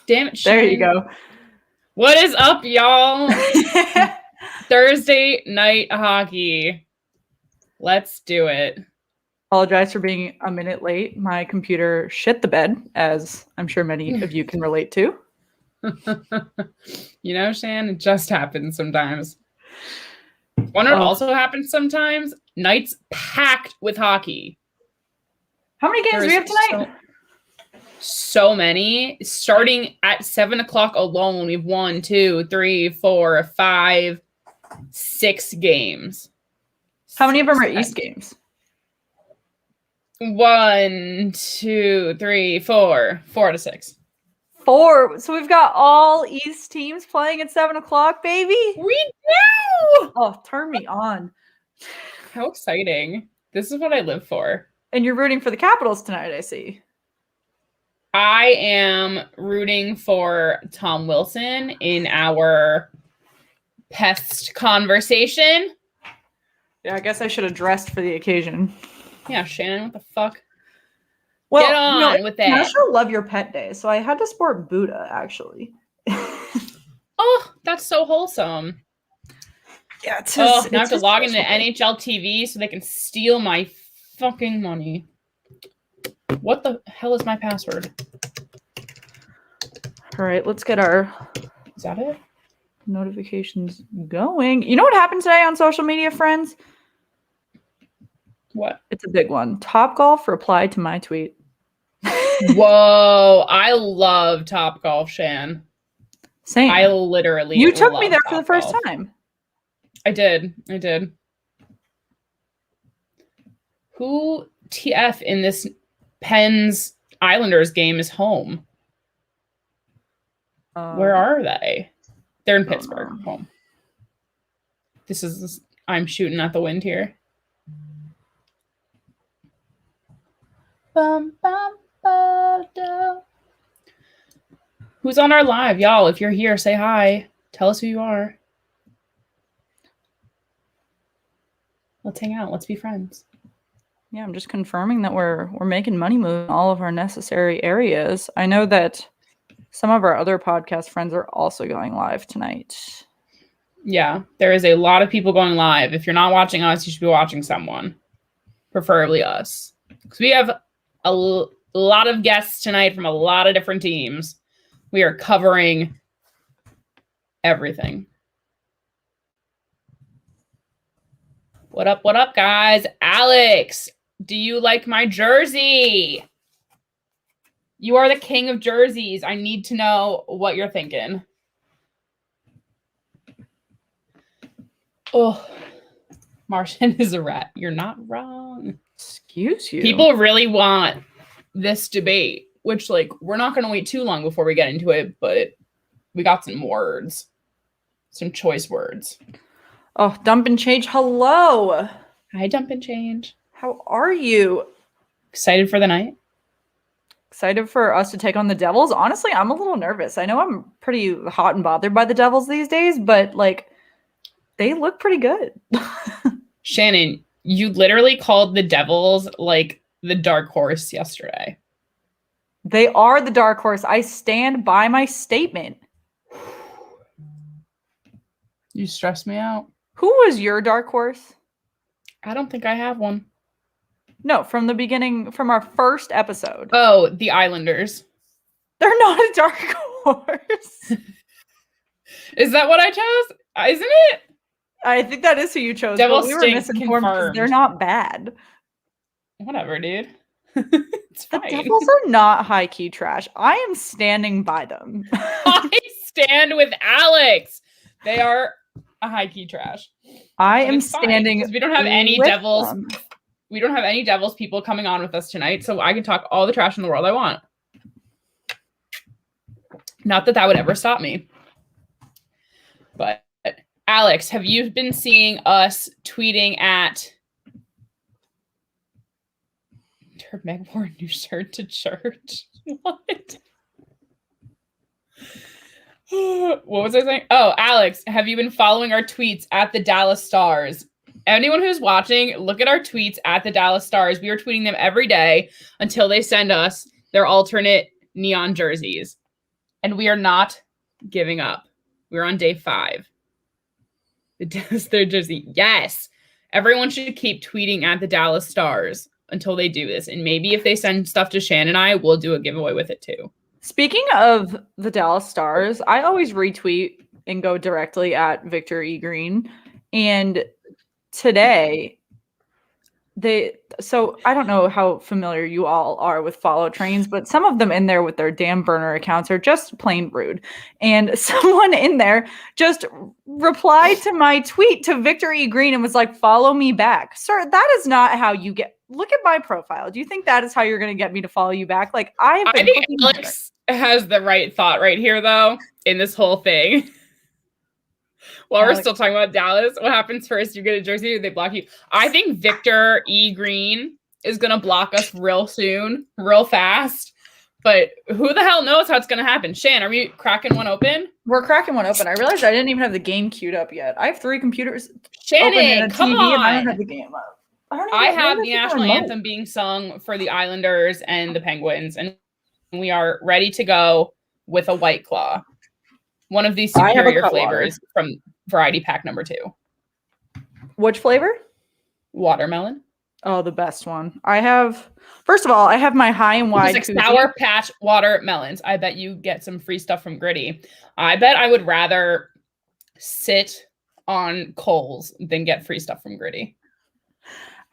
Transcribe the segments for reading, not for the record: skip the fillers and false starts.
Damn it, There you Shan. go. What is up, y'all? Thursday night hockey. Let's do it. Apologize for being a minute late. My computer shit the bed, as I'm sure many of you can relate to. You know, Shan, it just happens sometimes. Wonder what also happens sometimes? Nights packed with hockey. How many games do we have tonight? So many. Starting at 7 o'clock alone, we have 1, 2, 3, 4, 5, 6 games. How many of them are East games? 1, 2, 3, 4. 4 out of 6. 4. So we've got all East teams playing at 7 o'clock, baby. We do. Oh, turn me on. How exciting. This is what I live for. And you're rooting for the Capitals tonight, I see. I am rooting for Tom Wilson in our Pest conversation. Yeah, I guess I should have dressed for the occasion. Yeah, Shannon, what the fuck? Well, get on with that. National Love Your Pet Day, so I had to sport Buddha, actually. Oh, that's so wholesome. Yeah, it's now I have to log into NHL TV so they can steal my fucking money. What the hell is my password? All right, let's get our... Is that it? Notifications going. You know what happened today on social media, friends? What? It's a big one. Topgolf replied to my tweet. Whoa, I love Topgolf, Shan. Same. I literally You took me there Topgolf. for the first time. I did. Who TF in this Pens Islanders game is home? Where are they? They're in Pittsburgh. Home. I'm shooting at the wind here. Who's on our live? Y'all, if you're here, say hi. Tell us who you are. Let's hang out. Let's be friends. Yeah, I'm just confirming that we're making money move in all of our necessary areas. I know that some of our other podcast friends are also going live tonight. Yeah, there is a lot of people going live. If you're not watching us, you should be watching someone. Preferably us. Because we have a lot of guests tonight from a lot of different teams. We are covering everything. What up, guys? Alex, do you like my jersey? You are the king of jerseys. I need to know what you're thinking. Oh, Marchand is a rat. You're not wrong. Excuse you. People really want this debate, which, we're not going to wait too long before we get into it, but we got some words. Some choice words. Oh, Dump and Change. Hello. Hi, Dump and Change. How are you? Excited for the night? Excited for us to take on the Devils? Honestly, I'm a little nervous. I know I'm pretty hot and bothered by the Devils these days, but, they look pretty good. Shannon, you literally called the Devils, the dark horse yesterday. They are the dark horse. I stand by my statement. You stress me out. Who was your dark horse? I don't think I have one. No, from the beginning, from our first episode. Oh, the Islanders. They're not a dark horse. Is that what I chose? Isn't it? I think that is who you chose. Devil but we were stink misinformed because they're not bad. Whatever, dude. It's fine. The Devils are not high-key trash. I am standing by them. I stand with Alex. They are a high-key trash. I am standing. We don't have any Devils. Them. We don't have any Devils people coming on with us tonight, so I can talk all the trash in the world I want. Not that would ever stop me. But Alex, have you been seeing us tweeting at Meg wore a new shirt to church? What? What was I saying? Oh, Alex, have you been following our tweets at the Dallas Stars? Anyone who's watching, look at our tweets at the Dallas Stars. We are tweeting them every day until they send us their alternate neon jerseys. And we are not giving up. We're on day 5. The Dallas third jersey. Yes. Everyone should keep tweeting at the Dallas Stars until they do this. And maybe if they send stuff to Shan and I, we'll do a giveaway with it too. Speaking of the Dallas Stars, I always retweet and go directly at Victor E. Green. And today, so I don't know how familiar you all are with follow trains, but some of them in there with their damn burner accounts are just plain rude. And someone in there just replied to my tweet to Victor E. Green and was like, follow me back. Sir, that is not how you get. Look at my profile. Do you think that is how you're going to get me to follow you back? Like, I think Alex has the right thought right here, though, in this whole thing. While we're still talking about Dallas, what happens first? You get a jersey, they block you. I think Victor E. Green is going to block us real soon, real fast. But who the hell knows how it's going to happen? Shan, are we cracking one open? We're cracking one open. I realized I didn't even have the game queued up yet. I have 3 computers Shannon, open and a come TV, on. and I don't have the game up. I have the national anthem being sung for the Islanders and the Penguins, and we are ready to go with a White Claw. One of these superior flavors from variety pack number 2. Which flavor? Watermelon. Oh, the best one. First of all, I have my high and wide. Like Sour Patch watermelons. I bet you get some free stuff from Gritty. I bet I would rather sit on Kohl's than get free stuff from Gritty.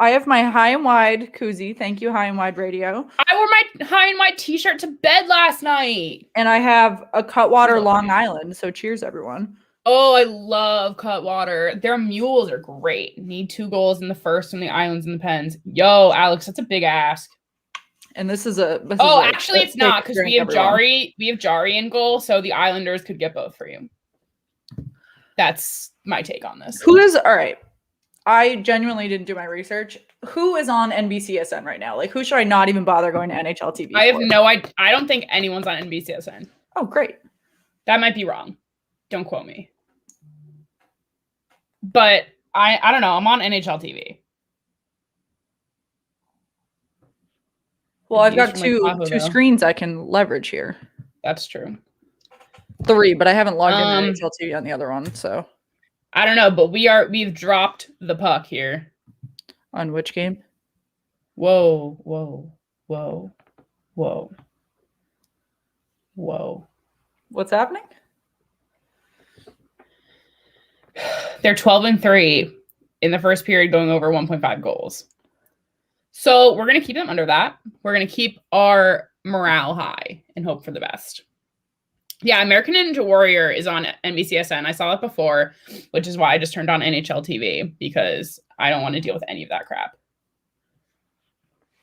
I have my high and wide koozie. Thank you, High and Wide Radio. I wore my high and wide t-shirt to bed last night. And I have a Cutwater Long Island. So cheers, everyone. Oh, I love Cutwater. Their mules are great. Need 2 goals in the first from the Islands and the Pens. Yo, Alex, that's a big ask. And this is actually, it's not because we have Jari. We have Jari in goal, so the Islanders could get both for you. That's my take on this. All right. I genuinely didn't do my research. Who is on NBCSN right now? Like, who should I not even bother going to NHL TV? I have no idea. I don't think anyone's on NBCSN. Oh, great. That might be wrong. Don't quote me. But I don't know. I'm on NHL TV. Well, I've got two screens I can leverage here. That's true. 3, but I haven't logged into NHL TV on the other one, so. I don't know, but we've dropped the puck here. On which game? Whoa, whoa, whoa, whoa, whoa. What's happening? They're 12-3 in the first period, going over 1.5 goals. So we're going to keep them under that. We're going to keep our morale high and hope for the best. Yeah, American Ninja Warrior is on NBCSN. I saw it before, which is why I just turned on NHL TV, because I don't want to deal with any of that crap.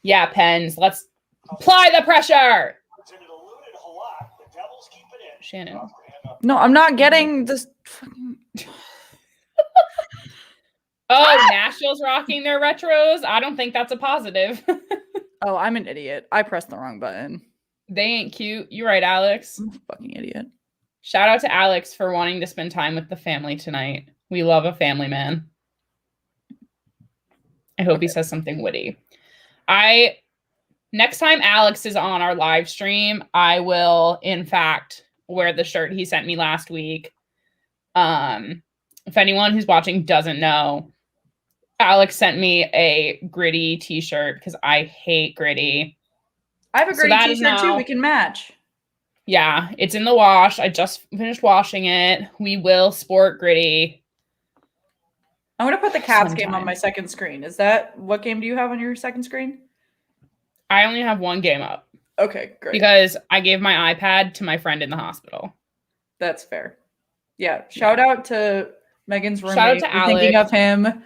Yeah, Pens, let's apply the pressure. Shannon. No, I'm not getting this fucking... Oh, Nashville's rocking their retros? I don't think that's a positive. Oh, I'm an idiot. I pressed the wrong button. They ain't cute. You're right, Alex. I'm a fucking idiot. Shout out to Alex for wanting to spend time with the family tonight. We love a family man. I hope he says something witty. Next time Alex is on our live stream, I will, in fact, wear the shirt he sent me last week. If anyone who's watching doesn't know, Alex sent me a Gritty t-shirt because I hate Gritty. I have a Gritty t-shirt too. We can match. Yeah, it's in the wash. I just finished washing it. We will sport Gritty. I'm going to put the Cats game on my second screen. What game do you have on your second screen? I only have one game up. Okay, great. Because I gave my iPad to my friend in the hospital. That's fair. Yeah, shout out to Megan's roommate. Shout out to Alex. Thinking of him.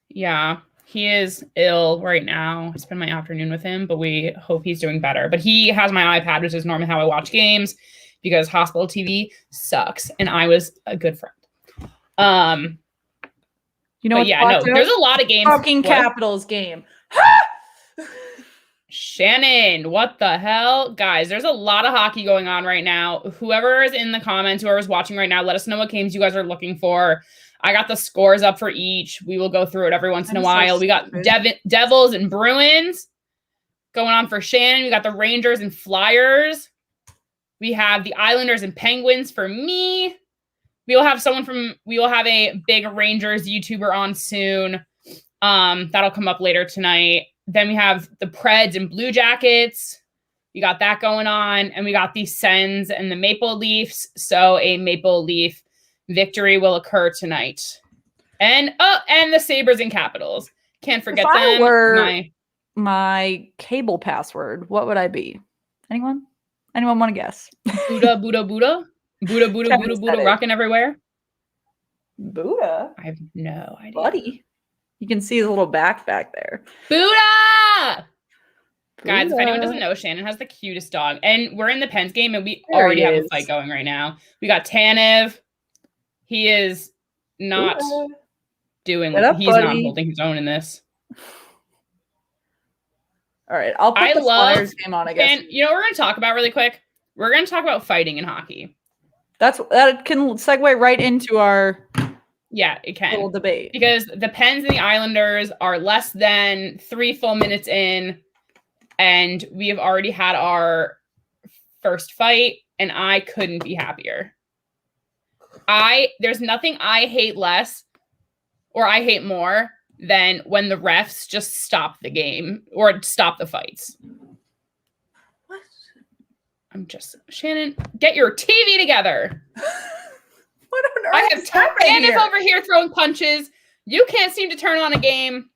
Yeah, he is ill right now. I spend my afternoon with him, but we hope he's doing better. But he has my iPad, which is normally how I watch games, because hospital TV sucks, and I was a good friend. You know what? Yeah, no, there's a lot of games. Fucking Capitals game. Shannon, what the hell? Guys, there's a lot of hockey going on right now. Whoever is in the comments, whoever's watching right now, let us know what games you guys are looking for. I got the scores up for each. We will go through it every once in a while. We got Devils and Bruins going on for Shannon. We got the Rangers and Flyers. We have the Islanders and Penguins for me. We will have a big Rangers YouTuber on soon. That'll come up later tonight. Then we have the Preds and Blue Jackets. We got that going on. And we got the Sens and the Maple Leafs. So a Maple Leaf victory will occur tonight. And the Sabres and Capitals. Can't forget them. If I were my cable password, what would I be? Anyone want to guess? Buddha, Buddha, Buddha? Buddha, Buddha, Buddha, Buddha, rocking everywhere? Buddha? I have no idea. Buddy. You can see his little back there. Buddha! Guys, if anyone doesn't know, Shannon has the cutest dog. And we're in the Pens game, and we already have a fight going right now. We got Tanev. He is not he's not holding his own in this. All right, I'll put the Flyers game on, I guess. And you know what we're going to talk about really quick? We're going to talk about fighting in hockey. That can segue right into our it can. Little debate. Because the Pens and the Islanders are less than 3 full minutes in, and we have already had our first fight, and I couldn't be happier. There's nothing I hate less or I hate more than when the refs just stop the game or stop the fights. What? Shannon, get your TV together. What on earth I have Tanev over here throwing punches. You can't seem to turn on a game.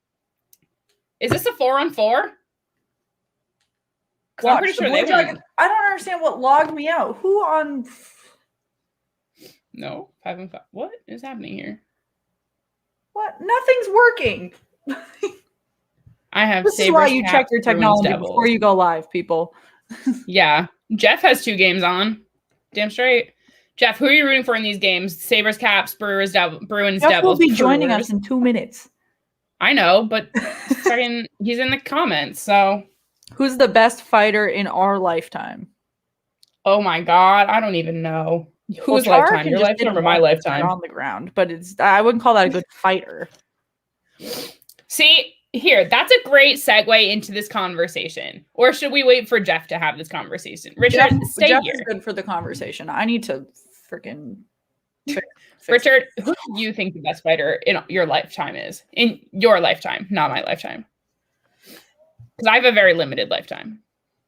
Is this a 4-on-4? I'm pretty sure they won. I don't understand what logged me out. Who on... No, 5-on-5. What is happening here? What? Nothing's working. I have. This is why you check your technology before you go live, people. Yeah, Jeff has 2 games on. Damn straight. Jeff, who are you rooting for in these games? Sabres, Caps, Bruins, Devils. Jeff will be joining us in 2 minutes. I know, but he's in the comments. So, who's the best fighter in our lifetime? Oh my God, I don't even know. Whose lifetime? Your lifetime or my lifetime? On the ground, but I wouldn't call that a good fighter. See, here, that's a great segue into this conversation. Or should we wait for Jeff to have this conversation? Richard, stay Jeff here. Is good for the conversation. I need to freaking fix Richard, who do you think the best fighter in your lifetime is? In your lifetime, not my lifetime. Because I have a very limited lifetime.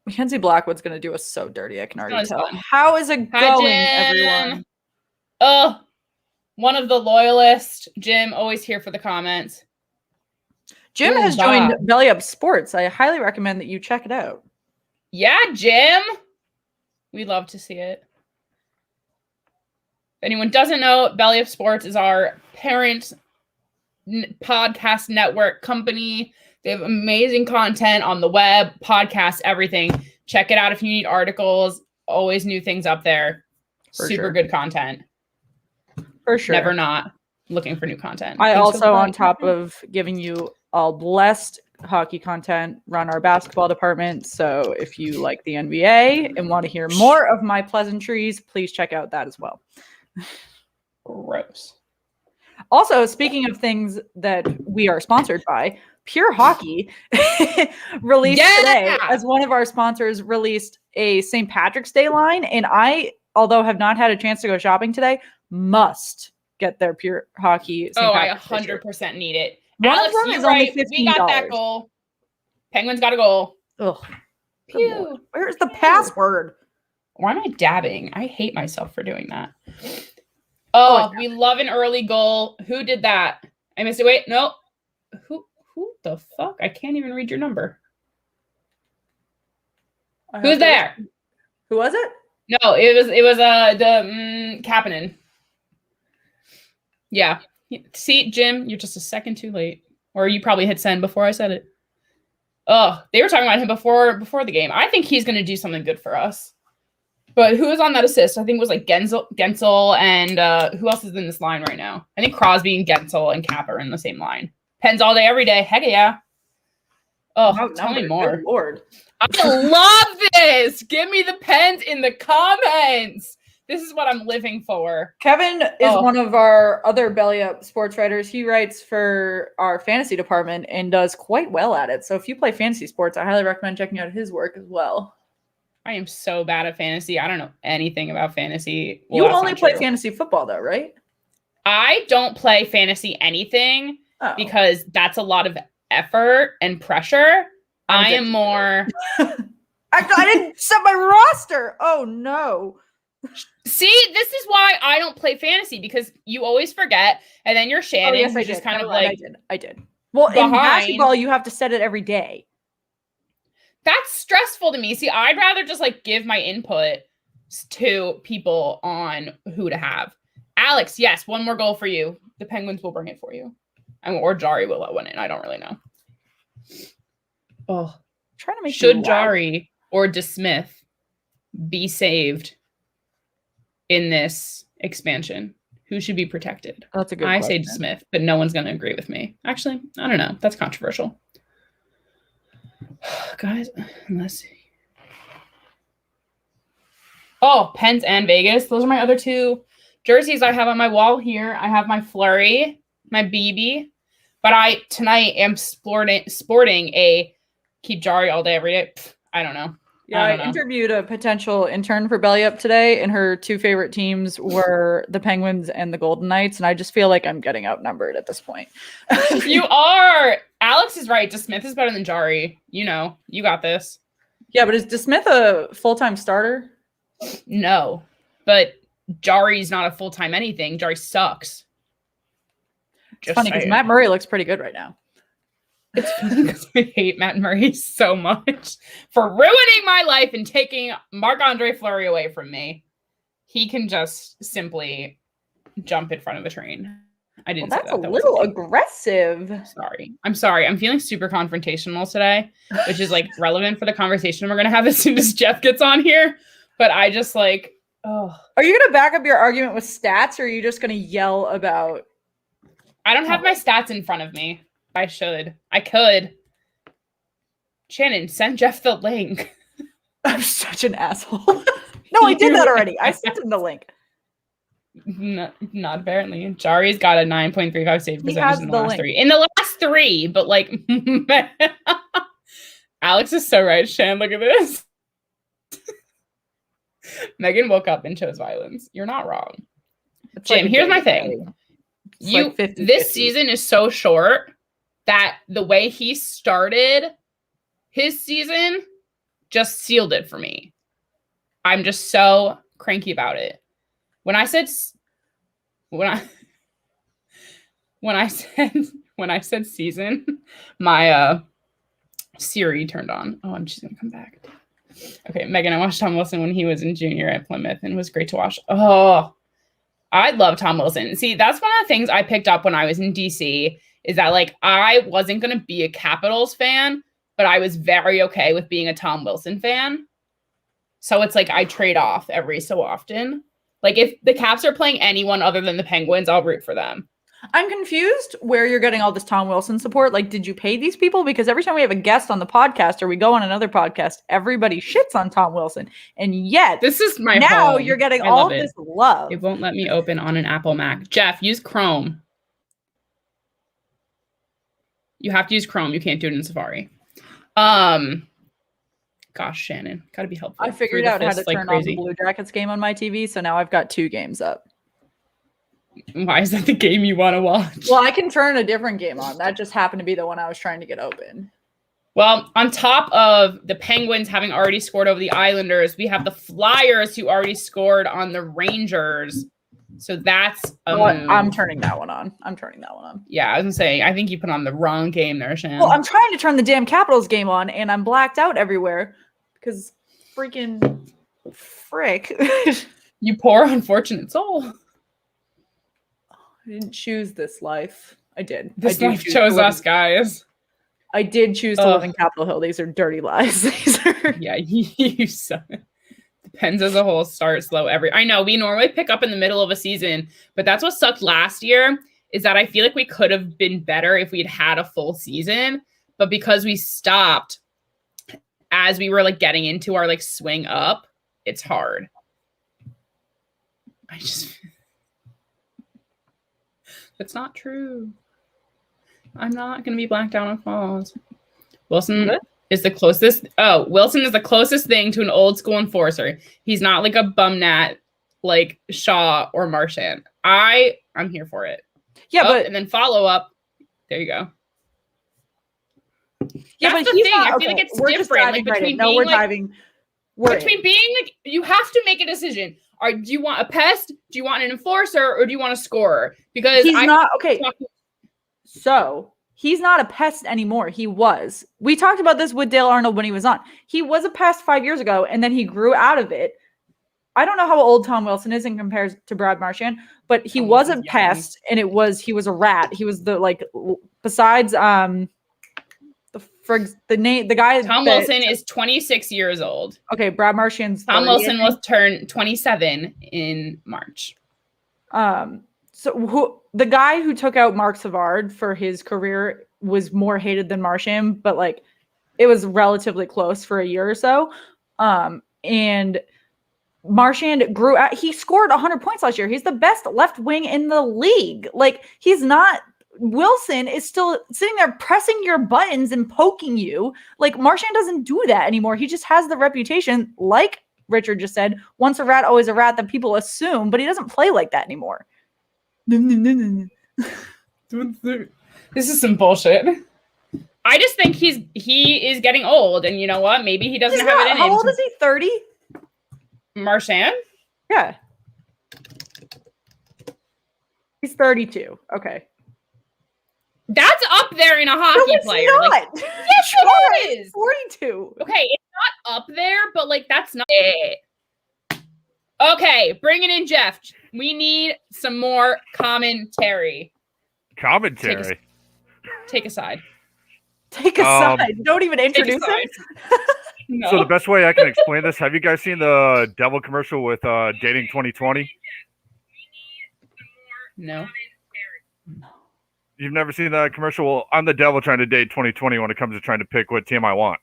Mackenzie Blackwood's going to do us so dirty, I can already tell. How is it going, everyone? Oh, one of the loyalists. Jim, always here for the comments. Jim has joined Belly Up Sports. I highly recommend that you check it out. Yeah, Jim. We love to see it. If anyone doesn't know, Belly Up Sports is our parent podcast network company. They have amazing content on the web, podcasts, everything. Check it out if you need articles. Always new things up there. Super good content. For sure. Never not looking for new content. I also, on top of giving you all blessed hockey content, run our basketball department. So if you like the NBA and want to hear more of my pleasantries, please check out that as well. Gross. Also, speaking of things that we are sponsored by, Pure Hockey released today as one of our sponsors released a St. Patrick's Day line. And I, although have not had a chance to go shopping today, must get their Pure Hockey. I 100% need it. One Alex, of them is only $15. We got that goal. Penguins got a goal. Ugh. Pew. Where's the password? Why am I dabbing? I hate myself for doing that. Oh, we love an early goal. Who did that? I missed it. Wait, no. Who the fuck? I can't even read your number. Who's there? Who was it? No, it was Kapanen. Yeah. See, Jim, you're just a second too late. Or you probably hit send before I said it. Oh, they were talking about him before the game. I think he's going to do something good for us. But who was on that assist? I think it was like Gensel and who else is in this line right now? I think Crosby and Gensel and Kappa are in the same line. Pens all day, every day. Heck yeah. Oh, tell me more. Good Lord. I love this. Give me the Pens in the comments. This is what I'm living for. Kevin is one of our other Belly Up sports writers. He writes for our fantasy department and does quite well at it. So if you play fantasy sports, I highly recommend checking out his work as well. I am so bad at fantasy. I don't know anything about fantasy. You only play fantasy football, though, right? I don't play fantasy anything because that's a lot of effort and pressure. I am more. I didn't set my roster. Oh, no. See, this is why I don't play fantasy, because you always forget, and then you're Shannon. Yes, who's just kind of like I did. Well, behind. In basketball, you have to set it every day. That's stressful to me. See, I'd rather just like give my input to people on who to have. Alex, yes, one more goal for you. The Penguins will bring it for you, or Jari will win it. I don't really know. Oh, trying to make should Jari or DeSmith be saved in this expansion? Who should be protected? That's a good question. I say DeSmith, but no one's going to agree with me. Actually, I don't know. That's controversial. Guys, let's see. Oh, Pens and Vegas. Those are my other two jerseys I have on my wall here. I have my Flurry, my BB, but I tonight am sporting a keep Jari all day every day. I don't know. Yeah, I interviewed a potential intern for Belly Up today, and her two favorite teams were the Penguins and the Golden Knights, and I just feel like I'm getting outnumbered at this point. You are. Alex is right. DeSmith is better than Jari. You know, you got this. Yeah, but is DeSmith a full-time starter? No, but Jari's not a full-time anything. Jari sucks. It's funny because Matt Murray looks pretty good right now. It's funny because I hate Matt Murray so much for ruining my life and taking Marc-Andre Fleury away from me. He can just simply jump in front of a train. I didn't say that. That's a little aggressive. Sorry. I'm sorry. I'm feeling super confrontational today, which is like relevant for the conversation we're going to have as soon as Jeff gets on here. But I just like, oh. Are you going to back up your argument with stats, or are you just going to yell about? I don't have my stats in front of me. I should. I could. Shannon, send Jeff the link. I'm such an asshole. No, I did that already. I sent him the link. Not apparently. Jari's got a 9.35 save percentage in the last three. In the last three, but like Alex is so right. Shan, look at this. Megan woke up and chose violence. You're not wrong. It's Jim, here's my thing. Like 50, this 50. Season is so short that the way he started his season just sealed it for me. I'm just so cranky about it. When I said season, my Siri turned on. Oh, and she's gonna come back. Okay, Megan, I watched Tom Wilson when he was in junior at Plymouth, and it was great to watch. Oh, I love Tom Wilson. See, that's one of the things I picked up when I was in DC, is that like I wasn't gonna be a Capitals fan, but I was very okay with being a Tom Wilson fan. So it's like I trade off every so often. Like if the Caps are playing anyone other than the Penguins, I'll root for them. I'm confused where you're getting all this Tom Wilson support. Like, did you pay these people? Because every time we have a guest on the podcast or we go on another podcast, everybody shits on Tom Wilson. And yet, this is my now home. You're getting all of this love. It won't let me open on an Apple Mac. Jeff, use Chrome. You have to use Chrome. You can't do it in Safari. Gosh, Shannon, gotta be helpful. I figured out how to turn on the Blue Jackets game on my TV, so now I've got 2 games up. Why is that the game you want to watch? Well, I can turn a different game on. That just happened to be the one I was trying to get open. Well, on top of the Penguins having already scored over the Islanders, we have the Flyers who already scored on the Rangers. So that's I'm turning that one on. Yeah, I was gonna say, I think you put on the wrong game there, Shan. Well, I'm trying to turn the damn Capitals game on, and I'm blacked out everywhere because freaking frick. You poor unfortunate soul. I didn't choose this life. I did. This life chose us, guys. I did choose to live in Capitol Hill. These are dirty lies. Yeah, you suck. Depends as a whole start slow I know we normally pick up in the middle of a season, but that's what sucked last year, is that I feel like we could have been better if we'd had a full season, but because we stopped as we were like getting into our like swing up, it's hard. That's not true. I'm not going to be blacked out on falls. Wilson is the closest. Oh, Wilson is the closest thing to an old school enforcer. He's not like a bum gnat like Shaw or Marchand. I'm here for it. Yeah, but and then follow up. There you go. Yeah, That's but the he's thing. not, I feel okay, like it's we're just different. diving Like right in. between No, being we're like diving. We're between in. being like you have to make a decision. Do you want a pest? Do you want an enforcer, or do you want a scorer? Because He's not okay. So he's not a pest anymore. He was. We talked about this with Dale Arnold when he was on. He was a pest 5 years ago, and then he grew out of it. I don't know how old Tom Wilson is in comparison to Brad Marchand, but he was a pest, and he was a rat. He was the like besides the guy. Tom Wilson is 26 years old. Okay, Brad Marchand's 30, Tom Wilson will turn 27 in March. So the guy who took out Mark Savard for his career was more hated than Marchand, but like it was relatively close for a year or so. And Marchand grew out. He scored 100 points last year. He's the best left wing in the league. Like he's not. Wilson is still sitting there pressing your buttons and poking you. Like Marchand doesn't do that anymore. He just has the reputation, like Richard just said, once a rat, always a rat, that people assume, but he doesn't play like that anymore. This is some bullshit. I just think he is getting old, and you know what? Maybe he doesn't have it in him. How old is he? 30? Marchand? Yeah. He's 32. Okay. That's up there in a hockey player. Not. Like, yes, it is. 42. Okay, it's not up there, but like that's not it. Okay, bring it in, Jeff. We need some more commentary. Commentary. Take a side. Take a side. Don't even introduce him. No. So the best way I can explain this, have you guys seen the Devil commercial with Dating 2020? No. You've never seen that commercial? Well, I'm the devil trying to date 2020 when it comes to trying to pick what team I want.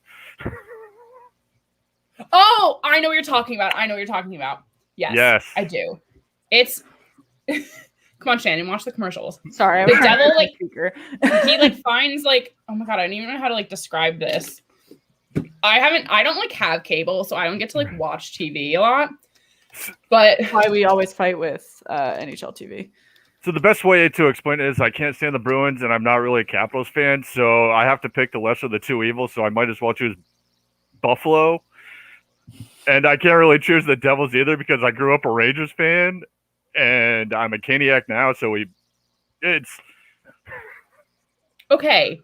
Oh, I know what you're talking about. Yes. I do. It's come on, Shannon, watch the commercials. Sorry, the devil like he like finds like, oh my god, I don't even know how to like describe this. I don't like have cable, so I don't get to like watch TV a lot. But why we always fight with NHL TV. So the best way to explain it is I can't stand the Bruins, and I'm not really a Capitals fan, so I have to pick the lesser of the two evils, so I might as well choose Buffalo. And I can't really choose the Devils either because I grew up a Rangers fan, and I'm a Caniac now, so it's... Okay.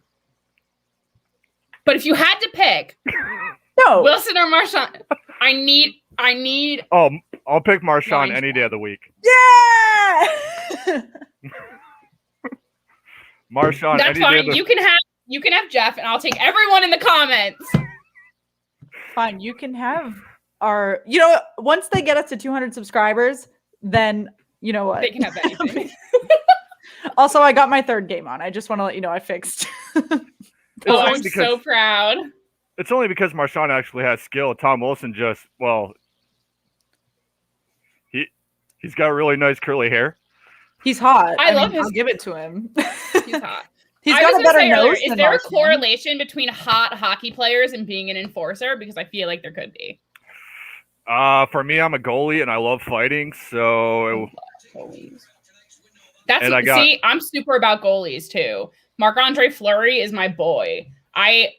But if you had to pick no Wilson or Marchand, I need Oh, I'll pick Marchand any day of the week. Yeah! Marchand. That's fine. You can have Jeff, and I'll take everyone in the comments. Fine. You can have our. You know, once they get us to 200 subscribers, then you know what? They can have anything. Also, I got my third game on. I just want to let you know I fixed. I'm so proud. It's only because Marchand actually has skill. Tom Wilson he's got really nice curly hair. He's hot. I love I'll give it to him. He's hot. He's got a better nose. Is there a correlation between hot hockey players and being an enforcer? Because I feel like there could be. For me, I'm a goalie and I love fighting. So I'm super about goalies too. Marc-Andre Fleury is my boy.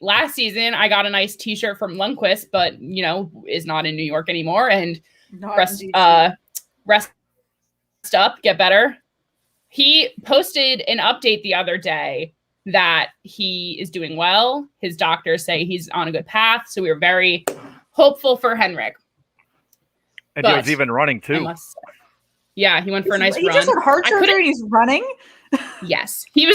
Last season I got a nice T-shirt from Lundqvist, but is not in New York anymore. And rest up, get better. He posted an update the other day that he is doing well. His doctors say he's on a good path, so we were very hopeful for Henrik. And he was even running too. Yeah, he went for a nice run. He just had heart surgery and he's running? Yes. He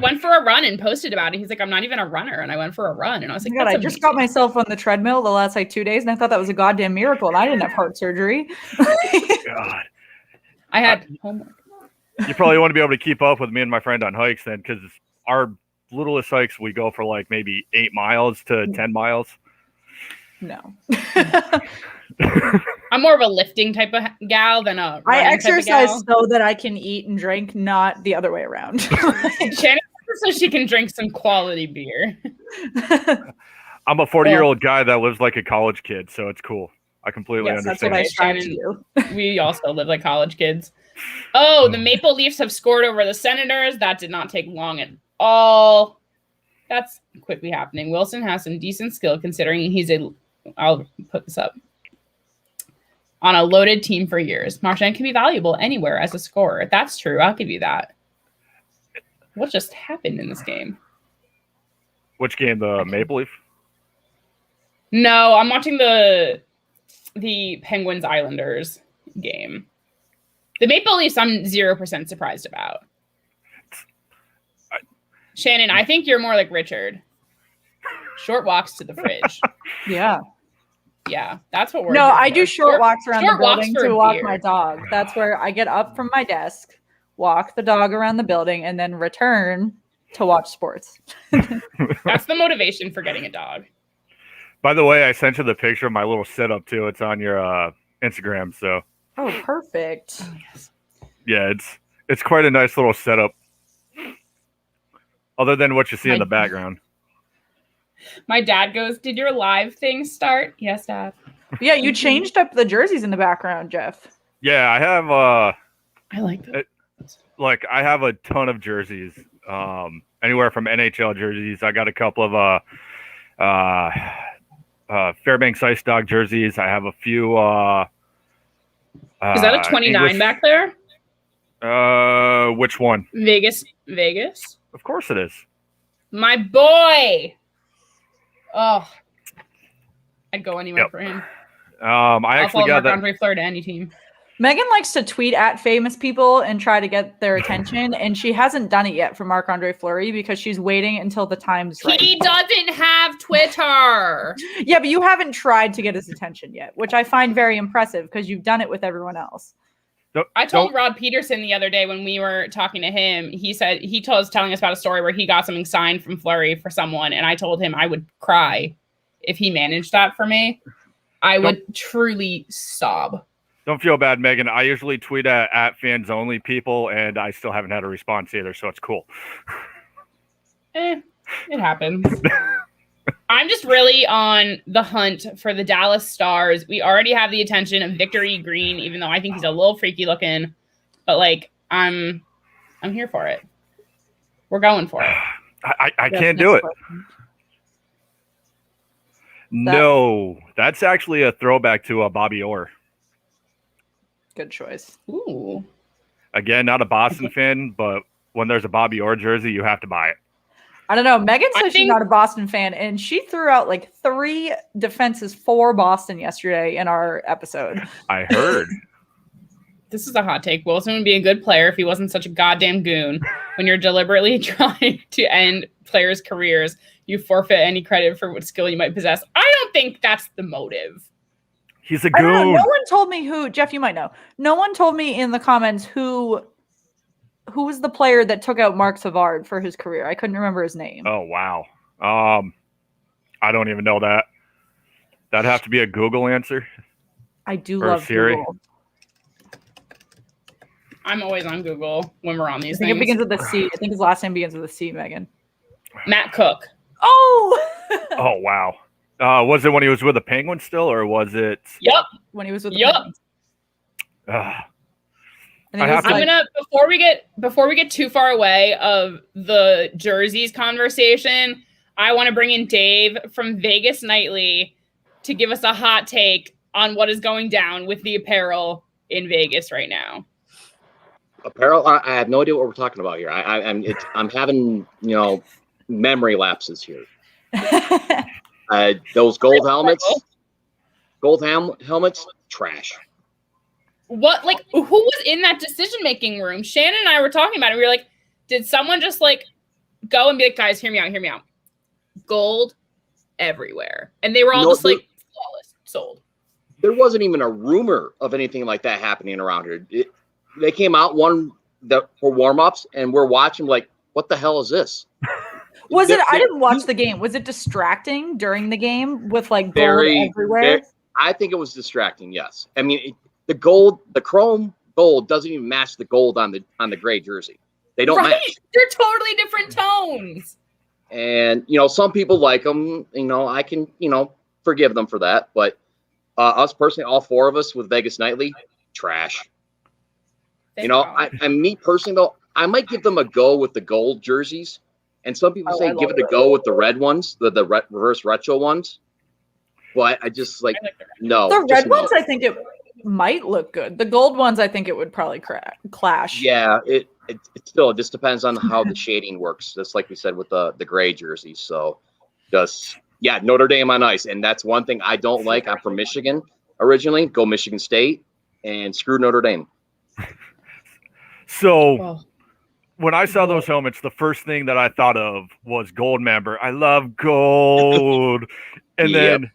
went for a run and posted about it. He's like, I'm not even a runner. And I went for a run. And I was like, I just got myself on the treadmill the last 2 days. And I thought that was a goddamn miracle. And I didn't have heart surgery. God. I had homework. You probably want to be able to keep up with me and my friend on hikes then, because our littlest hikes, we go for like maybe 8 miles to 10 miles. No. I'm more of a lifting type of gal than a I exercise so that I can eat and drink, not the other way around. Shannon, so she can drink some quality beer. I'm a 40-year-old guy that lives like a college kid, so it's cool. I completely Yes, that's understand. what I Okay, strive to Shannon. do. We also live like college kids. Oh, the Maple Leafs have scored over the Senators. That did not take long at all. That's quickly happening. Wilson has some decent skill considering I'll put this up. On a loaded team for years. Marchand can be valuable anywhere as a scorer. That's true. I'll give you that. What just happened in this game? Which game? The Maple Leaf? No, I'm watching the Penguins Islanders game. The Maple Leafs, I'm 0% surprised about. Shannon, I think you're more like Richard. Short walks to the fridge. Yeah. Yeah, that's what we're No, here I for. do short walks around the short walks building for to a walk beer. my dog. That's where I get up from my desk, walk the dog around the building, and then return to watch sports. That's the motivation for getting a dog. By the way, I sent you the picture of my little setup too. It's on your Instagram. So Oh, perfect. Oh, yes. yeah, it's quite a nice little setup. Other than what you see in the background. My dad goes, "Did your live thing start?" Yes, Dad. Yeah, you changed up the jerseys in the background, Jeff. Yeah, I have I like that. like I have a ton of jerseys. Anywhere from NHL jerseys. I got a couple of Fairbanks Ice Dog jerseys. I have a few Is that a 29 back there? Which one? Vegas. Of course it is. My boy. Oh, I'd go anywhere for him. I I'll actually follow got that. Marc-Andre Fleur to any team. Megan likes to tweet at famous people and try to get their attention, and she hasn't done it yet for Marc-Andre Fleury because she's waiting until the time's right. He doesn't have Twitter. Yeah, but you haven't tried to get his attention yet, which I find very impressive because you've done it with everyone else. I told Rod Peterson the other day when we were talking to him, he said was telling us about a story where he got something signed from Fleury for someone, and I told him I would cry if he managed that for me. I would truly sob. Don't feel bad, Megan. I usually tweet at fans only people, and I still haven't had a response either, so it's cool. It happens. I'm just really on the hunt for the Dallas Stars. We already have the attention of Victor E. Green, even though I think he's a little freaky looking. But like, I'm here for it. We're going for it. I can't do it. No, that's actually a throwback to Bobby Orr. Good choice. Ooh. Again, not a Boston fan, but when there's a Bobby Orr jersey, you have to buy it. I don't know. Megan says she's not a Boston fan, and she threw out like 3 defenses for Boston yesterday in our episode. I heard. This is a hot take. Wilson would be a good player if he wasn't such a goddamn goon. When you're deliberately trying to end players' careers, you forfeit any credit for what skill you might possess. I don't think that's the motive. He's a goon. I don't know. No one told me who. Jeff, you might know. No one told me in the comments who was the player that took out Mark Savard for his career. I couldn't remember his name. Oh, wow. I don't even know that. That'd have to be a Google answer. I do or love Siri. Google. I'm always on Google when we're on these I think things. it begins with a C. I think his last name begins with a C, Megan. Matt Cook. Oh! Oh, wow. Was it when he was with the Penguins still, or was it? Yep. When he was with the Yep. Penguins. I have to- I'm gonna before we get too far away of the jerseys conversation, I want to bring in Dave from Vegas Nightly to give us a hot take on what is going down with the apparel in Vegas right now. Apparel, I have no idea what we're talking about here. I'm having memory lapses here. Those gold helmets, trash. What, like, who was in that decision-making room? Shannon and I were talking about it. We were like, did someone just, like, go and be like, guys, hear me out. Gold everywhere. And they were all just, like, flawless, sold. There wasn't even a rumor of anything like that happening around here. They came out for warm-ups, and we're watching, like, what the hell is this? I didn't watch the game. Was it distracting during the game with, like, gold everywhere? I think it was distracting, yes. I mean, the chrome gold doesn't even match the gold on the gray jersey. They don't match. They're totally different tones. And, some people like them, I can, forgive them for that. But us personally, all four of us with Vegas Nightly, trash. Me personally, though, I might give them a go with the gold jerseys. And some people say give it a go with the red ones, the reverse retro ones. But I just no. The red ones, I think it might look good. The gold ones, I think it would probably clash. Yeah, it still just depends on how the shading works. Just like we said with the gray jerseys. So Notre Dame on ice. And that's one thing I don't like. I'm from Michigan originally. Go Michigan State and screw Notre Dame. So when I saw those helmets, the first thing that I thought of was gold member. I love gold. And then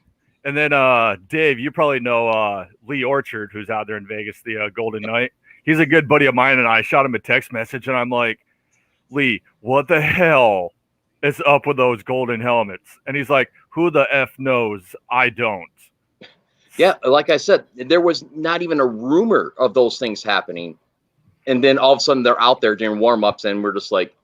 Dave, you probably know Lee Orchard, who's out there in Vegas, the Golden Knight. He's a good buddy of mine, and I shot him a text message, and I'm like, Lee, what the hell is up with those golden helmets? And he's like, who the F knows? I don't. Yeah, like I said, there was not even a rumor of those things happening. And then all of a sudden they're out there during warm-ups, and we're just like,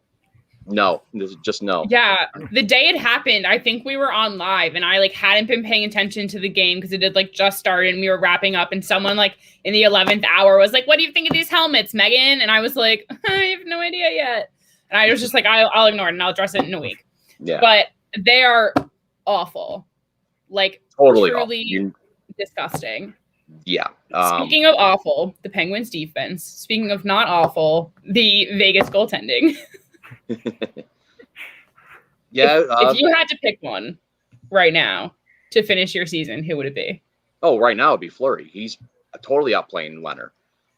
no, just no. Yeah, the day it happened, I think we were on live, and I hadn't been paying attention to the game because it had just started, and we were wrapping up, and someone in the 11th hour was like, "What do you think of these helmets, Megan?" And I was like, "I have no idea yet." And I was just like, "I'll ignore it, and I'll address it in a week." Yeah, but they are awful, totally truly disgusting. Yeah. Speaking of awful, the Penguins defense. Speaking of not awful, the Vegas goaltending. Yeah. If you had to pick one right now to finish your season, who would it be? Oh, right now it'd be Fleury. He's totally outplaying Leonard.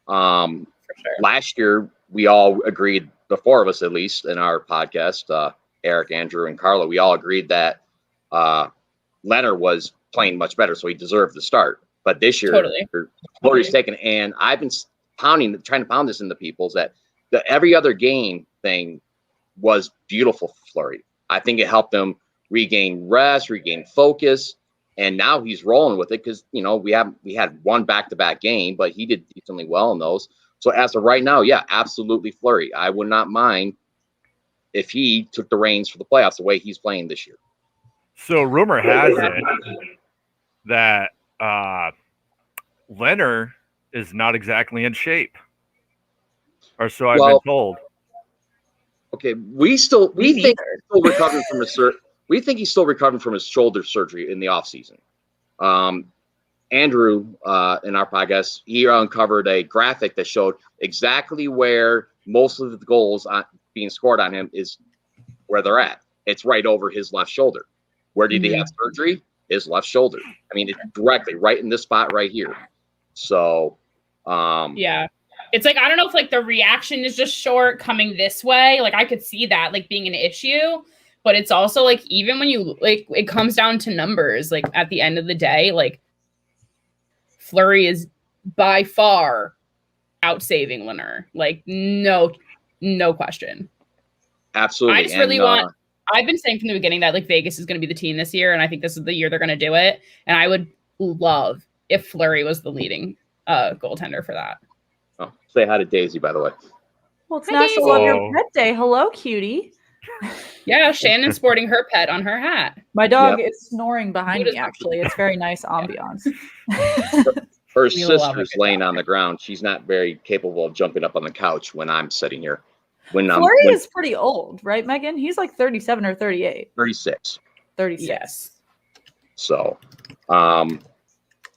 For sure. Last year, we all agreed, the four of us at least in our podcast, Eric, Andrew, and Carlo, we all agreed that Leonard was playing much better, so he deserved the start. But this year, Fleury's taken, and I've been trying to pound this into people's that the every other game thing was beautiful for Fleury. I think it helped him regain rest, regain focus, and now he's rolling with it because we had one back-to-back game, but he did decently well in those. So as of right now, yeah, absolutely Fleury. I would not mind if he took the reins for the playoffs the way he's playing this year. So rumor has it that Leonard is not exactly in shape, or so I've been told. Okay, we think he's still recovering from we think he's still recovering from his shoulder surgery in the offseason. Andrew, in our podcast, he uncovered a graphic that showed exactly where most of the goals being scored on him is where they're at. It's right over his left shoulder. Where did he have surgery? His left shoulder. I mean, it's directly right in this spot right here. So, yeah. It's I don't know if the reaction is just short coming this way. I could see that being an issue, but it's also even when you it comes down to numbers, at the end of the day, Fleury is by far outsaving Leonard. No question. Absolutely. I just really I've been saying from the beginning that Vegas is going to be the team this year, and I think this is the year they're going to do it. And I would love if Fleury was the leading goaltender for that. Oh, say hi to Daisy, by the way. Well, it's National Love Your Pet Day. Hello, cutie. Yeah, Shannon's sporting her pet on her hat. My dog is snoring behind me, actually. It's very nice ambiance. Her sister's laying on the ground. She's not very capable of jumping up on the couch when I'm sitting here. Fleury is pretty old, right, Megan? He's 37 or 38. 36. 36. Yes. So,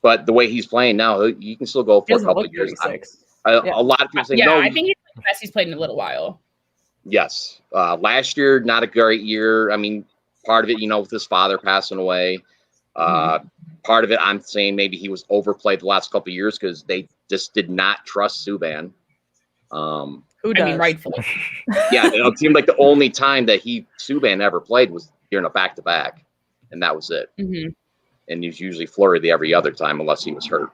but the way he's playing now, he can still go for a couple of years. A lot of people say no. I think he's the best he's played in a little while. Yes. Last year, not a great year. I mean, part of it, with his father passing away. Part of it, I'm saying maybe he was overplayed the last couple of years because they just did not trust Subban. Who does? I mean, rightfully. Yeah, it seemed like the only time that Subban ever played was during a back-to-back, and that was it. Mm-hmm. And he was usually Fleury the every other time unless he was hurt.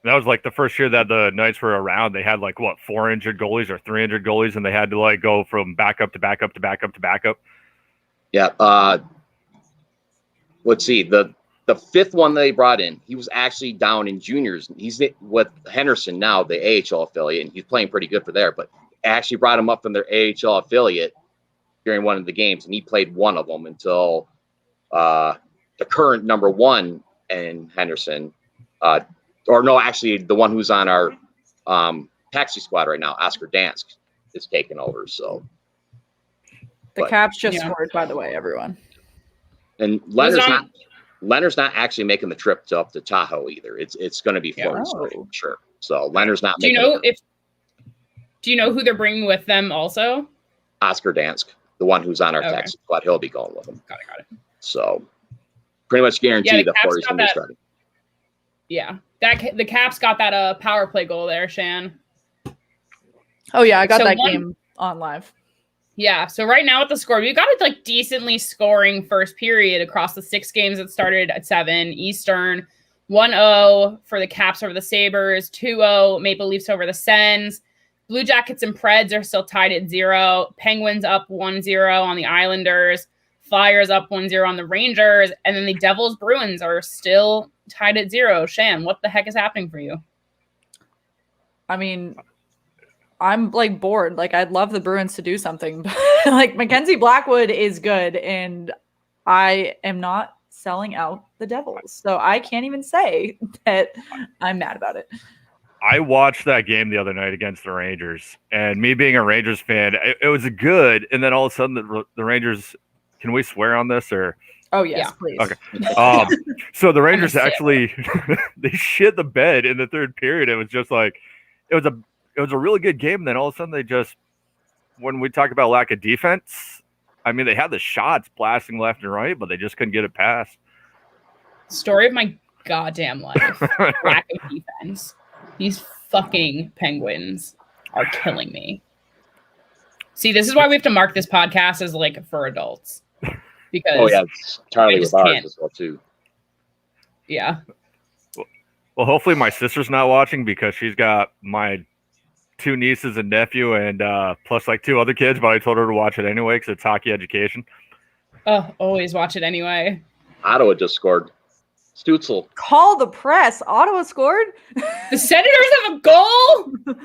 That was the first year that the Knights were around. They had 4 injured goalies or 3 injured goalies, and they had to go from backup to backup to backup to backup. Yeah. Let's see. The fifth one they brought in, he was actually down in juniors. He's with Henderson now, the AHL affiliate, and he's playing pretty good for there. But actually brought him up from their AHL affiliate during one of the games, and he played one of them until the current number one in Henderson, or no, actually the one who's on our taxi squad right now, Oscar Dansk, is taking over. So the Caps just scored, by the way, everyone. And Leonard's not actually making the trip up to Tahoe either. It's going to be Florida, sure. So Leonard's not. Do you know who they're bringing with them? Also, Oscar Dansk, the one who's on our taxi squad, he'll be going with them. Got it. So pretty much guaranteed that Florida's going to be starting. Yeah, the Caps got that power play goal there, Shan. Oh yeah, I got that game on live. Yeah, so right now at the score, we've got a like decently scoring first period across the 6 games that started at 7 Eastern. 1-0 for the Caps over the Sabres, 2-0 Maple Leafs over the Sens. Blue Jackets and Preds are still tied at 0. Penguins up 1-0 on the Islanders. Flyers up 1-0 on the Rangers. And then the Devils Bruins are still tied at 0. Shan, what the heck is happening for you? I mean, I'm like bored. Like, I'd love the Bruins to do something. But like, Mackenzie Blackwood is good, and I am not selling out the Devils. So I can't even say that I'm mad about it. I watched that game the other night against the Rangers, and me being a Rangers fan, it was good. And then all of a sudden, the Rangers. Can we swear on this or? Oh yes, please. Okay. So the Rangers actually they shit the bed in the third period. It was just like it was a really good game. And then all of a sudden they just, when we talk about lack of defense, I mean, they had the shots blasting left and right, but they just couldn't get it past. Story of my goddamn life. Lack of defense. These fucking Penguins are killing me. See, this is why we have to mark this podcast as like for adults. Because it's entirely with ours as well too. Yeah. Well, hopefully my sister's not watching because she's got my 2 nieces and nephew and plus like 2 other kids, but I told her to watch it anyway because it's hockey education. Oh, always watch it anyway. Ottawa just scored. Stutzel. Call the press. Ottawa scored. The Senators have a goal.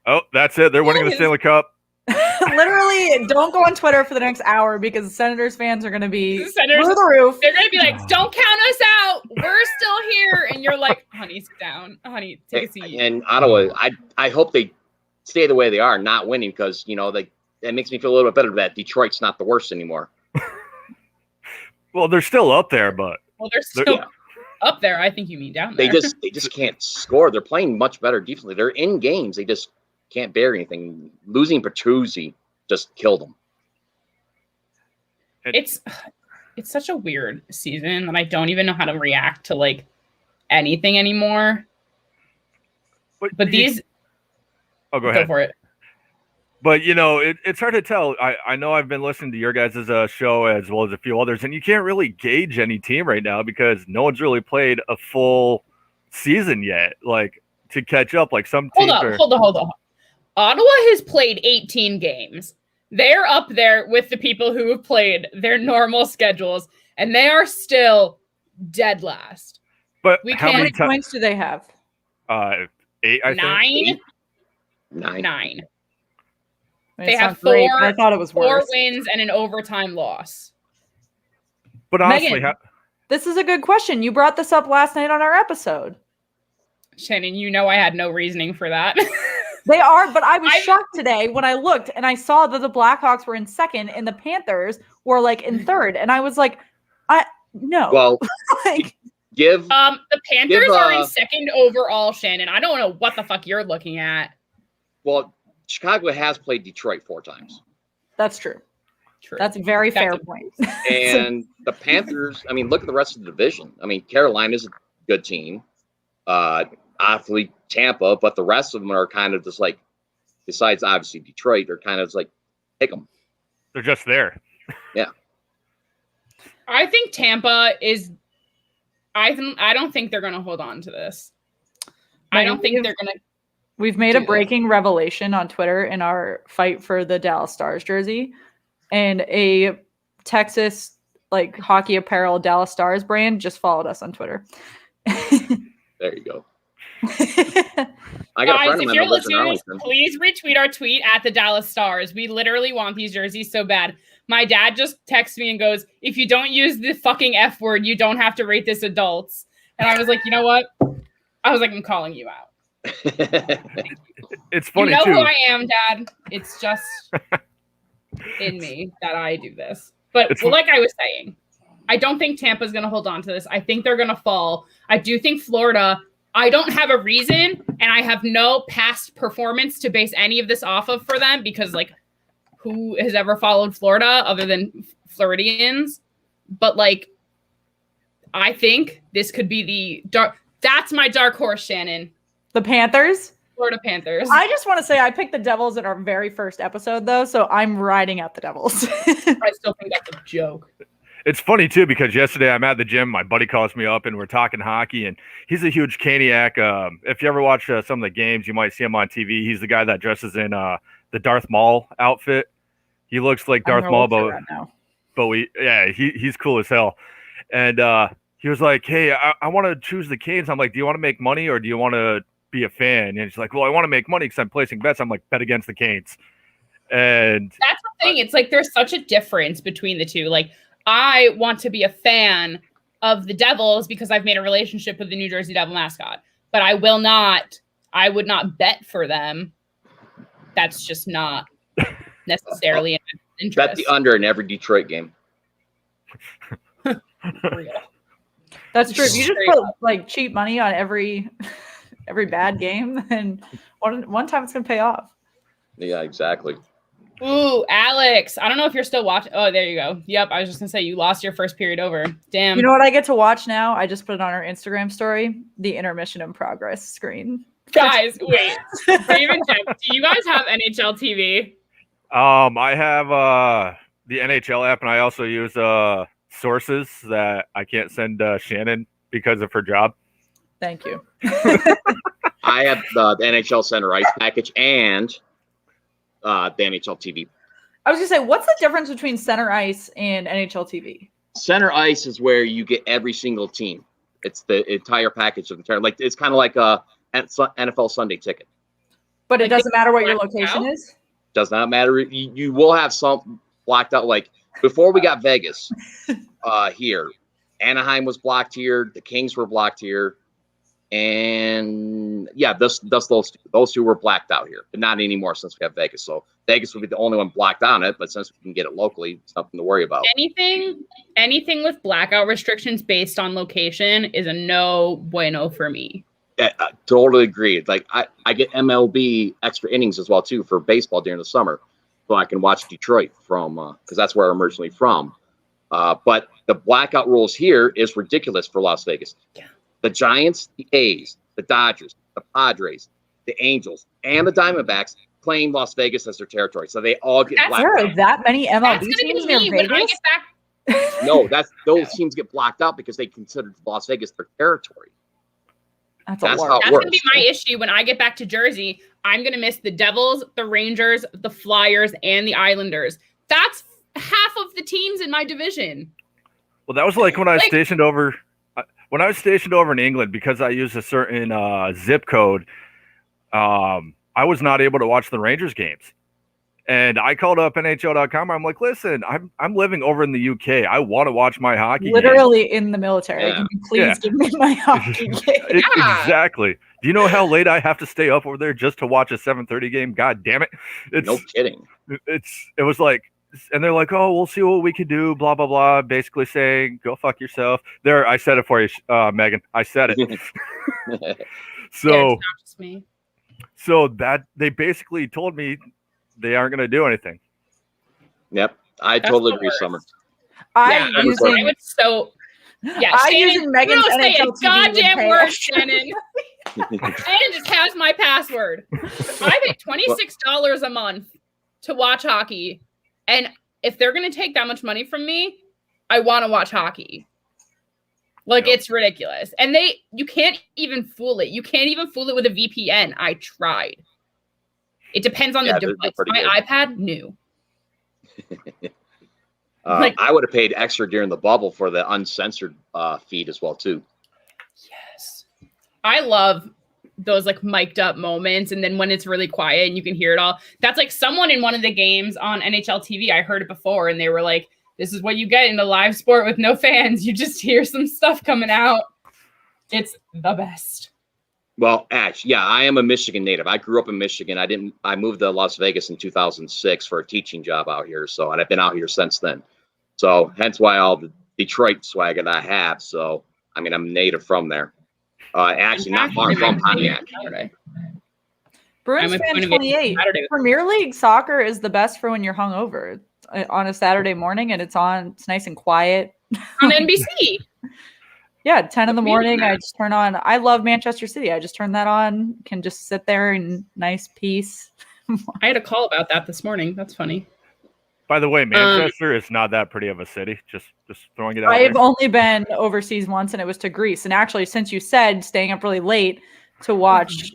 Oh, that's it. They're winning the Stanley Cup. Literally, don't go on Twitter for the next hour because the Senators fans are going to be through the roof. They're going to be like, don't count us out. We're still here. And you're like, honey, sit down. Honey, take a seat. And Ottawa, I hope they stay the way they are, not winning, because, you know, that makes me feel a little bit better that Detroit's not the worst anymore. Well, they're still up there, but. Well, they're still up there. I think you mean down there. They just can't score. They're playing much better defensively. They're in games. They just can't bear anything. Losing Bertuzzi just killed them. It's such a weird season that I don't even know how to react to like anything anymore. But these. Oh, go ahead. Go for it. But, you know, it's hard to tell. I know I've been listening to your guys' show as well as a few others, and you can't really gauge any team right now because no one's really played a full season yet, like, to catch up. Like, some teams Hold on. Ottawa has played 18 games. They're up there with the people who have played their normal schedules, and they are still dead last. But how many points do they have? 8, I think. 9. I mean, they have 4. I thought it was 4 wins and an overtime loss. But honestly, Megan, this is a good question. You brought this up last night on our episode. Shannon, you know I had no reasoning for that. They are, but I was shocked today when I looked and I saw that the Blackhawks were in 2nd and the Panthers were like in 3rd, and I was like, no. Well, like, the Panthers are in 2nd overall, Shannon. I don't know what the fuck you're looking at. Well, Chicago has played Detroit 4 times. That's true. That's a very fair point. And the Panthers, I mean, look at the rest of the division. I mean, Carolina's a good team. Obviously Tampa, but the rest of them are kind of just like, besides obviously Detroit, they're kind of just like, pick them. They're just there. Yeah. I think Tampa is. I don't think they're going to hold on to this. I don't think they're going to. We've made a breaking revelation on Twitter in our fight for the Dallas Stars jersey, and a Texas like hockey apparel Dallas Stars brand just followed us on Twitter. There you go. I got a Guys, friend of if mine you're that lives in listening, Arlington. please retweet our tweet at the Dallas Stars. We literally want these jerseys so bad. My dad just texts me and goes, if you don't use the fucking F word, you don't have to rate this adults. And I was like, you know what? I was like, I'm calling you out. It's funny, you know too. who I am, Dad. It's just in me that I do this. But like I was saying, I don't think Tampa's going to hold on to this. I think they're going to fall. I do think Florida, I don't have a reason, and I have no past performance to base any of this off of for them because, like, who has ever followed Florida other than Floridians? But, like, I think this could be the dark. That's my dark horse, Shannon. The Panthers? Florida Panthers. I just want to say I picked the Devils in our very first episode, though, so I'm riding out the Devils. I still think that's a joke. It's funny, too, because yesterday I'm at the gym. My buddy calls me up, and we're talking hockey, and he's a huge Caniac. If you ever watch some of the games, you might see him on TV. He's the guy that dresses in the Darth Maul outfit. He looks like Darth Maul, but he's cool as hell. And he was like, hey, I want to choose the Canes. I'm like, do you want to make money or do you want to be a fan? And he's like, well, I want to make money because I'm placing bets. I'm like, bet against the Canes. And that's the thing. It's like there's such a difference between the two. Like, I want to be a fan of the Devils because I've made a relationship with the New Jersey Devil mascot, but I would not bet for them. That's just not necessarily an interest. Bet the under in every Detroit game. That's true. If you just put like cheap money on every bad game, then one time it's gonna pay off. Yeah, exactly. Ooh, Alex. I don't know if you're still watching. Oh, there you go. Yep. I was just going to say you lost your first period over. Damn. You know what I get to watch now? I just put it on our Instagram story, the intermission in progress screen. Guys, wait. Raven Jeff, do you guys have NHL TV? I have the NHL app, and I also use sources that I can't send Shannon because of her job. Thank you. I have the NHL Center Ice package and the NHL TV. I was gonna say, what's the difference between Center Ice and NHL TV? Center Ice is where you get every single team. It's the entire package of the entire. Like it's kind of like a NFL Sunday ticket. But it doesn't matter what your location is. Does not matter. You will have some blocked out. Like before we got Vegas, here, Anaheim was blocked here. The Kings were blocked here. And yeah, those two were blacked out here, but not anymore since we have Vegas. So Vegas will be the only one blacked on it, but since we can get it locally, it's nothing to worry about. Anything with blackout restrictions based on location is a no bueno for me. Yeah, I totally agree. Like I get MLB extra innings as well too for baseball during the summer, so I can watch Detroit from because that's where I'm originally from. But the blackout rules here is ridiculous for Las Vegas. Yeah. The Giants, the A's, the Dodgers, the Padres, the Angels, and the Diamondbacks claim Las Vegas as their territory. So they all get blacked out. There are that many MLB teams near Vegas? When I get back. No, those teams get blocked out because they consider Las Vegas their territory. That's how it That's works. going to be my issue when I get back to Jersey. I'm going to miss the Devils, the Rangers, the Flyers, and the Islanders. That's half of the teams in my division. Well, that was like when I was stationed over. When I was stationed over in England, because I used a certain zip code, I was not able to watch the Rangers games. And I called up NHL.com. I'm like, listen, I'm living over in the UK. I want to watch my hockey literally games. In the military. Yeah. Can you please give me my hockey game? Exactly. Do you know how late I have to stay up over there just to watch a 7:30 game? God damn it. No kidding. It was like, and they're like, oh, we'll see what we can do, blah, blah, blah, basically saying, go fuck yourself. There, I said it for you, Megan. I said it. So, it's not just me. So that they basically told me they aren't going to do anything. Yep. I totally agree, Summer. I'm using Megan's say a NHL TV goddamn word, Shannon. Shannon just has my password. I pay $26 a month to watch hockey. And if they're going to take that much money from me, I want to watch hockey. Like, it's ridiculous. And you can't even fool it. You can't even fool it with a VPN. I tried. It depends on the device. My iPad, new. I would have paid extra during the bubble for the uncensored feed as well, too. Yes. I love those like mic'd up moments, and then when it's really quiet and you can hear it all. That's like someone in one of the games on NHL TV. I heard it before, and they were like, "This is what you get in a live sport with no fans. You just hear some stuff coming out. It's the best." Well, Ash, yeah, I am a Michigan native. I grew up in Michigan. I moved to Las Vegas in 2006 for a teaching job out here. So, and I've been out here since then. So hence why all the Detroit swagger that I have. So, I mean, I'm native from there. Actually, not far from Pontiac. Bruins fan 28. Premier League soccer is the best for when you're hungover on a Saturday morning, and it's nice and quiet on NBC. Yeah, 10 in the morning. I just turn on. I love Manchester City. I just turn that on. Can just sit there in nice peace. I had a call about that this morning. That's funny. By the way, Manchester is not that pretty of a city. Just throwing it out. I've only been overseas once, and it was to Greece. And actually, since you said staying up really late to watch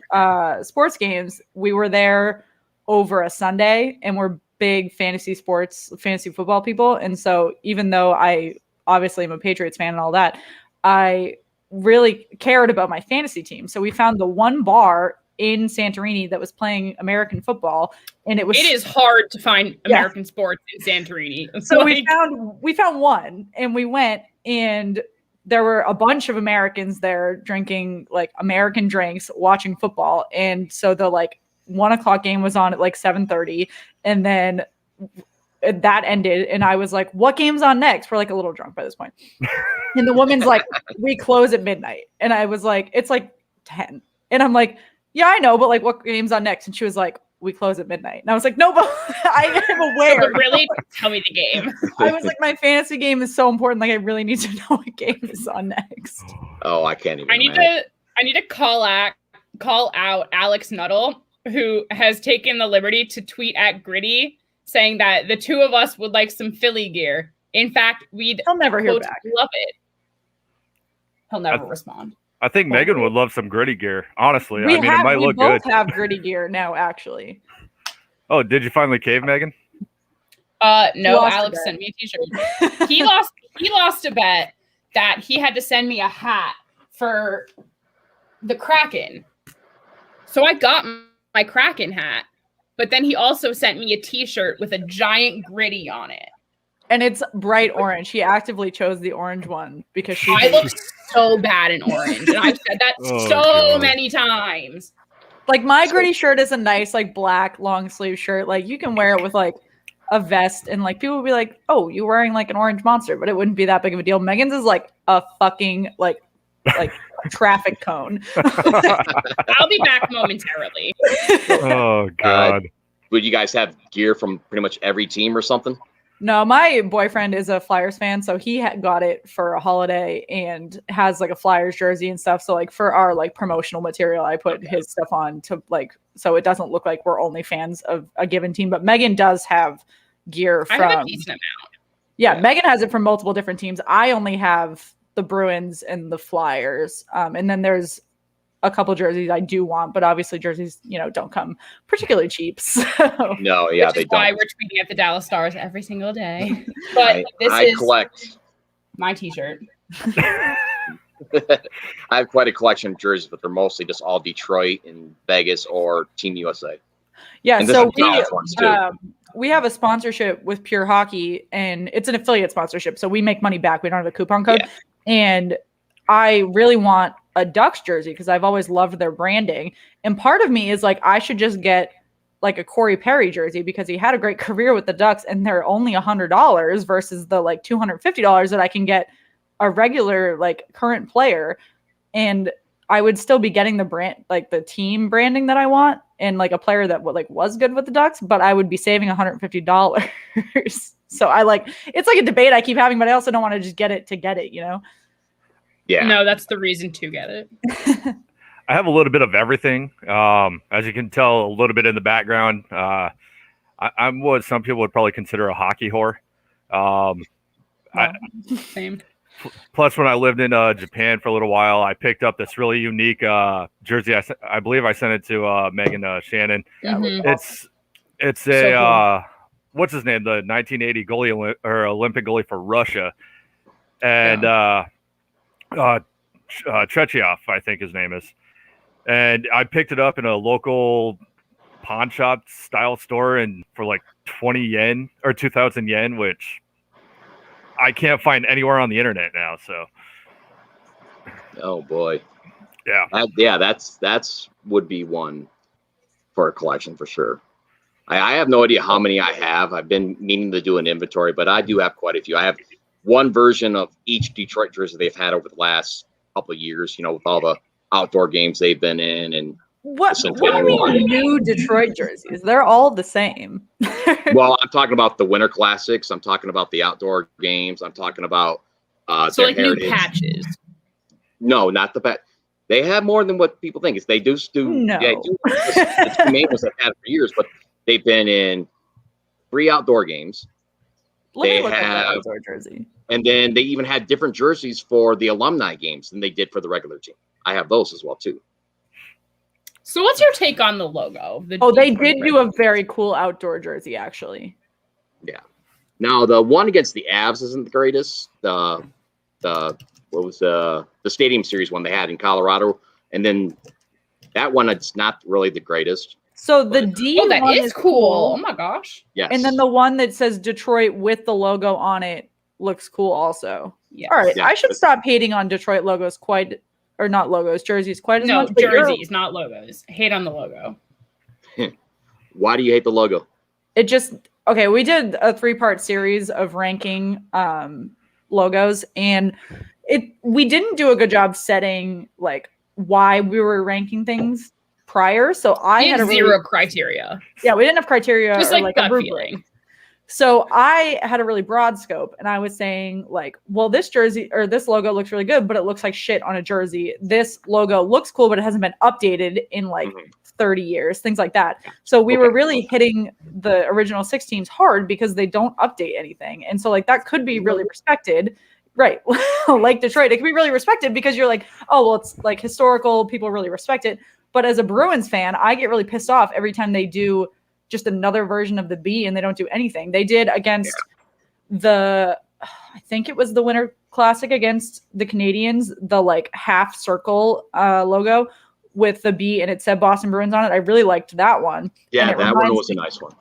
sports games, we were there over a Sunday, and we're big fantasy football people. And so even though I obviously am a Patriots fan and all that, I really cared about my fantasy team. So we found the one bar in Santorini that was playing American football, and it is hard to find American sports in Santorini. So we found one, and we went, and there were a bunch of Americans there drinking like American drinks, watching football. And so the like 1 o'clock game was on at like 7:30, and then that ended, and I was like, "What game's on next?" We're like a little drunk by this point. And the woman's like, "We close at midnight." And I was like, "It's like 10." And I'm like, "Yeah, I know, but like what game's on next?" And she was like, "We close at midnight." And I was like, "No, but I am aware." So really? Tell me the game. I was like, "My fantasy game is so important. Like I really need to know what game is on next." Oh, I can't even. I need to call out Alex Nuttall, who has taken the liberty to tweet at Gritty saying that the two of us would like some Philly gear. In fact, He'll never hear back. Love it. He'll never respond. I think Megan would love some Gritty gear. Honestly, it might look good. We both have Gritty gear now, actually. Oh, did you finally cave, Megan? No, Alex sent me a t-shirt. He lost a bet that he had to send me a hat for the Kraken. So I got my Kraken hat, but then he also sent me a t-shirt with a giant Gritty on it. And it's bright orange. He actively chose the orange one because I look so bad in orange. And I've said that many times. Like my Gritty shirt is a nice, like black long sleeve shirt. Like you can wear it with like a vest, and like people would be like, "Oh, you're wearing like an orange monster," but it wouldn't be that big of a deal. Megan's is like a fucking like traffic cone. I'll be back momentarily. Oh God. Would you guys have gear from pretty much every team or something? No, my boyfriend is a Flyers fan, so he got it for a holiday and has like a Flyers jersey and stuff. So like for our like promotional material, I put his stuff on to like, so it doesn't look like we're only fans of a given team. But Megan does have gear from. I have a decent amount. Yeah, Megan has it from multiple different teams. I only have the Bruins and the Flyers, and then there's a couple jerseys I do want, but obviously jerseys, don't come particularly cheap. So. No, yeah, they don't. Why we're tweeting at the Dallas Stars every single day. But I collect my t-shirt. I have quite a collection of jerseys, but they're mostly just all Detroit and Vegas or Team USA. Yeah, so we have a sponsorship with Pure Hockey, and it's an affiliate sponsorship, so we make money back. We don't have a coupon code. Yeah. And I really want a Ducks jersey because I've always loved their branding. And part of me is like, I should just get like a Corey Perry jersey because he had a great career with the Ducks, and they're only $100 versus the like $250 that I can get a regular like current player. And I would still be getting the brand, like the team branding that I want, and like a player that was good with the Ducks, but I would be saving $150. So it's like a debate I keep having, but I also don't want to just get it to get it, Yeah. No, that's the reason to get it. I have a little bit of everything. As you can tell, a little bit in the background. I'm what some people would probably consider a hockey whore. Same. Plus, when I lived in Japan for a little while, I picked up this really unique jersey. I believe I sent it to Megan Shannon. Mm-hmm. It's a cool. What's his name? The 1980 goalie or Olympic goalie for Russia, and Trecheov, I think his name is. And I picked it up in a local pawn shop style store and for like 20 yen or 2,000 yen, which I can't find anywhere on the internet now. So, Oh boy. yeah. That's would be one for a collection for sure. I have no idea how many I have. I've been meaning to do an inventory, but I do have quite a few. I have one version of each Detroit jersey they've had over the last couple of years, with all the outdoor games they've been in. And What do you mean new Detroit jerseys? They're all the same. Well, I'm talking about the Winter Classics. I'm talking about the outdoor games. I'm talking about so like heritage. New patches. No, not the patch. They have more than what people think. They do. No. Yeah, the two main ones I've had for years, but they've been in 3 outdoor games. Let me look at that outdoor jersey. And then they even had different jerseys for the alumni games than they did for the regular team. I have those as well too. So what's your take on the logo? They did do a very cool outdoor jersey, actually. Yeah. Now the one against the Avs isn't the greatest. The Stadium Series one they had in Colorado, and then that one it's not really the greatest. So the D that one is cool. Oh my gosh. Yes. And then the one that says Detroit with the logo on it looks cool also. Yes. All right. Yeah. I should stop hating on Detroit logos jerseys quite as much. No, jerseys, not logos. Hate on the logo. Why do you hate the logo? It just okay. We did a 3-part series of ranking logos, and we didn't do a good job setting like why we were ranking things prior. So I had zero criteria. Yeah, we didn't have criteria. Just or like a gut rubric. feeling. So I had a really broad scope, and I was saying like, well, this jersey or this logo looks really good, but it looks like shit on a jersey. This logo looks cool, but it hasn't been updated in like 30 years, things like that. So we were really hitting the original 6 teams hard because they don't update anything. And so like that could be really respected, right? Like Detroit, it could be really respected because you're like, oh, well, it's like historical, people really respect it. But as a Bruins fan, I get really pissed off every time they do just another version of the B and they don't do anything. They did against I think it was the Winter Classic against the Canadiens, the like half circle logo with the B and it said Boston Bruins on it. I really liked that one. Yeah, that one was a nice one.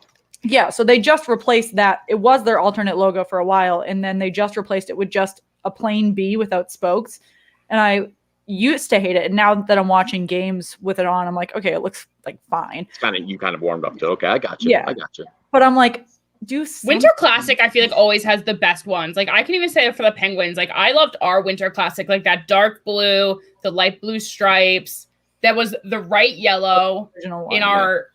Yeah, so they just replaced that. It was their alternate logo for a while, and then they just replaced it with just a plain B without spokes. And I used to hate it, and now that I'm watching games with it on, I'm like, okay, it looks like fine. It's you kind of warmed up to okay, I got you. Yeah. I got you. But I'm like, Winter Classic, I feel like always has the best ones. Like I can even say it for the Penguins. Like I loved our Winter Classic, like that dark blue, the light blue stripes. That was the right yellow in our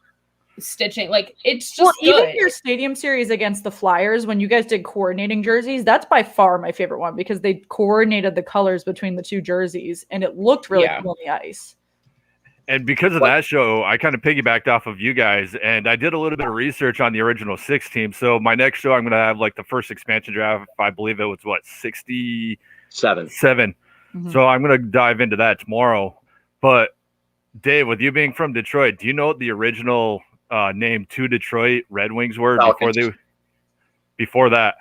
stitching. Like it's just good. Even your Stadium Series against the Flyers, when you guys did coordinating jerseys, that's by far my favorite one because they coordinated the colors between the 2 jerseys and it looked really cool on the ice. And because of that show, I kind of piggybacked off of you guys, and I did a little bit of research on the original 6 team. So my next show, I'm going to have like the first expansion draft. I believe it was 67. Mm-hmm. So I'm going to dive into that tomorrow. But Dave, with you being from Detroit, do you know what the original name to Detroit Red Wings were before that?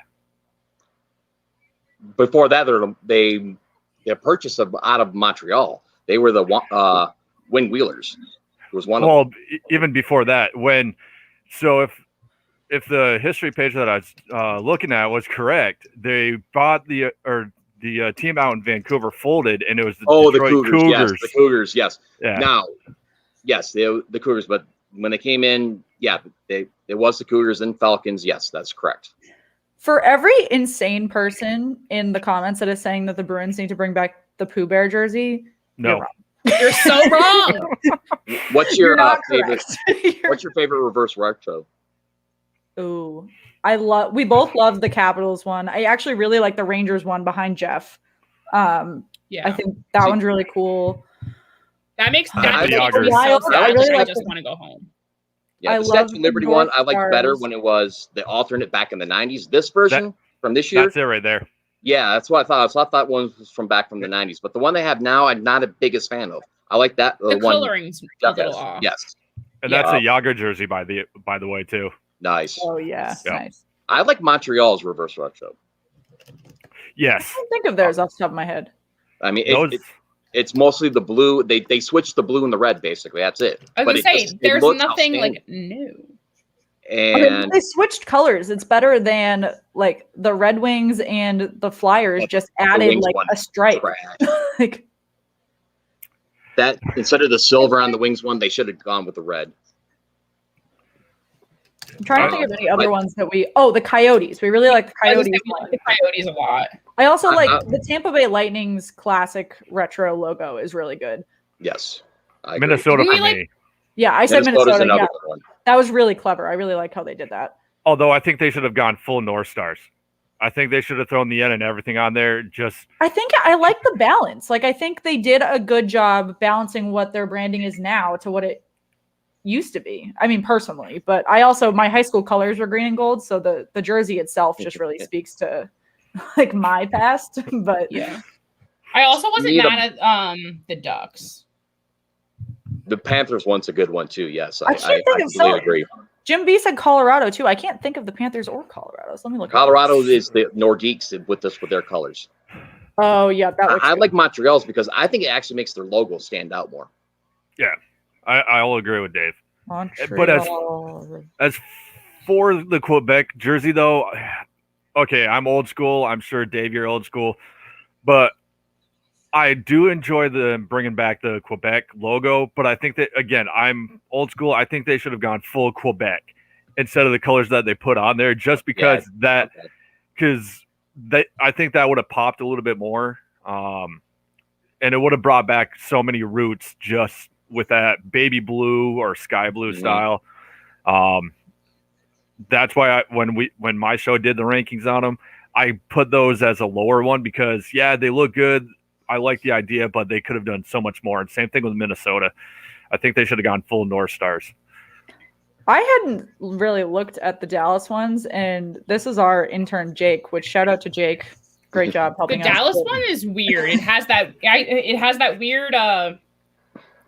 Before that, they purchased out of Montreal. They were the Wing Wheelers. It was one. Well, even before that, if the history page that I was looking at was correct, they bought the team out in Vancouver folded, and it was the Cougars. Yes, the Cougars. Yes. Yeah. Now, yes, the Cougars, but when they came in, it was the Cougars and Falcons. Yes, that's correct. For every insane person in the comments that is saying that the Bruins need to bring back the Pooh Bear jersey, no, you're so wrong. What's your favorite? What's your favorite reverse retro? Ooh, we both love the Capitals one. I actually really like the Rangers one behind Jeff. I think that one's really cool. That makes wild. I just want to go home. Yeah, the Statue of Liberty one I liked better when it was the alternate back in the 90s. This version from this year. That's it right there. Yeah, that's what I thought. So I thought one was from back from the 90s. But the one they have now, I'm not a biggest fan of. I like that. The coloring's a little off. Yes. And that's a Yager jersey, by the way, too. Nice. Oh, yeah. Nice. I like Montreal's reverse retro. Yes. I don't think of theirs off the top of my head. I mean, It's mostly the blue. They switched the blue and the red, basically. That's it. I was But gonna say, there's nothing like new. And they switched colors. It's better than like the Red Wings and the Flyers just added Wings like one a stripe. Like that instead of the silver on the Wings one, they should have gone with the red. I'm trying to think of any other ones that the Coyotes. We really like the Coyotes. I like the Coyotes a lot. I also like the Tampa Bay Lightning's classic retro logo is really good. Yes. Minnesota for me. Yeah, I said Minnesota. Yeah. One. That was really clever. I really like how they did that. Although I think they should have gone full North Stars. I think they should have thrown the N and everything on there. I think I like the balance. Like I think they did a good job balancing what their branding is now to what it used to be. I mean, personally, but my high school colors were green and gold, so the jersey itself just really speaks to like my past. But yeah, I also wasn't mad at the Ducks. The Panthers one's a good one too. Yes, I can't think of completely agree. Jim B said Colorado too. I can't think of the Panthers or Colorado. So let me look. Colorado is the Nordiques with their colors. Oh yeah, I like Montreal's because I think it actually makes their logo stand out more. Yeah, I'll agree with Dave. Montreal. But as for the Quebec jersey, though, okay, I'm old school. I'm sure, Dave, you're old school. But I do enjoy bringing back the Quebec logo. But I think that, again, I'm old school. I think they should have gone full Quebec instead of the colors that they put on there, just because I think that would have popped a little bit more. And it would have brought back so many roots just with that baby blue or sky blue style. That's why when my show did the rankings on them, I put those as a lower one because they look good. I like the idea, but they could have done so much more. And same thing with Minnesota. I think they should have gone full North Stars. I hadn't really looked at the Dallas ones, and this is our intern Jake, which shout out to Jake. Great job helping us. The Dallas one is weird. It has that weird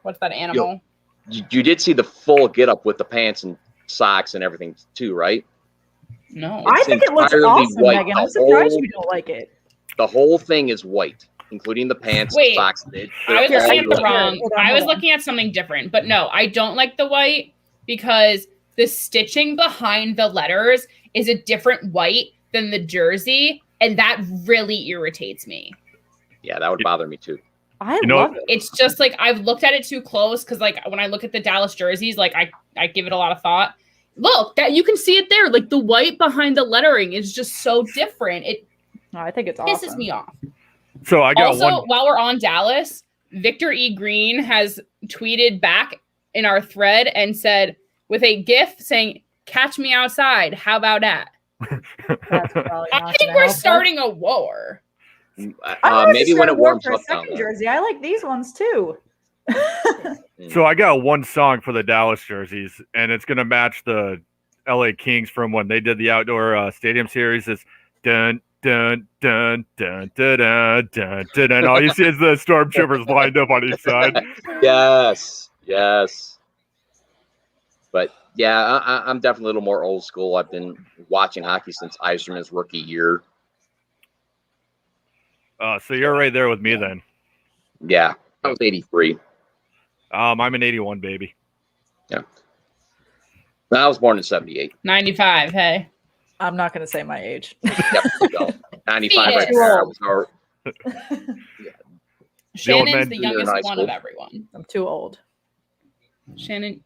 what's that animal? You did see the full get up with the pants and socks and everything too, right? No. I think it looks awesome, white. Megan. I'm surprised you don't like it. The whole thing is white, including the pants and socks. I was looking at the wrong. I was looking at something different. But no, I don't like the white because the stitching behind the letters is a different white than the jersey, and that really irritates me. Yeah, that would bother me too. I love it. It's just like I've looked at it too close because like when I look at the Dallas jerseys, like I give it a lot of thought. Look, that you can see it there. Like the white behind the lettering is just so different. I think it's pisses awesome. me off. So I got also, while we're on Dallas, Victor E. Green has tweeted back in our thread and said with a GIF saying, "Catch me outside. How about that?" I think we're starting a war. Maybe when it warms up down there. Jersey. I like these ones too. So I got one song for the Dallas jerseys, and it's going to match the LA Kings from when they did the outdoor stadium series. It's dun, dun, dun, dun, dun, dun, dun, dun, dun. All you see is the stormtroopers lined up on each side. Yes. But yeah, I'm definitely a little more old school. I've been watching hockey since Yzerman's rookie year. So you're right there with me then. Yeah, I was 83. I'm an 81 baby. Yeah. I was born in 78. 95, hey. I'm not going to say my age. Yep, so 95 right there. I was Shannon's the youngest one of everyone. I'm too old. Shannon,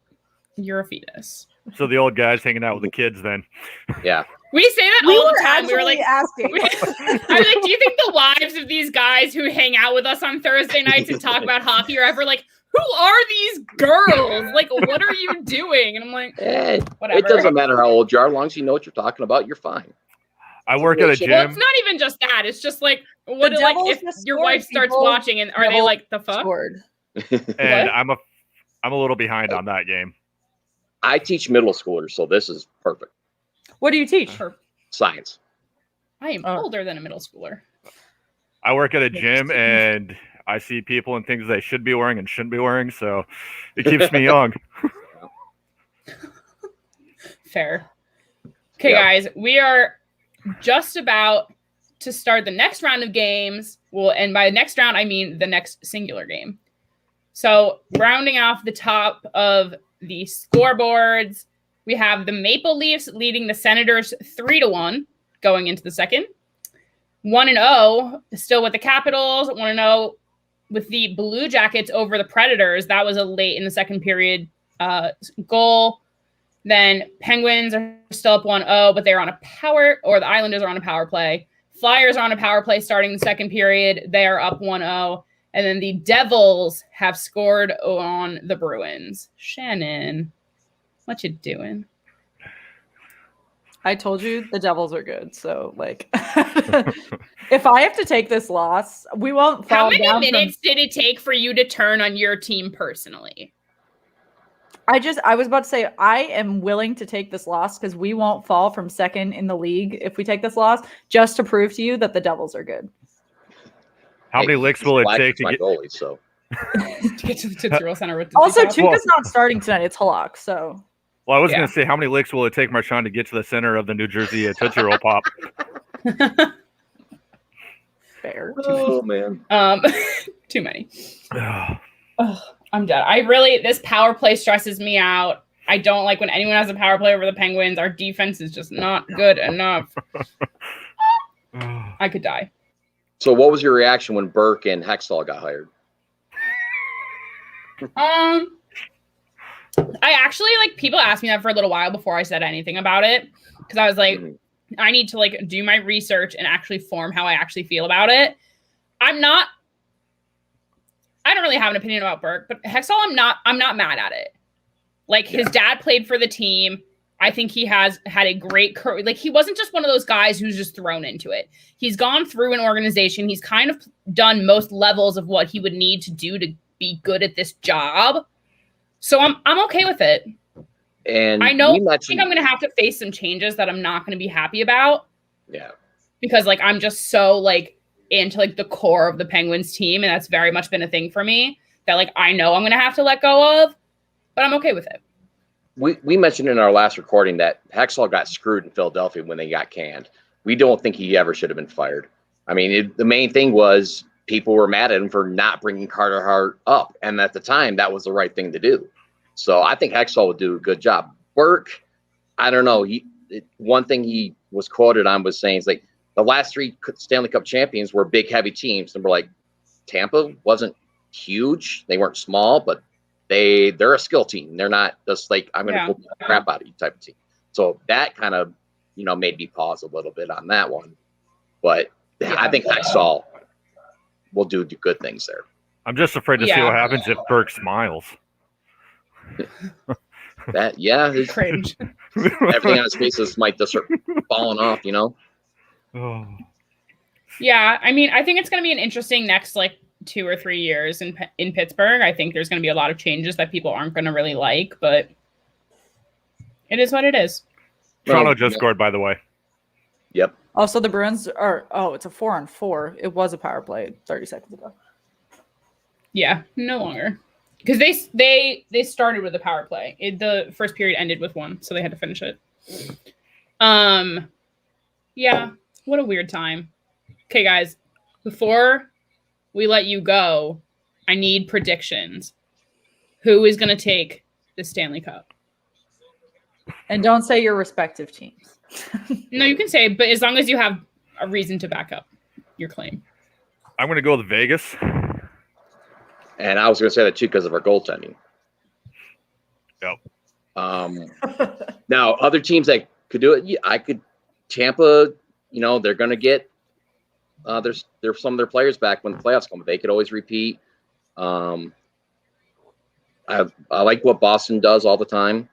you're a fetus. So the old guys hanging out with the kids then. Yeah. We say that all the time. We were like asking. I was like, do you think the wives of these guys who hang out with us on Thursday nights and talk about hockey are ever like, who are these girls? Like, what are you doing? And I'm like, whatever. It doesn't matter how old you are. As long as you know what you're talking about, you're fine. I work at a gym. Well, it's not even just that. It's just like, what like if your wife starts watching and are they like, the fuck? And I'm a little behind on that game. I teach middle schoolers, so this is perfect. What do you teach? Science. I am older than a middle schooler. I work at a gym and I see people and things they should be wearing and shouldn't be wearing, so it keeps me young. Fair. Okay, guys, we are just about to start the next round of games. Well, and by next round, I mean the next singular game. So rounding off the top of the scoreboards, we have the Maple Leafs leading the Senators 3-1 going into the second. 1-0 still with the Capitals. 1-0 with the Blue Jackets over the Predators. That was a late in the second period goal. Then Penguins are still up 1-0, but they're on a the Islanders are on a power play. Flyers are on a power play starting the second period. They are up 1-0. And then the Devils have scored on the Bruins. Shannon, what you doing? I told you the Devils are good. So, like, if I have to take this loss, we won't fall down. How many minutes did it take for you to turn on your team personally? I was about to say, I am willing to take this loss because we won't fall from second in the league if we take this loss, just to prove to you that the Devils are good. How many licks will it take to get goalie? So to get to the Tootsie Roll Center with also, Tuukka's not starting tonight. It's Halak, so. Well, I was going to say, how many licks will it take Marchand to get to the center of the New Jersey Tootsie Roll Pop? Fair. Oh, man. Too many. Oh, I'm done. This power play stresses me out. I don't like when anyone has a power play over the Penguins. Our defense is just not good enough. I could die. So what was your reaction when Burke and Hextall got hired? I actually, like, people asked me that for a little while before I said anything about it, because I was like, I need to, like, do my research and actually form how I actually feel about it. I don't really have an opinion about Burke, but Hextall, I'm not mad at it. Like, his dad played for the team. I think he has had a great career. Like, he wasn't just one of those guys who's just thrown into it. He's gone through an organization. He's kind of done most levels of what he would need to do to be good at this job. So I'm okay with it. And I think I'm going to have to face some changes that I'm not going to be happy about. Yeah. Because, like, I'm just so, like, into, like, the core of the Penguins team, and that's very much been a thing for me that, like, I know I'm going to have to let go of, but I'm okay with it. We mentioned in our last recording that Hextall got screwed in Philadelphia when they got canned. We don't think he ever should have been fired. I mean, the main thing was people were mad at him for not bringing Carter Hart up, and at the time, that was the right thing to do. So I think Hextall would do a good job. Burke, I don't know. One thing he was quoted on was saying, it's like, the last 3 Stanley Cup champions were big, heavy teams. And we're like, Tampa wasn't huge. They weren't small, but they're a skill team. They're not just like, I'm going to pull the crap out of you type of team. So that kind of, made me pause a little bit on that one. But I think Hextall will do good things there. I'm just afraid to see what happens if Burke smiles. His Cringe. everything on his face might just start falling off, Oh. Yeah, I mean, I think it's going to be an interesting next, like, 2 or 3 years in Pittsburgh. I think there's going to be a lot of changes that people aren't going to really like, but it is what it is. Toronto just scored, by the way. Yep. Also, the Bruins it's a 4-on-4. It was a power play 30 seconds ago. Yeah, no longer. Because they started with a power play. The first period ended with 1, so they had to finish it. Yeah, what a weird time. Okay, guys, before we let you go, I need predictions. Who is going to take the Stanley Cup? And don't say your respective teams. No, you can say, but as long as you have a reason to back up your claim. I'm going to go with Vegas. And I was going to say that too because of our goaltending. Yep. Now, other teams that could do it, Tampa, they're going to get there's some of their players back when the playoffs come. They could always repeat. I like what Boston does all the time.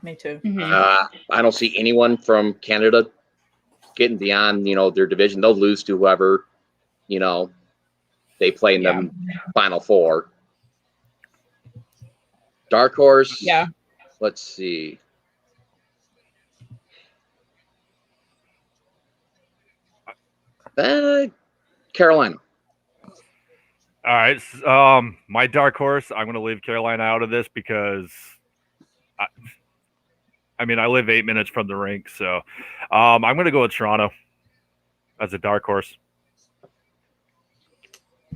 Me too. Mm-hmm. I don't see anyone from Canada getting beyond, their division. They'll lose to whoever, they play in the Final Four. Dark horse. Yeah. Let's see. Carolina. All right. My dark horse, I'm going to leave Carolina out of this because I live 8 minutes from the rink. So I'm going to go with Toronto as a dark horse.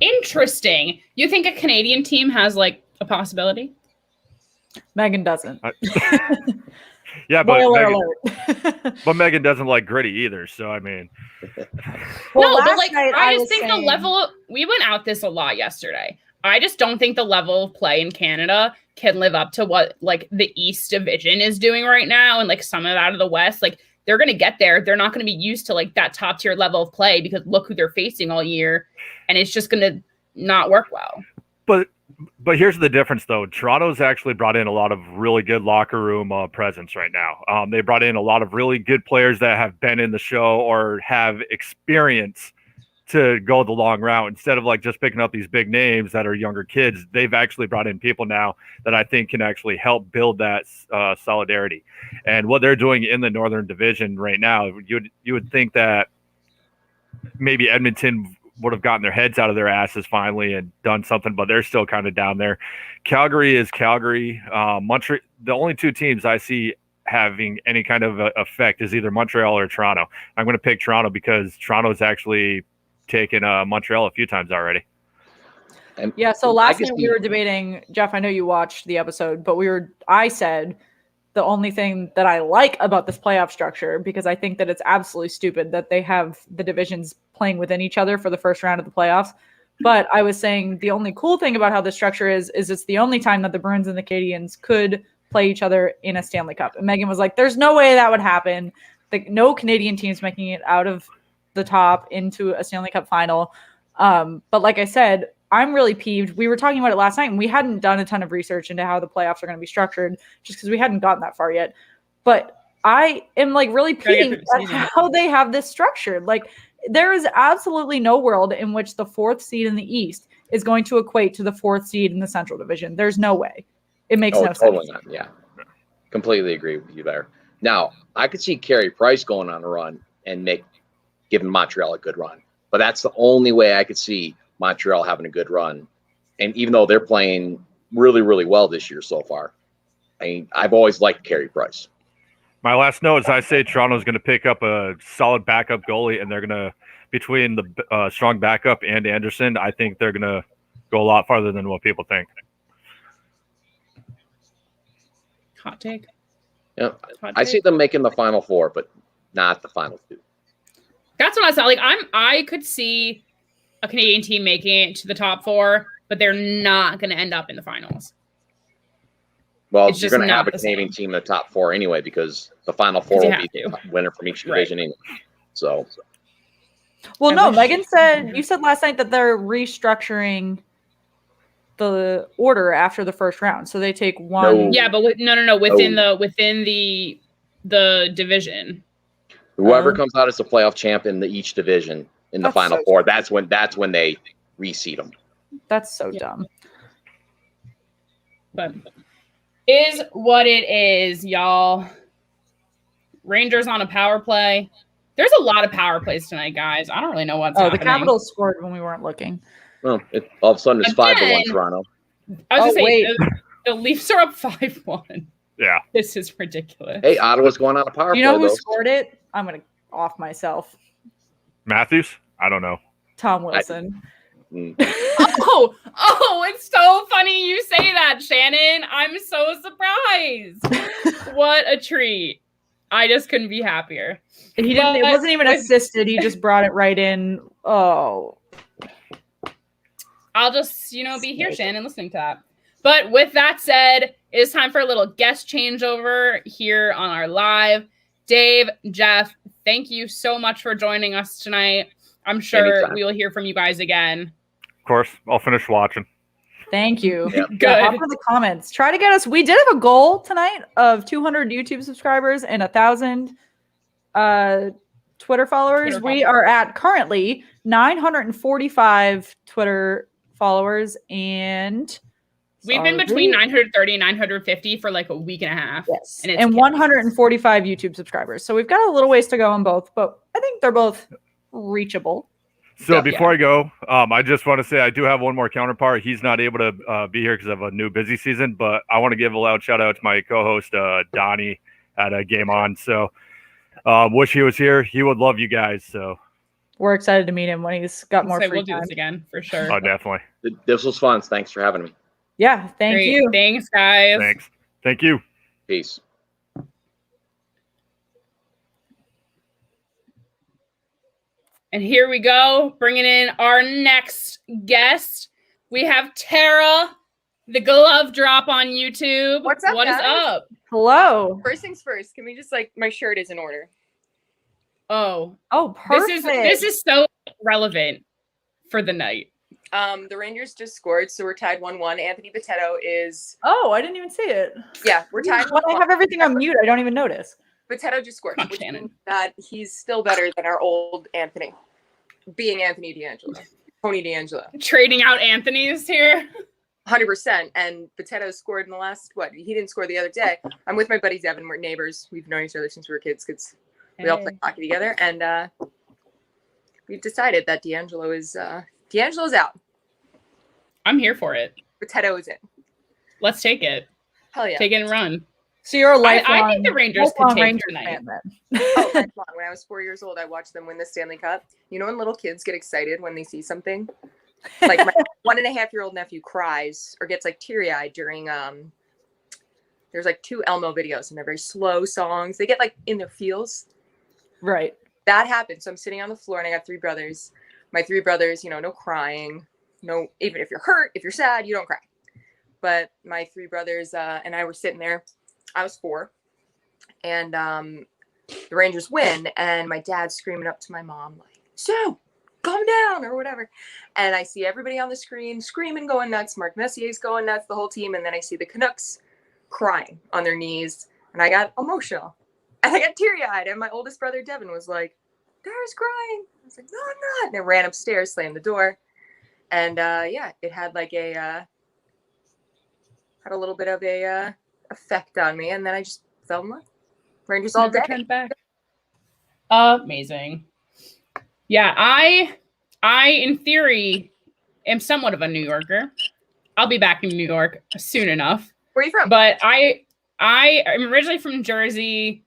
Interesting. You think a Canadian team has like a possibility? Megan doesn't. Yeah, but Spoiler Megan, alert. but Megan doesn't like gritty either. So I mean, Well, No, but last like night I just was think saying- the level. We went out this a lot yesterday. I just don't think the level of play in Canada can live up to what like the East Division is doing right now, and like some of it out of the West. Like they're gonna get there. They're not gonna be used to like that top tier level of play because look who they're facing all year, and it's just gonna not work well. But here's the difference, though. Toronto's actually brought in a lot of really good locker room presence right now. They brought in a lot of really good players that have been in the show or have experience to go the long route. Instead of like just picking up these big names that are younger kids, they've actually brought in people now that I think can actually help build that solidarity. And what they're doing in the Northern Division right now, you would think that maybe Edmonton would have gotten their heads out of their asses finally and done something, but they're still kind of down there. Calgary is Calgary. Montreal, the only two teams I see having any kind of effect is either Montreal or Toronto. I'm going to pick Toronto because Toronto's actually taken Montreal a few times already. Yeah, so last night we were debating, Jeff, I know you watched the episode, but I said the only thing that I like about this playoff structure, because I think that it's absolutely stupid that they have the divisions playing within each other for the first round of the playoffs. But I was saying the only cool thing about how this structure is it's the only time that the Bruins and the Canadiens could play each other in a Stanley Cup. And Megan was like, there's no way that would happen. Like, no Canadian teams making it out of the top into a Stanley Cup final. But like I said, I'm really peeved. We were talking about it last night, and we hadn't done a ton of research into how the playoffs are going to be structured just because we hadn't gotten that far yet. But I am like really peeved at how they have this structured. Like, there is absolutely no world in which the 4th seed in the East is going to equate to the 4th seed in the Central Division. There's no way. It makes no totally sense. Not. Yeah, completely agree with you there. Now, I could see Carey Price going on a run and giving Montreal a good run, but that's the only way I could see Montreal having a good run. And even though they're playing really, really well this year so far, I mean, I've always liked Carey Price. My last note is I say Toronto's going to pick up a solid backup goalie, and they're going to, between the strong backup and Anderson, I think they're going to go a lot farther than what people think. Hot take. Yeah, I see them making the Final Four, but not the Final Two. That's what I saw. Like I could see a Canadian team making it to the top 4, but they're not going to end up in the finals. Well, you're going to have a Canadian team in the top 4 anyway, because the Final Four will be the winner from each division. Right. So, well, no, Megan said, you said last night that they're restructuring the order after the first round, so they take one. No. Yeah, but no, within the division. Whoever comes out as the playoff champ in each division in the Final Four, that's when they reseed them. That's so dumb. But is what it is, y'all. Rangers on a power play. There's a lot of power plays tonight, guys. I don't really know what's happening. The Capitals scored when we weren't looking. Well, all of a sudden it's 5-1 Toronto. I was saying the Leafs are up 5-1. Yeah. This is ridiculous. Hey, Ottawa's going on a power play. You know who scored it? I'm going to off myself. Matthews? I don't know. Tom Wilson. Oh, it's so funny you say that, Shannon. I'm so surprised. What a treat. I just couldn't be happier. He didn't. It wasn't even assisted. He just brought it right in. Oh. I'll just, be here, Shannon, listening to that. But with that said, it's time for a little guest changeover here on our live. Dave, Jeff, thank you so much for joining us tonight. I'm sure we will hear from you guys again. Of course. I'll finish watching. Thank you. Yep. Good. Off in the comments. Try to get us. We did have a goal tonight of 200 YouTube subscribers and 1,000 Twitter followers. We are at currently 945 Twitter followers, and we've been between 930 and 950 for like a week and a half. Yes. And 145 YouTube subscribers. So we've got a little ways to go on both, but I think they're both reachable. So before I go, I just want to say I do have one more counterpart. He's not able to be here because of a new busy season, but I want to give a loud shout out to my co-host, Donnie, at Game On. So wish he was here. He would love you guys. So We're excited to meet him when he's got more free We'll do time. this again for sure. Oh, definitely. This was fun. Thanks for having me. Yeah, thank Great. you. Thanks, guys. Thanks. Thank you. Peace. And here we go, bringing in our next guest. We have Tara, the glove drop on YouTube. What's up, What is guys? up? Hello. First things first, can we just my shirt is in order. Oh, Oh, perfect. this is so relevant for the night. The Rangers just scored, so we're tied 1-1. Anthony Potato is Oh, I didn't even see it. yeah, we're tied. When I 1-1. have everything on mute, I don't even notice. Potato just scored, Come on, which Shannon. means that he's still better than our old Anthony, being Anthony D'Angelo, Tony D'Angelo, Trading out Anthony's here. 100%. And Potato scored in the last he didn't score the other day. I'm with my buddy Devin. We're neighbors. We've known each other since we were kids because we all play hockey together, and we've decided that D'Angelo's out. I'm here for it. Potato is in. Let's take it. Hell yeah. Take it and run. So you're a lifelong, I think the Rangers could lifelong take Rangers tonight. fan then. Oh, lifelong. When I was 4 years old, I watched them win the Stanley Cup. You know when little kids get excited when they see something? Like my 1.5-year-old nephew cries or gets teary-eyed during there's 2 Elmo videos and they're very slow songs. They get in their feels. Right. That happened. So I'm sitting on the floor and I got 3 brothers. My 3 brothers, no crying. No, even if you're hurt, if you're sad, you don't cry. But my 3 brothers and I were sitting there. I was 4. And the Rangers win. And my dad's screaming up to my mom, "So, calm down," or whatever. And I see everybody on the screen screaming, going nuts. Mark Messier's going nuts, the whole team. And then I see the Canucks crying on their knees. And I got emotional. And I got teary-eyed. And my oldest brother, Devin, was like, "Tara's crying." I was like, "No, I'm not." And I ran upstairs, slammed the door. And it had had a little bit of a effect on me. And then I just fell in love. Rangers all day. Turned back. Amazing. Yeah, I in theory am somewhat of a New Yorker. I'll be back in New York soon enough. Where are you from? But I am originally from Jersey.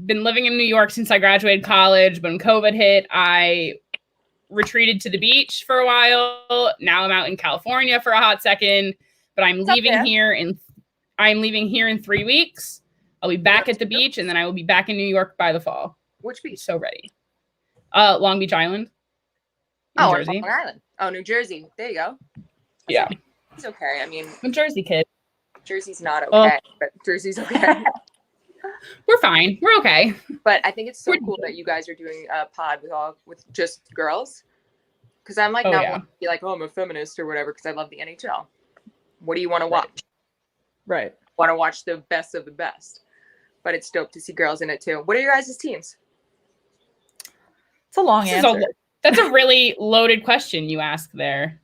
Been living in New York since I graduated college. When COVID hit, I retreated to the beach for a while. Now I'm out in California for a hot second, but I'm leaving here in 3 weeks. I'll be back at the beach, and then I will be back in New York by the fall. Which beach? So ready. Long Beach Island. New Jersey. Long Island. Oh, New Jersey. There you go. Yeah. It's okay. I mean, I'm a Jersey kid. Jersey's not okay, but Jersey's okay. We're fine. We're okay. But I think it's so cool that you guys are doing a pod with just girls. Because I'm not want to be I'm a feminist or whatever, because I love the NHL. What do you want to watch? Right. Want to watch the best of the best. But it's dope to see girls in it too. What are your guys' teams? It's a long answer. That's a really loaded question you asked there.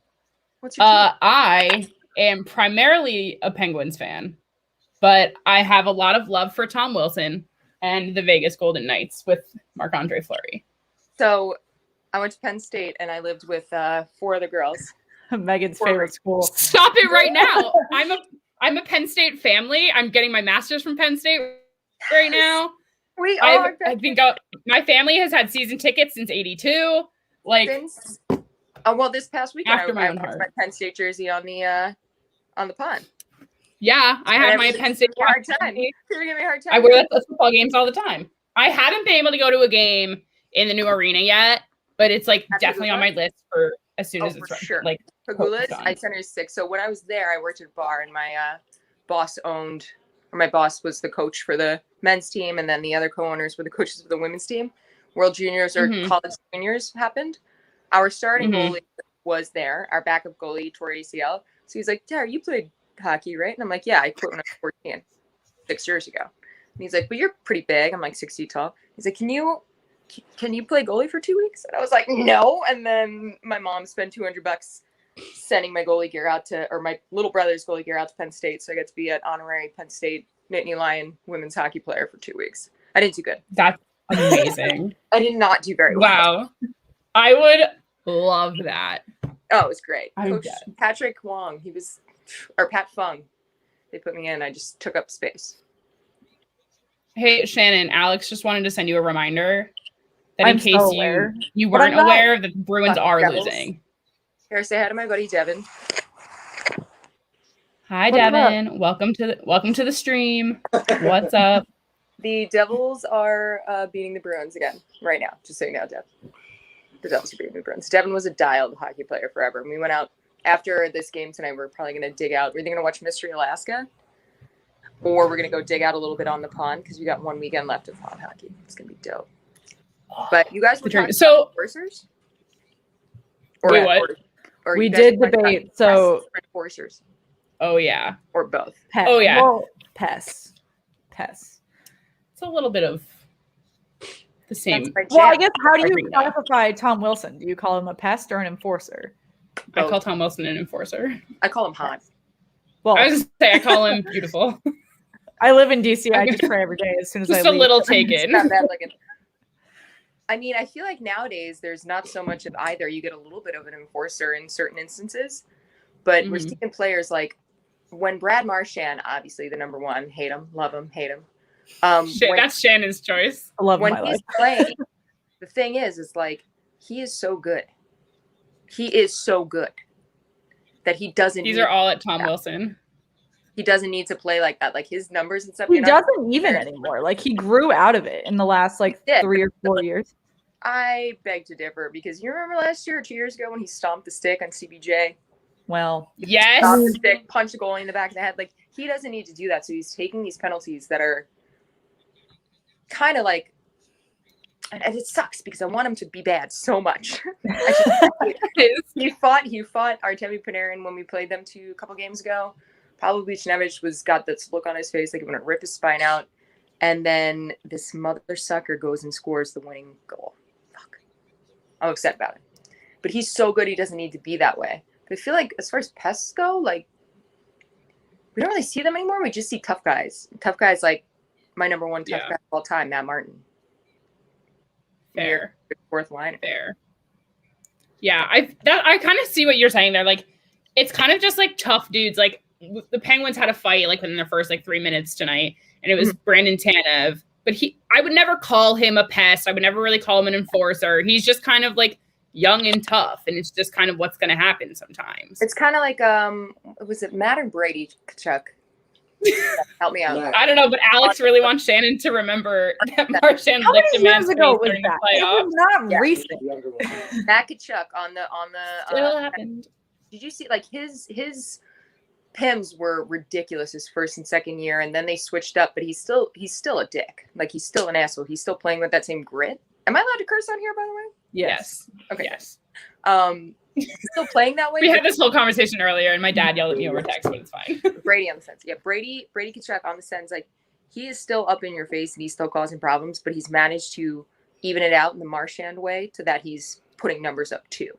What's your team? I am primarily a Penguins fan, but I have a lot of love for Tom Wilson and the Vegas Golden Knights with Marc-Andre Fleury. So I went to Penn State and I lived with 4 other girls. Megan's favorite school. Stop it right now. I'm a Penn State family. I'm getting my master's from Penn State right now. We are. My family has had season tickets since '82. This past weekend after I wore my Penn State jersey on the pond. Yeah, I have my Penn State. Hard time. You're giving me a hard time. I wear that to football games all the time. I haven't been able to go to a game in the new arena yet, but it's definitely on my list for as soon as it's ready. Sure. Pagulas, I Center 6. So when I was there, I worked at a bar, and my boss was the coach for the men's team, and then the other co-owners were the coaches for the women's team. World Juniors or College Juniors happened. Our starting goalie was there. Our backup goalie tore ACL. So he's like, "Tara, you played hockey, right?" And I'm like, "Yeah, I quit when I was 14, 6 years ago." And he's like, "But you're pretty big." I'm 6 feet tall. He's like, "Can you play goalie for 2 weeks?" And I was like, "No." And then my mom spent $200 sending my goalie gear my little brother's goalie gear out to Penn State. So I got to be an honorary Penn State Nittany Lion women's hockey player for 2 weeks. I didn't do good. That's amazing. I did not do very well. Wow. I would love that. Oh, it was great. Coach bet. Patrick Wong, Pat Fung. They put me in. I just took up space. Hey, Shannon, Alex just wanted to send you a reminder that I'm in case so you aware. you But weren't I'm not- aware that the Bruins Fucking are Devils. losing. Here, say hi to my buddy Devin. Hi, What's up? Devin. Welcome to the stream. What's up? The Devils are beating the Bruins again right now. Just so you know, Dev. The Devils are beating the Bruins. Devin was a dialed hockey player forever. And we went out after this game tonight. We're probably going to dig out. We're either going to watch Mystery Alaska, or we're going to go dig out a little bit on the pond because we got one weekend left of pond hockey. It's going to be dope. But you guys were talking about enforcers? Wait, what? Or We you guys did were talking about debate, so- pests or enforcers, Oh yeah. or both. Oh, yeah. Well, pests. It's a little bit of the same. That's my Well, I jam. guess how do you Agree, yeah. classify Tom Wilson? Do you call him a pest or an enforcer? I call Tom Wilson an enforcer. I call him hot. Well, I was just say I call him beautiful. I live in DC. I just pray every day as soon as Just I a leave. little taken. Not bad looking. I mean, I feel like nowadays there's not so much of either. You get a little bit of an enforcer in certain instances, but we're Mhm. seeing players like when Brad Marchand, obviously the number one, hate him, love him, hate him. That's Shannon's choice. I love When my he's life. playing, the thing is like he is so good. He is so good that he doesn't. These need, are all at Tom Wilson. He doesn't need to play like that. Like his numbers and stuff. He you're not- doesn't even anymore. Like he grew out of it in the last like Yeah. 3 or 4 years. I beg to differ because you remember last year or 2 years ago when he stomped the stick on CBJ. Well, Yes. Stop the stick, punch the goalie in the back of the head. Like he doesn't need to do that. So he's taking these penalties that are kind of like, and it sucks because I want him to be bad so much. He fought Artemi Panarin when we played them a couple games ago. Pavel Buchnevich got this look on his face like he want to rip his spine out, and then this mother sucker goes and scores the winning goal. Fuck, I'm upset about it. But he's so good, he doesn't need to be that way. But I feel like as far as pests go, like we don't really see them anymore. We just see tough guys. Tough guys like my number one tough guy of all time, Matt Martin. Fair. Fourth line. Fair. Yeah, I kind of see what you're saying there. Like, it's kind of just like tough dudes. Like the Penguins had a fight like within their first like 3 minutes tonight, and it was Brandon Tanev. But I would never call him a pest. I would never really call him an enforcer. He's just kind of like young and tough, and it's just kind of what's going to happen sometimes. It's kind of like was it Matt or Brady, Chuck? Help me out. I don't know, but Alex really wants Shannon to remember that Marchand how licked many a man's years ago face was during the that? It playoffs. was not Yeah. recent. Matt Kachuk on the Still happened. did you see like his Pims were ridiculous his first and second year, and then they switched up, but he's still a dick. Like he's still an asshole. He's still playing with that same grit. Am I allowed to curse on here, by the way? Yes. Okay. Yes. He's still playing that way. We had this whole conversation earlier, and my dad yelled at me over text, but it's fine. Brady on the Sens. Yeah, Brady Kachuk on the Sens. Like he is still up in your face and he's still causing problems, but he's managed to even it out in the Marchand way to that he's putting numbers up too.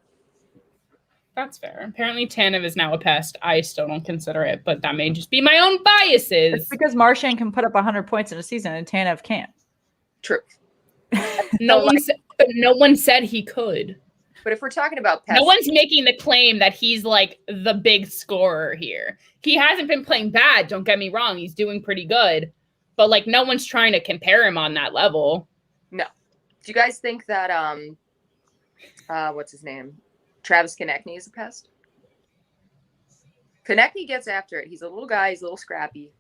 That's fair. Apparently, Tanev is now a pest. I still don't consider it, but that may just be my own biases. It's because Marchand can put up 100 points in a season and Tanev can't. True. No one said he could. But if we're talking about pests, No one's making the claim that he's like the big scorer here. He hasn't been playing bad. Don't get me wrong. He's doing pretty good, but like no one's trying to compare him on that level. no. Do you guys think that what's his name? Travis Konechny is a pest? Konechny gets after it. He's a little guy. He's a little scrappy.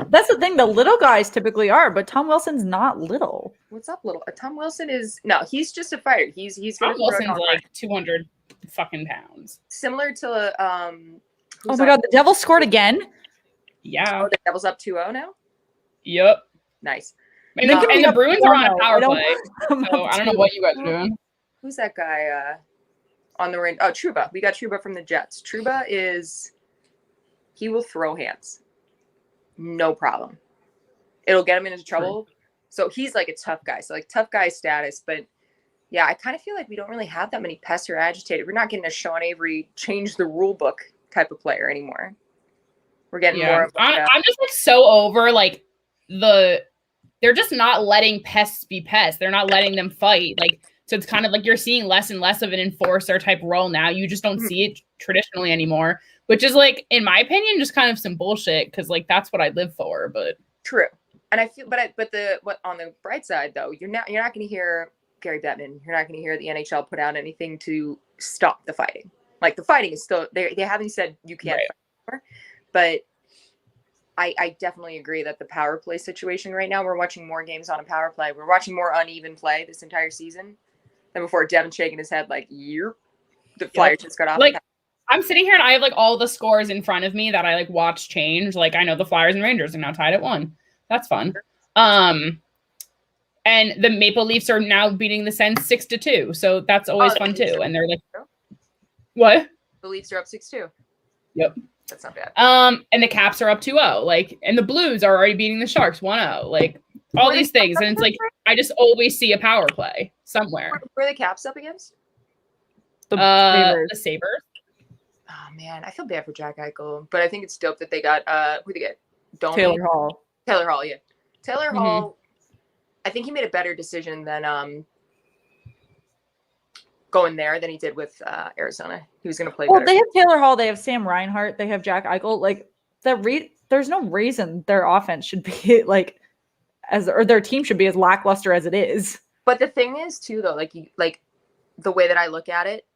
That's the thing. The little guys typically are, but Tom Wilson's not little. What's up, little? Tom Wilson is no. He's just a fighter. He's Tom gonna Wilson's throw it like 200 fucking pounds. similar to Oh my God, the Devils scored again. Yeah. Oh, the Devils up 2-0 now. Yep. Nice. And, They could be the up Bruins are on 4-0. power I don't- play. So I don't know what you guys are doing. Who's that guy on the ring? Oh, Trouba. We got Trouba from the Jets. Trouba he will throw hands. No problem. It'll get him into trouble. So he's like a tough guy. So like tough guy status. But yeah, I kind of feel like we don't really have that many pests or agitated. We're not getting a Sean Avery change the rule book type of player anymore. We're getting more of like I'm just like so over like they're just not letting pests be pests. They're not letting them fight. Like, so it's kind of like you're seeing less and less of an enforcer type role now. You just don't see it traditionally anymore, which is like, in my opinion, just kind of some bullshit. Cause like, that's what I live for, but true. And I feel, but on the bright side though, you're not going to hear Gary Bettman. You're not going to hear the NHL put out anything to stop the fighting. Like the fighting is still, they haven't said you can't fight anymore, but I definitely agree that the power play situation right now, we're watching more games on a power play. We're watching more uneven play this entire season than before. Devin shaking his head like, the Flyers just got off. Like, I'm sitting here and I have like all the scores in front of me that I like watch change. Like I know the Flyers and Rangers are now tied at 1. That's fun. And the Maple Leafs are now beating the Sens 6-2. So that's always fun too. And they're like, what? The Leafs are up 6-2. Yep. That's not bad. And the Caps are up 2-0. Like, and the Blues are already beating the Sharks 1-0. Like all these things. And it's like, I just always see a power play somewhere. Where are the Caps up against? The Sabres. Oh man, I feel bad for Jack Eichel, but I think it's dope that they got who they get? Taylor Hall. Taylor Hall, yeah. Taylor Hall, I think he made a better decision than going there than he did with Arizona. He was going to play better. They have Taylor Hall, they have Sam Reinhart, they have Jack Eichel. Like there's no reason their offense should be like or their team should be as lackluster as it is. But the thing is too, though, like the way that I look at it,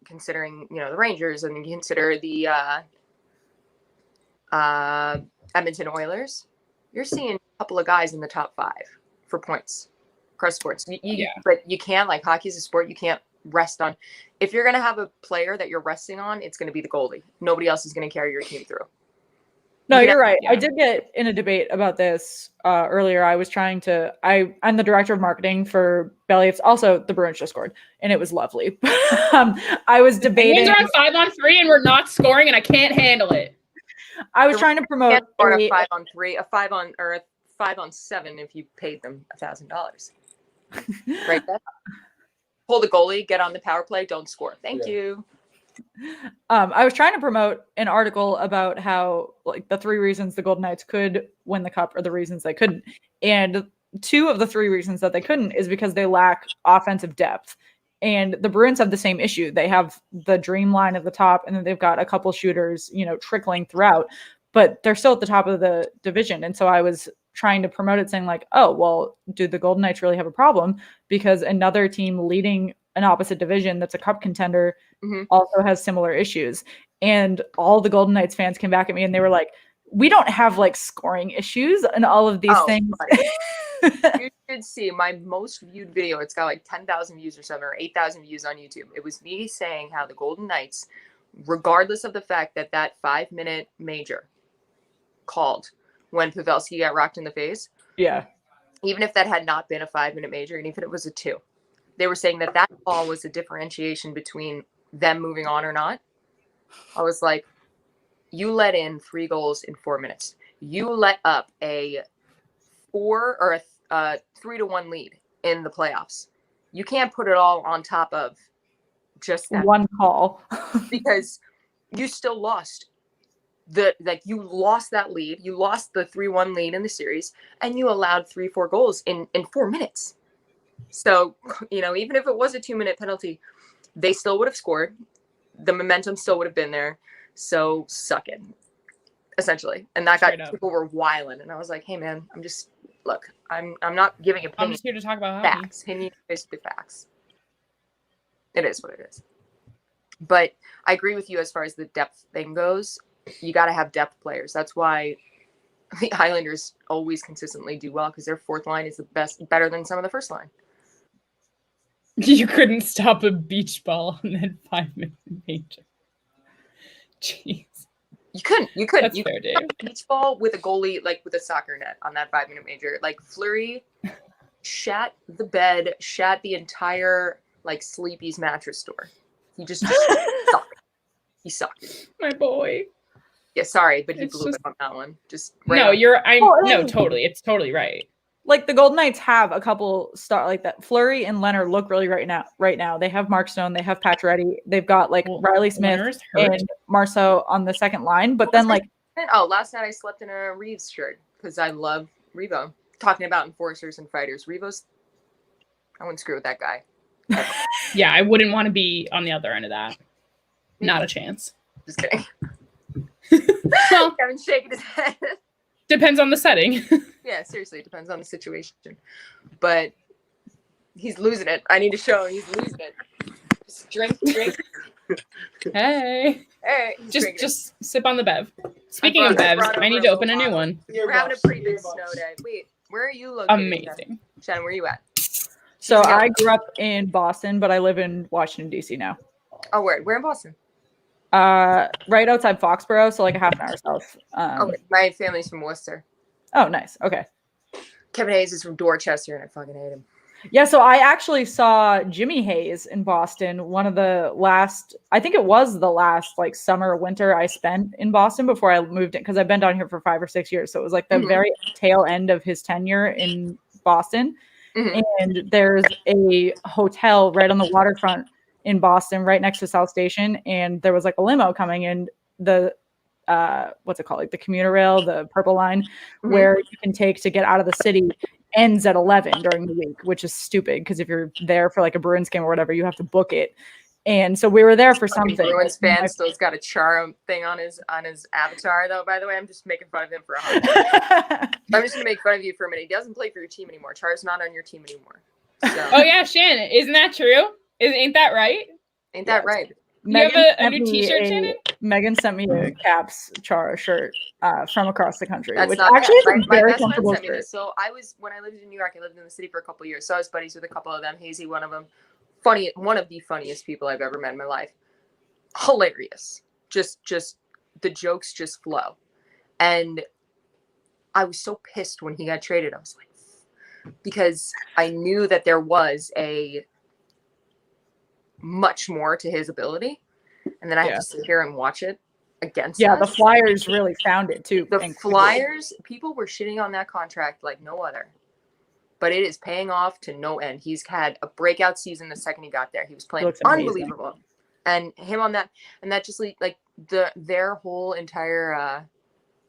considering the Rangers and you consider the Edmonton Oilers, you're seeing a couple of guys in the top 5 for points across sports. But you can't, like hockey is a sport, you can't rest on. If you're going to have a player that you're resting on, it's going to be the goalie. Nobody else is going to carry your team through. No, you're right. Yeah. I did get in a debate about this earlier. I'm the director of marketing for Belly. It's also the Bruins just scored, and it was lovely. I was debating. The Bruins are on 5-on-3, and we're not scoring, and I can't handle it. I was trying to promote a 5-on-3, a 5-on-7 if you paid them $1,000. Right there. Pull the goalie, get on the power play, don't score. Thank you. I was trying to promote an article about how like the 3 reasons the Golden Knights could win the cup are the reasons they couldn't. And 2 of the 3 reasons that they couldn't is because they lack offensive depth. And the Bruins have the same issue. They have the dream line at the top, and then they've got a couple shooters, trickling throughout, but they're still at the top of the division. And so I was trying to promote it saying like, oh, well, do the Golden Knights really have a problem? Because another team leading an opposite division that's a cup contender also has similar issues. And all the Golden Knights fans came back at me and they were like, we don't have like scoring issues and all of these things. You should see my most viewed video. It's got like 10,000 views or something, or 8,000 views on YouTube. It was me saying how the Golden Knights, regardless of the fact that 5-minute major called when Pavelski got rocked in the face. Yeah. Even if that had not been a 5-minute major, and even if it was a 2, they were saying that call was a differentiation between them moving on or not. I was like, you let in 3 goals in 4 minutes. You let up a 4 or a 3-1 lead in the playoffs. You can't put it all on top of just that one call because you still lost. You lost that lead. You lost the 3-1 lead in the series, and you allowed 3-4 goals in 4 minutes. So, even if it was a 2-minute penalty, they still would have scored. The momentum still would have been there. So suck it, essentially. And that got people were wiling, and I was like, hey man, I'm not giving opinions. I'm just here to talk about facts. Opinion is the facts. It is what it is. But I agree with you as far as the depth thing goes. You got to have depth players. That's why the Islanders always consistently do well, because their 4th line is better than some of the first line. You couldn't stop a beach ball in that 5-minute major. Jeez. You couldn't. That's fair, Dave. A beach ball with a goalie, like with a soccer net on that 5-minute major. Like Fleury shat the bed, shat the entire like Sleepy's mattress store. He just sucked. He sucked. My boy. Yeah, sorry, but he blew it on that one. Just totally. It's totally right. Like the Golden Knights have a couple like that. Fleury and Leonard look really right now. They have Mark Stone, they have Pacioretty, they've got like Riley Smith and Marceau on the second line. But then last night I slept in a Reeves shirt because I love Revo. Talking about enforcers and fighters, I wouldn't screw with that guy. Yeah, I wouldn't want to be on the other end of that. Not a chance. Just kidding. Well, Kevin's shaking his head. Depends on the setting. Yeah, seriously, it depends on the situation. But He's losing it. I need to show him he's losing it. Just drink. Hey. Hey, Just sip on the bev. Speaking of bevs, I need to open a new one. We're having a pretty big snow day. Wait, where are you located? Amazing. Shan, where are you at? So I grew up in Boston, but I live in Washington, D.C. now. Oh, where in Boston? Right outside Foxborough, so like a half an hour south. My family's from Worcester. Oh, nice. Okay. Kevin Hayes is from Dorchester, and I fucking hate him. Yeah, so I actually saw Jimmy Hayes in Boston. One of the last, I think it was the last like summer or winter I spent in Boston before I moved in, because I've been down here for 5 or 6 years. So it was like the very tail end of his tenure in Boston. And there's a hotel right on the waterfront in Boston, right next to South Station. And there was like a limo coming, and the what's it called? Like the commuter rail, the purple line, where you can take to get out of the city ends at 11 during the week, which is stupid because if you're there for like a Bruins game or whatever, you have to book it. And so we were there for something. Bruins fan still's got a charm thing on his avatar, though. By the way, I'm just making fun of him for a minute. I'm just gonna make fun of you for a minute. He doesn't play for your team anymore. Char's not on your team anymore. So. Oh yeah, Shannon, isn't that true? Ain't that right? Ain't that right? You have a new T-shirt, Shannon? Megan sent me a Caps Char shirt from across the country, That's which not actually is a my very best friend comfortable sent me shirt. this. So when I lived in New York, I lived in the city for a couple of years. So I was buddies with a couple of them. Hazy, one of them. One of the funniest people I've ever met in my life. Hilarious. Just the jokes just flow. And I was so pissed when he got traded. I was like, because I knew that there was a much more to his ability, and then I had to sit here and watch it against us. The Flyers really found it too. The Flyers, people were shitting on that contract like no other, but it is paying off to no end. He's had a breakout season the second he got there. He was playing unbelievable, and him on that, and that just like their whole entire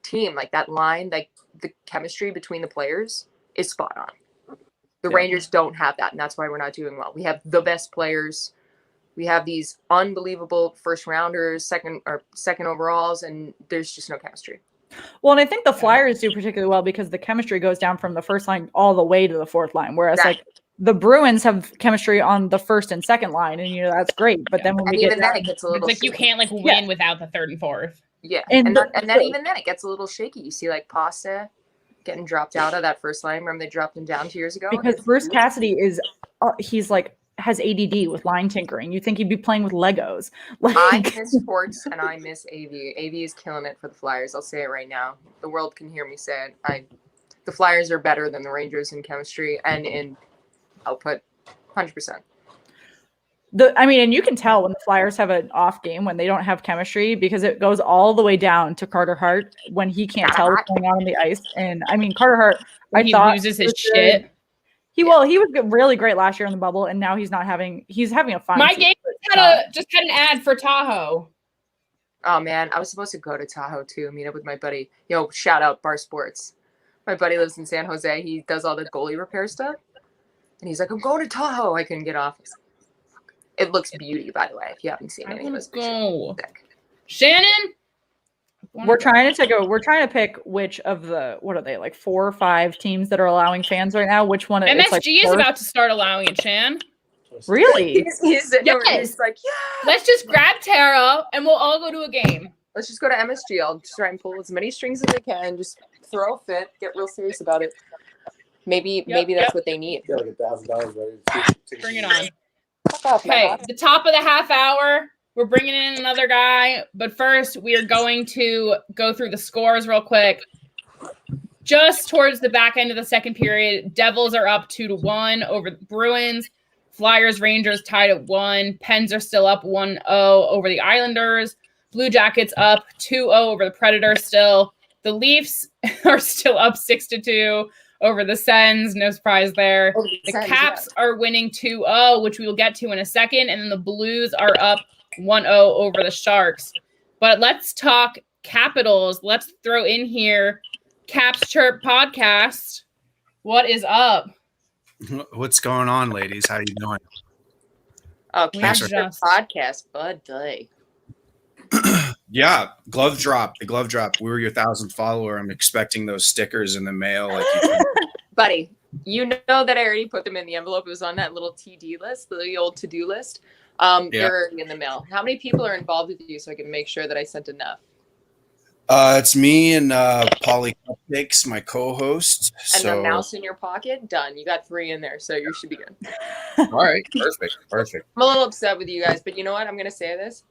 team, like that line, like the chemistry between the players is spot on. The Rangers don't have that, and that's why we're not doing well. We have the best players. We have these unbelievable first rounders, second overalls, and there's just no chemistry. Well, and I think the Flyers do particularly well because the chemistry goes down from the first line all the way to the fourth line, whereas like the Bruins have chemistry on the first and second line, and that's great. But then when we get then it gets a little like you can't like win without the third and fourth. Yeah, and then even then it gets a little shaky. You see like Pasta getting dropped out of that first line. Remember they dropped him down 2 years ago? Because Bruce Cassidy is he's like has ADD with line tinkering. You think he'd be playing with Legos. I miss sports and I miss AV. AV is killing it for the Flyers. I'll say it right now. The world can hear me say it. The Flyers are better than the Rangers in chemistry and in output, 100%. And you can tell when the Flyers have an off game when they don't have chemistry because it goes all the way down to Carter Hart when he can't tell what's going on the ice. And I mean, Carter Hart, he loses his shit. He was really great last year in the bubble, and now he's having a fine My season. game just had an ad for Tahoe. Oh man, I was supposed to go to Tahoe too, meet up with my buddy. Shout out Bar Sports. My buddy lives in San Jose. He does all the goalie repair stuff. And he's like, I'm going to Tahoe. I couldn't get off. It looks beauty, by the way, if you haven't seen any of this. Go. Shannon? We're trying to pick which of the, what are they, like 4 or 5 teams that are allowing fans right now? Which one? MSG is about to start allowing it, Shan. Really? He's like, yeah. Let's just grab Tara and we'll all go to a game. Let's just go to MSG. I'll just try and pull as many strings as I can. Just throw a fit. Get real serious about it. Maybe that's what they need. Get like $1,000 ready. Bring it on. Okay, the top of the half hour. We're bringing in another guy, but first we are going to go through the scores real quick. Just towards the back end of the second period, Devils are up 2-1 over the Bruins. Flyers, Rangers tied at 1. Pens are still up 1-0 over the Islanders. Blue Jackets up 2-0 over the Predators still. The Leafs are still up 6-2 over the Sens. No surprise there. The Caps are winning 2-0, which we will get to in a second. And then the Blues are up 1-0 over the Sharks. But let's talk Capitals. Let's throw in here Caps Chirp podcast. What is up? What's going on, ladies? How you doing? Oh, Caps Chirp podcast, Bud Day. Yeah, glove drop. The glove drop. We were your 1,000th follower. I'm expecting those stickers in the mail. Like buddy, You know that I already put them in the envelope. It was on that little TD list, the old to-do list. They're already in the mail. How many people are involved with you so I can make sure that I sent enough? It's me and Polly Cupcakes, my co-host. And So, the mouse in your pocket? Done. You got 3 in there, so you should be good. all right, perfect. I'm a little upset with you guys, but you know what? I'm going to say this.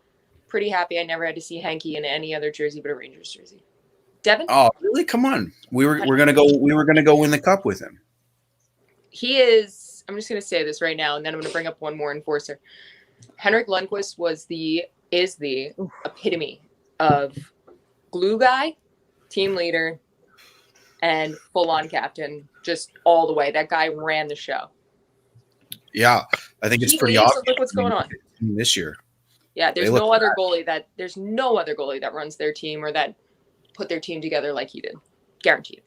Pretty happy I never had to see Henke in any other jersey but a Rangers jersey. Devin? Oh, really? Come on. We were gonna go win the cup with him. He is, I'm just going to say this right now, and then I'm going to bring up one more enforcer. Henrik Lundqvist is the epitome of glue guy, team leader, and full-on captain, just all the way. That guy ran the show. Yeah, I think it's pretty obvious. Look what's going on this year. Yeah, there's no other goalie that runs their team or that put their team together like he did. Guaranteed.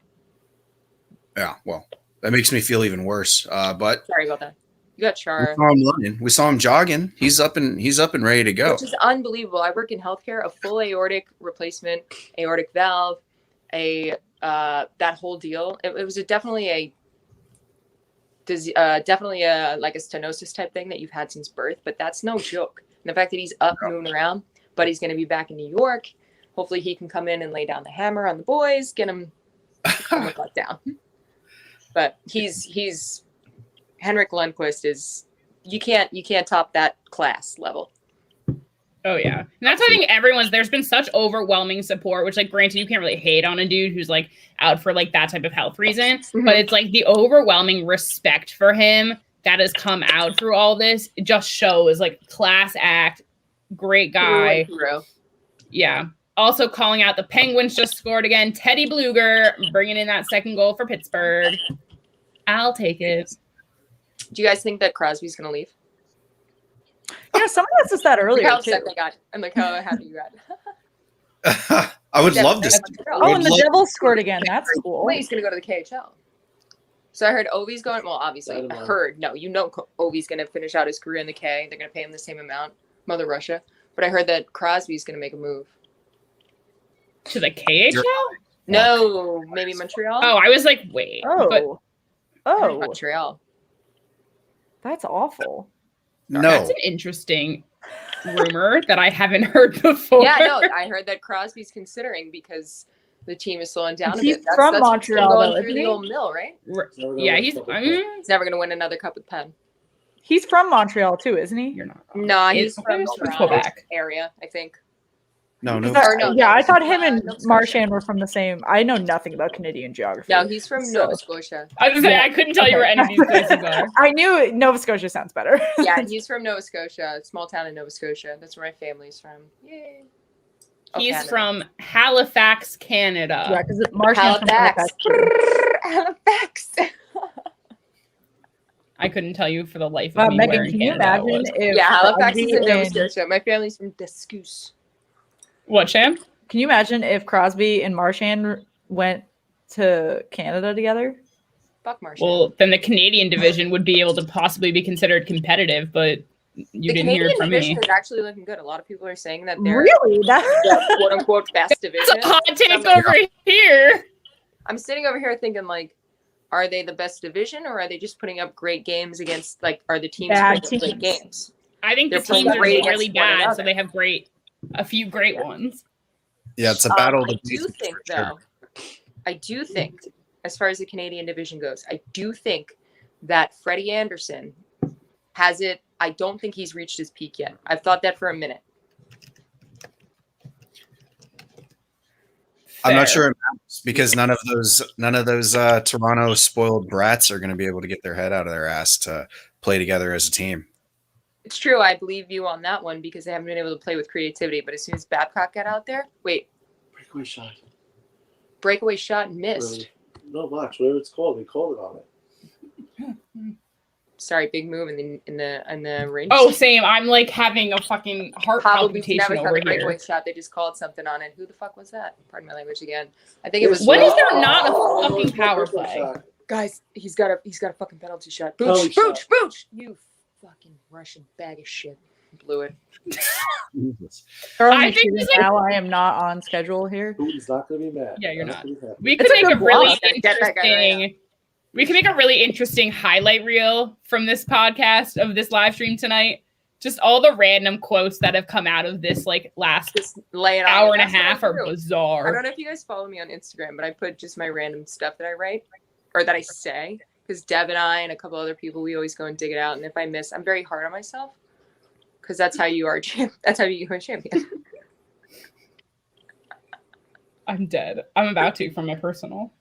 Yeah, well, that makes me feel even worse. But sorry about that. You got Char. We saw him jogging. He's up and ready to go. Which is unbelievable. I work in healthcare. A full aortic replacement, aortic valve, that whole deal. It was definitely a like a stenosis type thing that you've had since birth, but that's no joke. And the fact that he's up moving around, but he's going to be back in New York. Hopefully he can come in and lay down the hammer on the boys, get him let down. But he's Henrik Lundqvist is you can't top that class level. Oh yeah. And that's, I think there's been such overwhelming support, which like granted you can't really hate on a dude who's like out for like that type of health reason, but it's like the overwhelming respect for him that has come out through all this. It just shows like class act, great guy. Yeah. Also calling out the Penguins just scored again. Teddy Bluger bringing in that second goal for Pittsburgh. I'll take it. Do you guys think that Crosby's going to leave? Yeah, someone asked us that earlier. Look how too. upset they got. And look how happy you got. I would love to. Oh, and the Devils scored again. That's cool. Wait, he's going to go to the KHL. So I heard Ovi's going. Well, obviously, I heard. No, Ovi's going to finish out his career in the K. They're going to pay him the same amount. Mother Russia. But I heard that Crosby's going to make a move. To the KHL? No, maybe Montreal. Oh, I was like, wait. Oh. Montreal. That's awful. No. That's an interesting rumor that I haven't heard before. Yeah, no, I heard that Crosby's considering because the team is slowing down a bit. He's from Montreal, going through the old mill, right? Yeah, he's never going to win another cup with Penn. He's from Montreal too, isn't he? You're not. No, he's from Quebec area, I think. No. Yeah, I thought him and Marchand were from the same. I know nothing about Canadian geography. No, he's from Nova Scotia. I was gonna say I couldn't tell you where any of these places are. I knew Nova Scotia sounds better. Yeah, he's from Nova Scotia, small town in Nova Scotia. That's where my family's from. Yay. He's from Halifax, Canada. Yeah, because Marchand Halifax. Halifax. I couldn't tell you for the life of me. Megan, where can you Canada imagine if Halifax is in Nova Scotia. My family's from Descus. What, Shan? Can you imagine if Crosby and Marchand went to Canada together? Fuck Marchand. Well, then the Canadian division would be able to possibly be considered competitive, but you didn't hear it from me. The Canadian division is actually looking good. A lot of people are saying that they're really the quote-unquote best division. It's a hot take over here. I'm sitting over here thinking, like, are they the best division or are they just putting up great games against, like, are the teams putting up great games? I think the teams are really bad, so they have a few great ones. Yeah, it's a battle. I do think, as far as the Canadian division goes, I do think that Freddie Anderson has it. I don't think he's reached his peak yet. I've thought that for a minute. I'm not sure it matters because none of those Toronto spoiled brats are going to be able to get their head out of their ass to play together as a team. It's true. I believe you on that one because they haven't been able to play with creativity. But as soon as Babcock got out there, breakaway shot missed. No, Max, whatever it's called, they called it on it. Sorry, big move in the range. Oh, same. I'm like having a fucking heart palpitation over here. Breakaway shot. They just called something on it. Who the fuck was that? Pardon my language again. I think it was. When is there not a fucking power play? Guys, he's got a fucking penalty shot. Booch. You fucking Russian bag of shit. Blew it. I think now I am not on schedule here. He's not going to be mad. Yeah, you're not. We could make a really interesting We can make a really interesting highlight reel from this podcast of this live stream tonight. Just all the random quotes that have come out of this like last hour and a half are bizarre. I don't know if you guys follow me on Instagram, but I put just my random stuff that I write or that I say. Because Deb and I and a couple other people, we always go and dig it out. And if I miss, I'm very hard on myself. Because that's how you are. That's how you become a champion. I'm dead. I'm about to from my personal.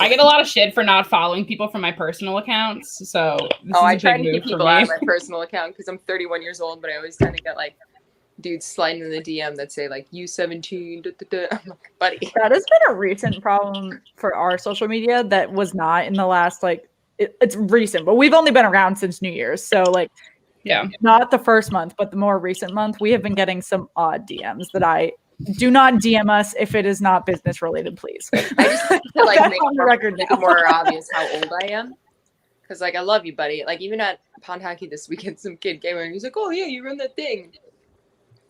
I get a lot of shit for not following people from my personal accounts. So I try to keep people out of my personal account because I'm 31 years old, but I always tend to get like dudes sliding in the DM that say like U17. I'm like, buddy. That has been a recent problem for our social media that was not in the last it's recent, but we've only been around since New Year's. So like, yeah, not the first month, but the more recent month, we have been getting some odd DMs that I do not DM us if it is not business related, please. I just like to like make it more obvious how old I am. Because like I love you, buddy. Like even at Pond Hockey this weekend, some kid came in and he's like, "Oh yeah, you run that thing."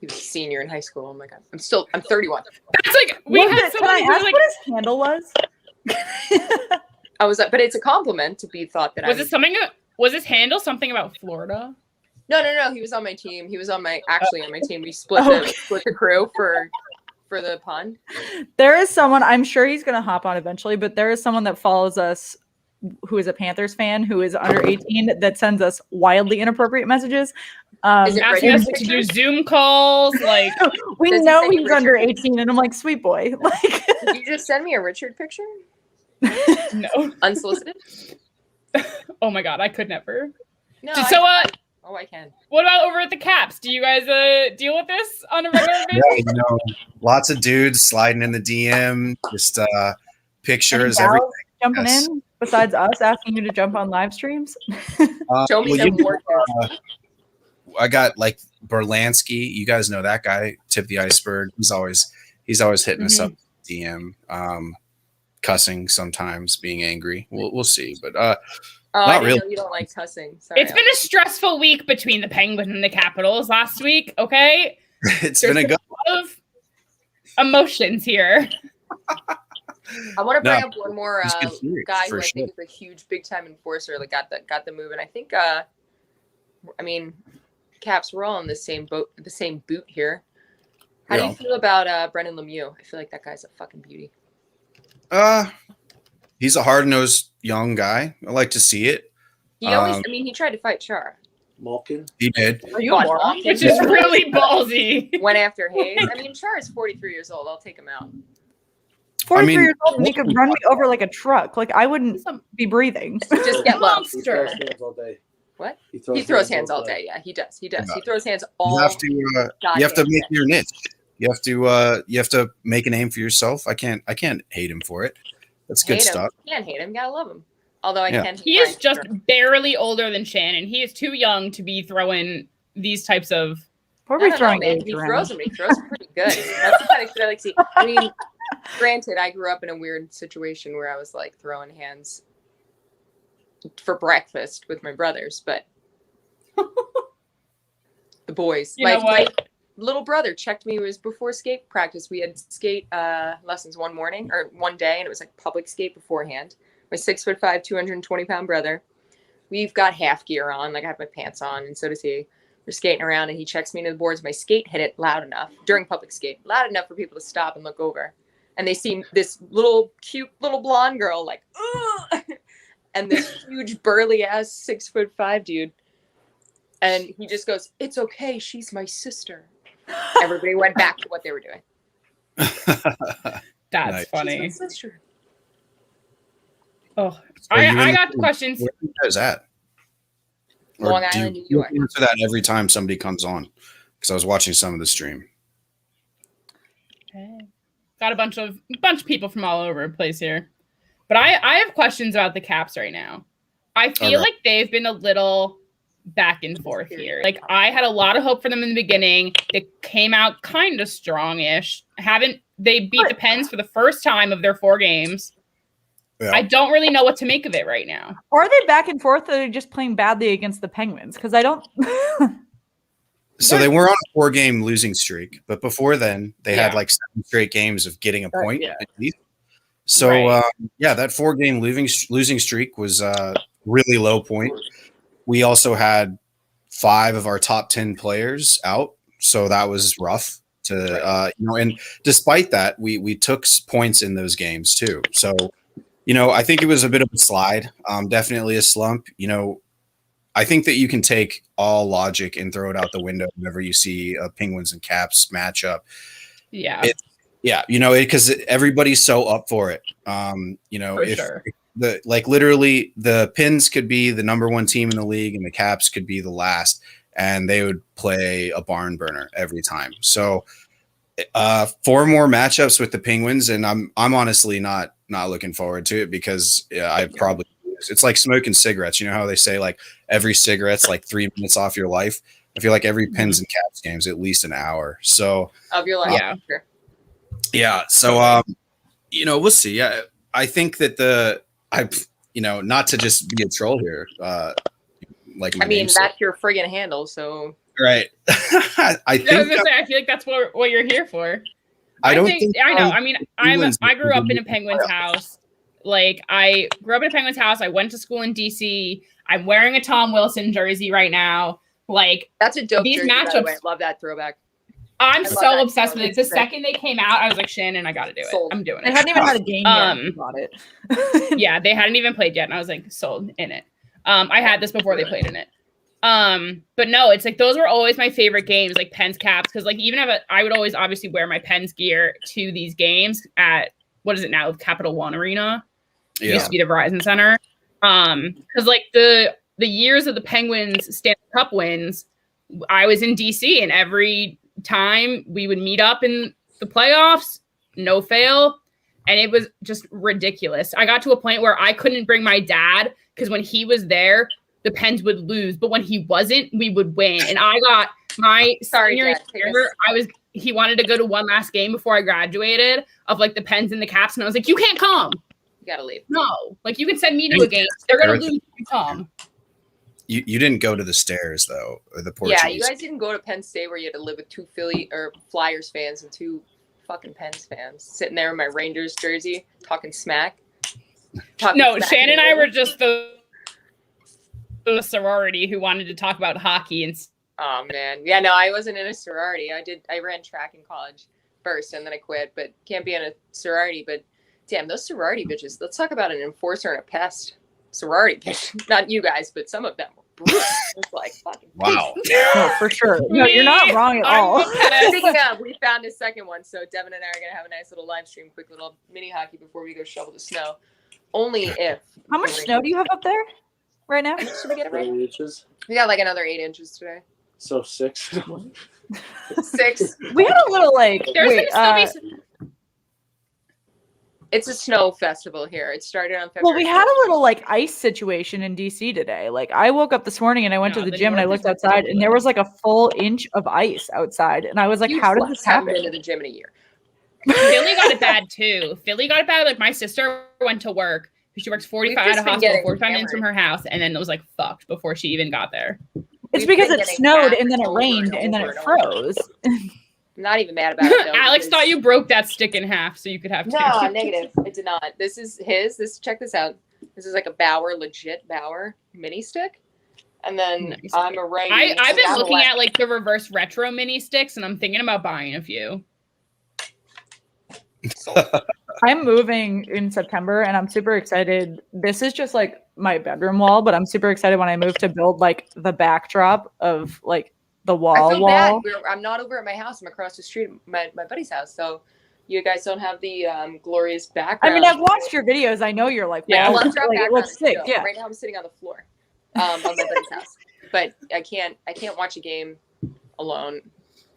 He was a senior in high school. Oh my god, I'm 31. That's like we had can I ask like, what his handle was? I was like, but it's a compliment to be thought that was his handle something about Florida? No. He was on my team. He was on my team. We split the crew for the pond. There is someone, I'm sure he's going to hop on eventually, but there is someone that follows us who is a Panthers fan who is under 18 that sends us wildly inappropriate messages. Asking us to do Zoom calls. Like we know he's under 18, and I'm like, sweet boy. Like, did you just send me a Richard picture? No, unsolicited. Oh my god, I could never. No. Oh, I can. What about over at the Caps? Do you guys deal with this on a regular basis? Yeah, lots of dudes sliding in the DM, just pictures, everything. Jumping in, besides us asking you to jump on live streams. Show me some more. I got like Berlansky. You guys know that guy, Tip the Iceberg. He's always hitting us up DM, cussing sometimes, being angry. We'll see, but not really. You don't like cussing. Sorry. It's been a stressful week between the Penguins and the Capitals last week. Okay, There's been a lot of emotions here. I want to bring up one more guy who I think is a huge big time enforcer. Like got the move, and I think Caps, we're all in the same boat, the same boot here. How do you feel about Brendan Lemieux? I feel like that guy's a fucking beauty. He's a hard-nosed young guy. I like to see it. He always, he tried to fight Char. Malkin? He did. Which is really ballsy. Went after Hayes. Char is 43 years old. I'll take him out. 43 years old and he could run me over like a truck. Like I wouldn't be breathing. Just get low. He throws hands all day. What? He throws hands all day. Yeah, he does. He throws hands all day. You have to make your niche. You have to make a name for yourself. I can't hate him for it. That's good stuff. You can't hate him. You gotta love him. Although I can. He is just barely older than Shannon. He is too young to be throwing these types of. He throws them. He throws them pretty good. That's the kind of shit I like to see. Granted, I grew up in a weird situation where I was like throwing hands for breakfast with my brothers, but the boys, my little brother checked me. It was before skate practice. We had skate lessons one day, and it was like public skate beforehand. My 6'5", 220-pound brother. We've got half gear on, like I have my pants on, and so does he. We're skating around, and he checks me into the boards. My skate hit it loud enough during public skate, loud enough for people to stop and look over. And they see this cute little blonde girl, like, ugh! And this huge burly ass 6'5" dude. And he just goes, "It's okay. She's my sister." Everybody went back to what they were doing. That's funny. She's my sister. Oh, I got questions. Where are you guys at? Long Island, New York. You answer that every time somebody comes on, because I was watching some of the stream. Okay. Got a bunch of people from all over the place here. But I have questions about the Caps right now. I feel like they've been a little back and forth here. Like I had a lot of hope for them in the beginning. They came out kind of strong-ish. They beat the Pens for the first time of their 4 games. Yeah. I don't really know what to make of it right now. Or are they back and forth, or are they just playing badly against the Penguins? Because I don't. So they were on a 4-game losing streak, but before then they had like 7 straight games of getting a point. Yeah. So Right. that 4-game losing streak was really low point. We also had 5 of our top 10 players out, so that was rough to and despite that, we took points in those games too. So I think it was a bit of a slide, definitely a slump. I think that you can take all logic and throw it out the window whenever you see a Penguins and Caps matchup. Yeah. Because everybody's so up for it. For sure. Literally the Pens could be the number 1 team in the league and the Caps could be the last, and they would play a barn burner every time. So 4 more matchups with the Penguins, and I'm honestly not looking forward to it because I probably lose. It's like smoking cigarettes. You know how they say like every cigarette's like 3 minutes off your life? I feel like every Pens and Caps game is at least an hour. So of your life. Yeah. Sure. Yeah. So we'll see. Yeah, I think that not to just be a troll here. That's your friggin' handle. So right. I feel like that's what you're here for. I know. I mean, I grew up in a Penguins house. Like, I grew up in a Penguins house. I went to school in DC. I'm wearing a Tom Wilson jersey right now. Like, that's a dope these jersey, matchups. By the way. Love that throwback. I'm so obsessed with it. The second they came out, I was like, Shannon, I got to do it. Sold. I'm doing it. They hadn't even had a game yet. Bought it. Yeah, they hadn't even played yet, and I was like, sold in it. I had this before they played in it. But no, it's like those were always my favorite games, like Pens Caps, because like I would always obviously wear my Pens gear to these games at what is it now, Capital One Arena. It used to be the Verizon Center. Because like the years of the Penguins Stanley Cup wins, I was in DC, and every time we would meet up in the playoffs, no fail, and it was just ridiculous. I got to a point where I couldn't bring my dad because when he was there, the Pens would lose, but when he wasn't, we would win. And I got my senior year, he wanted to go to one last game before I graduated of like the Pens and the Caps, and I was like, you can't come. You gotta leave. No, like you can send me to a game. They're gonna lose if you come. You didn't go to the stairs though, or the Portuguese. Yeah, you guys didn't go to Penn State where you had to live with 2 Philly or Flyers fans and 2 fucking Pens fans, sitting there in my Rangers jersey, talking smack. Shan and I were just the sorority who wanted to talk about hockey and. Oh man, yeah, no, I wasn't in a sorority. I ran track in college first, and then I quit. But can't be in a sorority. But damn, those sorority bitches. Let's talk about an enforcer and a pest. Sorority bitch, not you guys, but some of them were brutal. It's like fucking wow. No, for sure. No, you're not wrong at all. Speaking of, we found a second one, so Devin and I are gonna have a nice little live stream, quick little mini hockey before we go shovel the snow. Only if. How much snow do you have up there right now? Should we get it right? 8 inches. We got like another 8 inches today. So 6. 6. We had a little like. It's a snow festival here. It started on February. Well, we had a little like ice situation in DC today. Like I woke up this morning and I went to the gym and I looked outside and there was like a full inch of ice outside. And I was like, how did this happen? Been to the gym in a year. Philly got it bad too. Like my sister went to work. She works 45 at a hospital, 45 minutes from her house, and then it was like fucked before she even got there. It's because it snowed and then it rained and then it froze. I'm not even mad about it. Though, Alex thought you broke that stick in half so you could have two. No, negative. I did not. This is his. Check this out. This is like a legit Bauer mini stick. And then nice. I'm a right. I've been looking at like the reverse retro mini sticks, and I'm thinking about buying a few. I'm moving in September and I'm super excited. This is just like my bedroom wall, but I'm super excited when I move to build like the backdrop of like the wall. I'm not over at my house. I'm across the street at my buddy's house. So you guys don't have the glorious background. I mean, I've watched your videos. I know you're like, yeah, like, it looks sick. Yeah. Right now I'm sitting on the floor of my buddy's house, but I can't watch a game alone.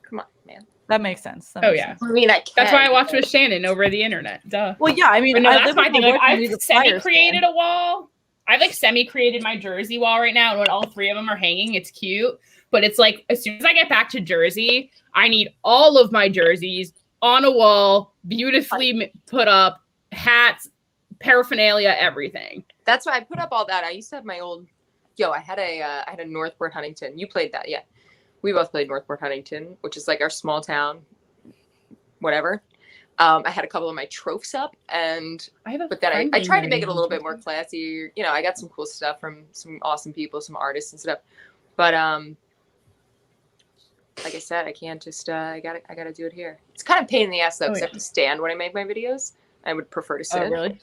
Come on, man. That makes sense. I mean, I can. That's why I watched with Shannon over the internet. Duh. Well, yeah. I mean, that's my thing. Like, I've semi-created a wall. I've like semi-created my Jersey wall right now, and when all three of them are hanging, it's cute. But it's like as soon as I get back to Jersey, I need all of my jerseys on a wall, beautifully put up, hats, paraphernalia, everything. That's why I put up all that. I used to have my old. I had a Northport Huntington. You played that, yeah. We both played Northport Huntington, which is like our small town, whatever. I had a couple of my tropes up, but then I tried to make it a little bit more classy. You know, I got some cool stuff from some awesome people, some artists and stuff. But like I said, I can't just I gotta do it here. It's kind of a pain in the ass though, because I have to stand when I make my videos. I would prefer to sit. Oh, really?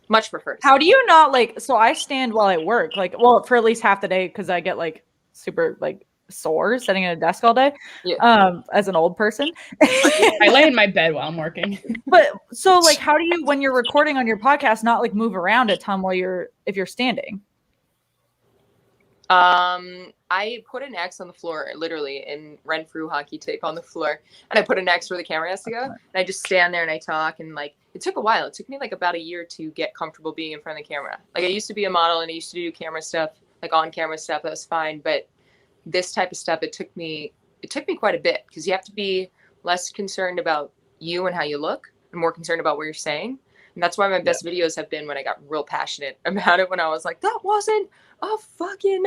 Much prefer to sit. How do you not like? So I stand while I work, like, well, for at least half the day because I get like super like sore sitting at a desk all day. Yeah. As an old person. I lay in my bed while I'm working. But so like, how do you, when you're recording on your podcast, not like move around a ton if you're standing? I put an X on the floor, literally, in Renfrew hockey tape on the floor, and I put an X where the camera has to go, and I just stand there and I talk, and like, it took a while. It took me like about a year to get comfortable being in front of the camera. Like, I used to be a model and I used to do camera stuff, like on camera stuff. That was fine, but this type of stuff, it took me quite a bit, because you have to be less concerned about you and how you look and more concerned about what you're saying. And that's why my best videos have been when I got real passionate about it, when I was like, that wasn't a fucking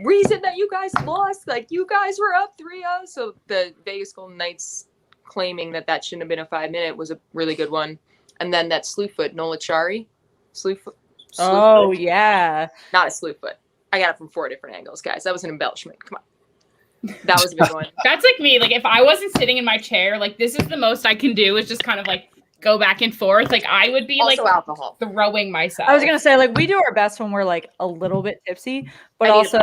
reason that you guys lost. Like, you guys were up 3-0. So the Vegas Golden Knights claiming that shouldn't have been a 5-minute was a really good one. And then that Slewfoot, Nola Chari. Slewfoot. Oh, yeah. Not a Slewfoot. I got it from 4 different angles, guys. That was an embellishment. Come on. That was a big one. That's like me. Like, if I wasn't sitting in my chair, like, this is the most I can do is just kind of like go back and forth. Like, I would be also like alcohol. throwing myself. I was gonna say, like, we do our best when we're like a little bit tipsy, but also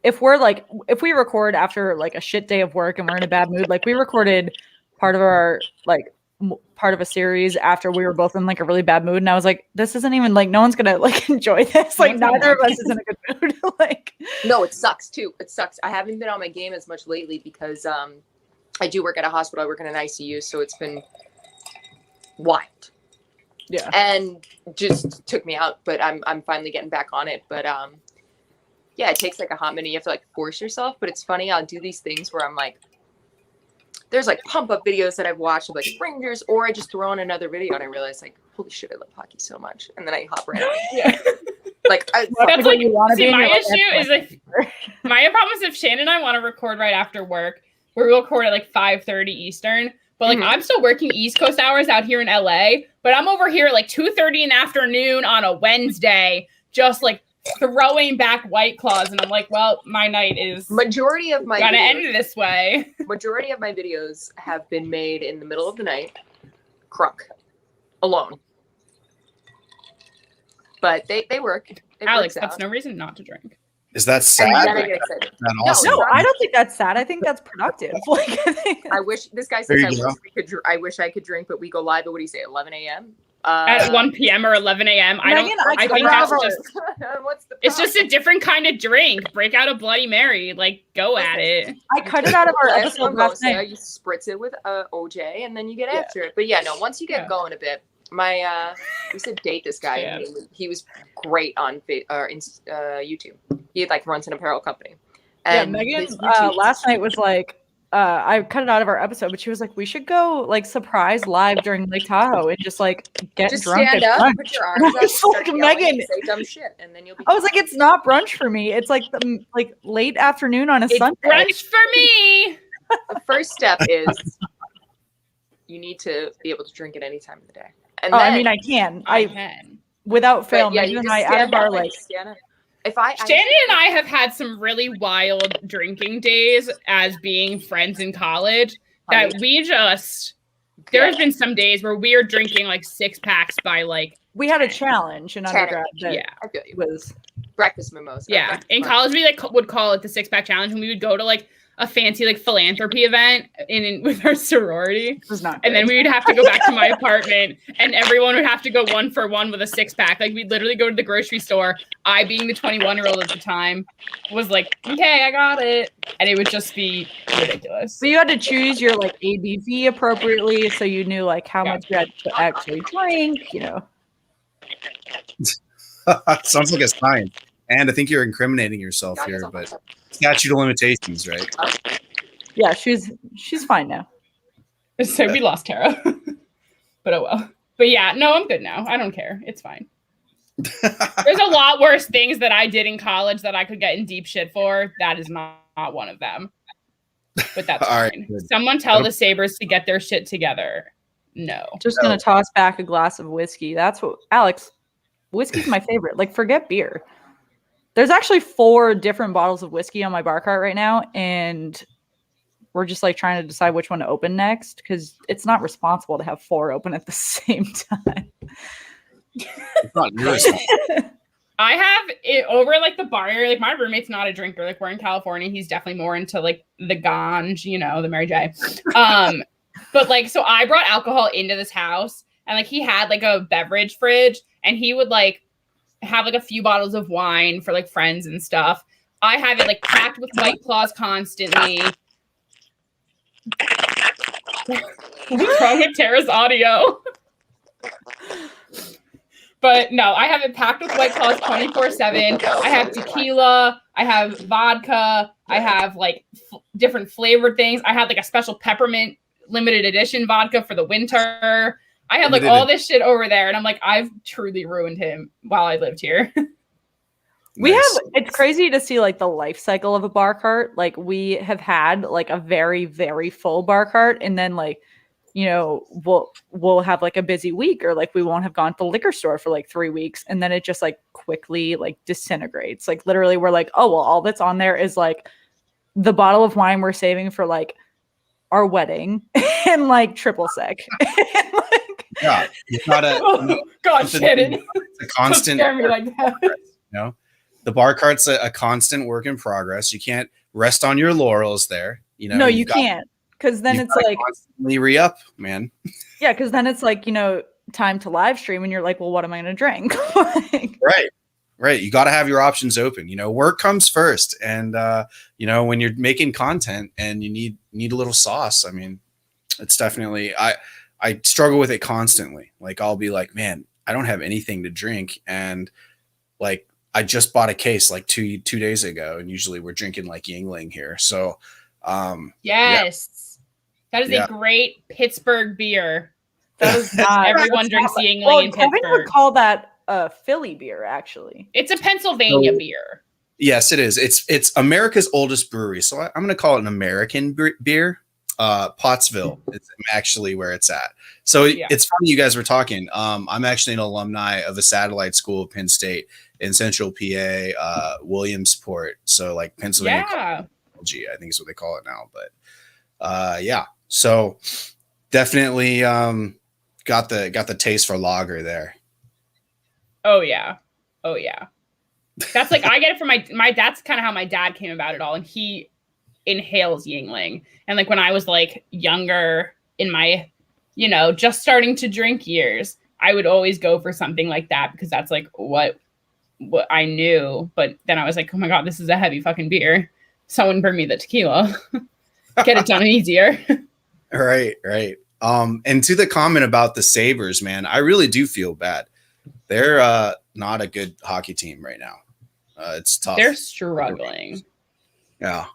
if we record after like a shit day of work and we're in a bad mood, like we recorded part of a series after we were both in like a really bad mood, and I was like, this isn't even like, no one's gonna like enjoy this. Like, neither of us is in a good mood. Like, no, it sucks too. It sucks. I haven't been on my game as much lately because I do work at a hospital. I work in an ICU, so it's been wild. Yeah. And just took me out, but I'm finally getting back on it. But yeah, it takes like a hot minute. You have to like force yourself. But it's funny, I'll do these things where I'm like, there's like pump up videos that I've watched of like Rangers, or I just throw on another video and I realize like, holy shit, I love hockey so much. And then I hop right on. Yeah. Like, that's like, you want to be. My issue is like, my problem is if Shan and I want to record right after work, we'll record at like 5:30 Eastern. But like, I'm still working East Coast hours out here in LA, but I'm over here at like 2:30 in the afternoon on a Wednesday, just like throwing back White Claws. And I'm like, well, my night is majority of my gonna end this way. Majority of my videos have been made in the middle of the night, crunk, alone. But they work. Alex, that's no reason not to drink. Is that sad? Awesome? No, I don't think that's sad. I think that's productive. Like, I wish this guy says I wish I could drink, but we go live at, what do you say, 11 a.m. At 1 p.m. or 11 a.m. I think that's just it's just a different kind of drink. Break out a Bloody Mary, like go at it. I cut it out of our episode last night. You spritz it with OJ and then you get after it. But yeah, no, once you get going a bit, we used to date this guy. Yeah. And he was great on YouTube. He like runs an apparel company. And Megan last night was like, I cut it out of our episode, but she was like, we should go like surprise live during Lake Tahoe and just like get drunk. Stand up, put your arms up, start Megan, say dumb shit, and then you'll be. I was like, it's not brunch for me. It's like late afternoon on a Sunday. Brunch for me. The first step is you need to be able to drink at any time of the day. And I mean, I can. I can without fail. Yeah, Megan and I out of our like. Shannon and I have had some really wild drinking days as being friends in college that we just, there's been some days where we are drinking like 6-packs by like. We had a challenge in undergrad that was breakfast mimosa. Yeah. In college, we like would call it the 6-pack challenge, and we would go to like a fancy like philanthropy event with our sorority. It was not good. And then we would have to go back to my apartment and everyone would have to go 1 for 1 with a 6-pack. Like we'd literally go to the grocery store. I, being the 21-year-old at the time, was like, okay, I got it. And it would just be ridiculous. So you had to choose your like ABV appropriately so you knew like how much you had to actually drink, you know. Sounds like a sign. And I think you're incriminating yourself here, but statute of limitations, right? Yeah, she's fine now. So we lost Tara. But oh well. But yeah, no, I'm good now. I don't care. It's fine. There's a lot worse things that I did in college that I could get in deep shit for. That is not one of them. But that's fine. Right, someone tell the Sabres to get their shit together. No. Just gonna toss back a glass of whiskey. That's what Alex. Whiskey's my favorite. Like, forget beer. There's actually 4 different bottles of whiskey on my bar cart right now, and we're just like trying to decide which one to open next because it's not responsible to have 4 open at the same time. It's not really I have it over like the bar. Like my roommate's not a drinker. Like we're in California. He's definitely more into like the ganj, you know, the Mary J. But like, so I brought alcohol into this house and like he had like a beverage fridge and he would like have like a few bottles of wine for like friends and stuff. I have it like packed with White Claws constantly. What's wrong with Tara's audio? But no, I have it packed with White Claws 24/7. I have tequila. I have vodka. I have like different flavored things. I had like a special peppermint limited edition vodka for the winter. I had like all this shit over there. And I'm like, I've truly ruined him while I lived here. It's crazy to see like the life cycle of a bar cart. Like we have had like a very, very full bar cart. And then like, you know, we'll have like a busy week or like we won't have gone to the liquor store for like 3 weeks. And then it just like quickly like disintegrates. Like literally we're like, oh, well, all that's on there is like the bottle of wine we're saving for like our wedding and like triple sec. Yeah, it's not a God, Shannon. It's a constant. Don't scare me like that. You know, the bar cart's a constant work in progress. You can't rest on your laurels there. You know, no, you can't. Because then it's like constantly re-up, man. Yeah, because then it's like, you know, time to live stream and you're like, well, what am I going to drink? Right. You got to have your options open. You know, work comes first. And, you know, when you're making content and you need a little sauce, I mean, it's definitely, I struggle with it constantly. Like, I'll be like, man, I don't have anything to drink. And like, I just bought a case like two days ago. And usually we're drinking like Yingling here. So, yes. That is a great Pittsburgh beer. That is not. Everyone drinks Yingling in Kevin Pittsburgh. would call that a Philly beer, actually. It's a Pennsylvania beer. Yes, it is. It's America's oldest brewery. So I'm going to call it an American beer. Pottsville is actually where it's at. So it's funny you guys were talking. I'm actually an alumni of a satellite school of Penn State in Central PA, Williamsport. So like Pennsylvania. Yeah. I think is what they call it now. But so definitely got the taste for lager there. Oh yeah. That's like I get it from my that's kind of how my dad came about it all, and he inhales Yingling. And like when I was like younger in my, you know, just starting to drink years, I would always go for something like that because that's like what I knew. But then I was like, oh my God, this is a heavy fucking beer. Someone bring me the tequila. Get it done easier. Right. And to the comment about the Sabres, man, I really do feel bad. They're not a good hockey team right now. It's tough. They're struggling. Yeah.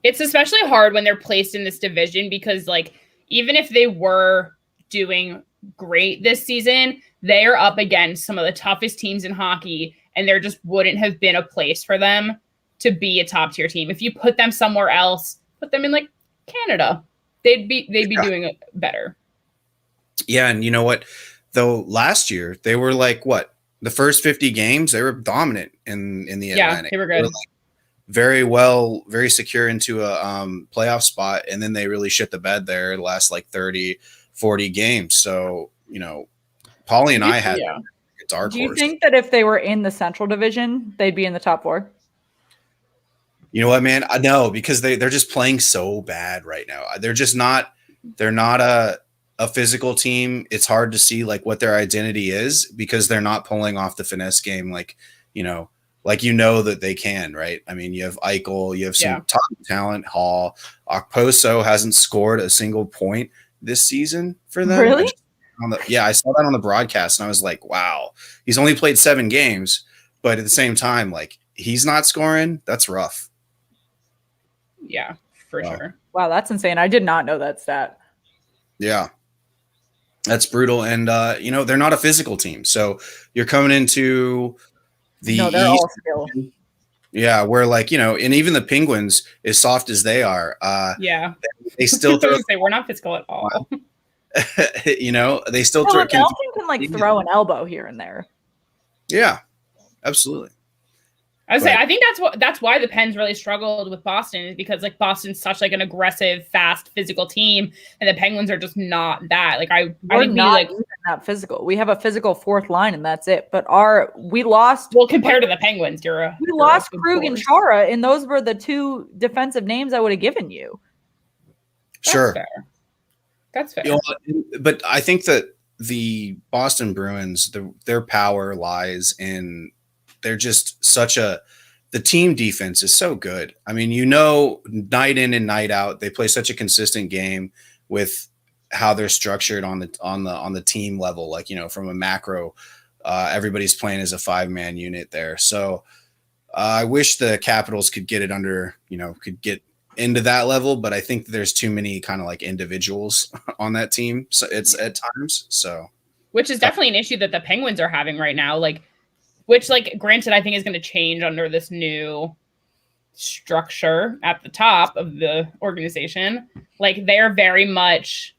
It's especially hard when they're placed in this division because like even if they were doing great this season, they are up against some of the toughest teams in hockey, and there just wouldn't have been a place for them to be a top tier team. If you put them somewhere else, put them in like Canada, they'd be doing better. Yeah, and you know what? Though last year they were like the first 50 games they were dominant in the Atlantic. They were good. Very secure into a playoff spot, and then they really shit the bed there the last like 30, 40 games. So, you know, Paulie and I had a dark horse. Do you think that if they were in the Central Division, they'd be in the top 4? You know what, man? No, because they're just playing so bad right now. They're not a physical team. It's hard to see like what their identity is because they're not pulling off the finesse game like that they can, right? I mean, you have Eichel, you have some top talent. Hall, Okposo hasn't scored a single point this season for them. Really? I saw that on the broadcast and I was like, wow, he's only played 7 games, but at the same time, like he's not scoring. That's rough. Yeah, for sure. Wow, that's insane. I did not know that stat. Yeah. That's brutal. And, you know, they're not a physical team. So you're coming into the they're East. all skill. Yeah, where like, and even the Penguins, as soft as they are, Yeah. they still throw. Say we're not physical at all. They still throw. Nelson can like throw an elbow here and there. Yeah, absolutely. I say I think that's why the Pens really struggled with Boston, is because like Boston's such like an aggressive, fast, physical team, and the Penguins are just not that. Like we're not even that physical. We have a physical fourth line, and that's it. But we lost. Well, compared to the Penguins, we lost Krug and Chara, and those were the two defensive names I would have given you. Sure, that's fair. But I think that the Boston Bruins, their power lies in. They're just the team defense is so good. I mean, night in and night out, they play such a consistent game with how they're structured on the team level. Like, from a macro, everybody's playing as a 5-man unit there. So I wish the Capitals could get it under, could get into that level, but I think there's too many kind of like individuals on that team. So it's at times, which is definitely an issue that the Penguins are having right now. Which, granted, I think is going to change under this new structure at the top of the organization. They are very much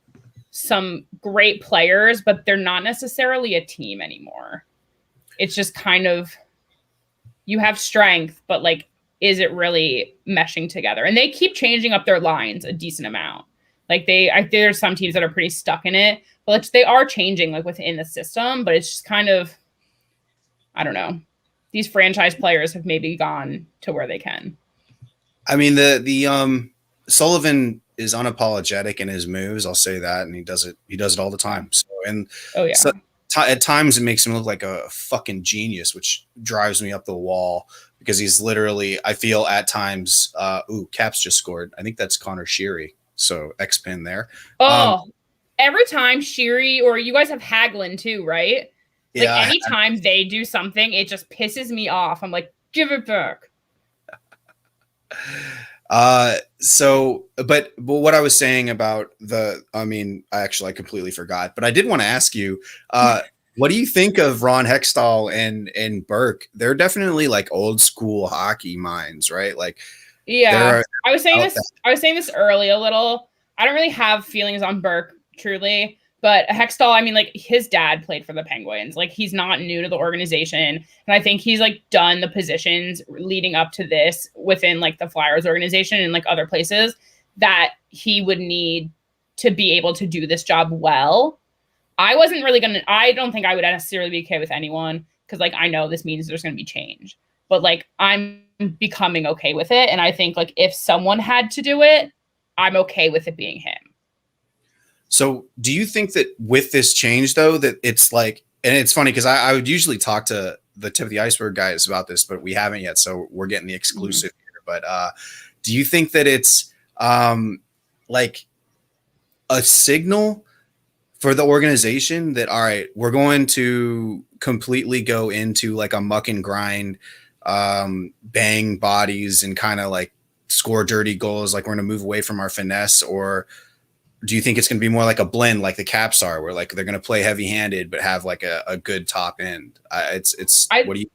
some great players, but they're not necessarily a team anymore. It's just kind of, you have strength, but is it really meshing together? And they keep changing up their lines a decent amount. There's some teams that are pretty stuck in it, but they are changing within the system, but it's just kind of, I don't know. These franchise players have maybe gone to where they can. I mean, the Sullivan is unapologetic in his moves. I'll say that, and he does it all the time. So, at times it makes him look like a fucking genius, which drives me up the wall because he's literally. I feel at times. Caps just scored. I think that's Connor Sheary. So X-Pin there. Every time Sheary, or you guys have Hagelin too, right? Anytime they do something, it just pisses me off. I'm like, give it back. But what I was saying about I completely forgot, but I did want to ask you, what do you think of Ron Hextall and Burke? They're definitely old school hockey minds, right? I was saying this early a little. I don't really have feelings on Burke, truly. But Hextall, his dad played for the Penguins. He's not new to the organization. And I think he's, done the positions leading up to this within, the Flyers organization and, other places that he would need to be able to do this job well. I don't think I would necessarily be okay with anyone because, I know this means there's going to be change. But, I'm becoming okay with it. And I think, if someone had to do it, I'm okay with it being him. So do you think that with this change, though, that it's and it's funny because I would usually talk to the Tip of the Iceberg guys about this, but we haven't yet. So we're getting the exclusive here. But do you think that it's a signal for the organization that, all right, we're going to completely go into a muck and grind, bang bodies and kind of score dirty goals? We're going to move away from our finesse, or do you think it's going to be more like a blend like the Caps are, where they're going to play heavy-handed but have a good top end? What do you?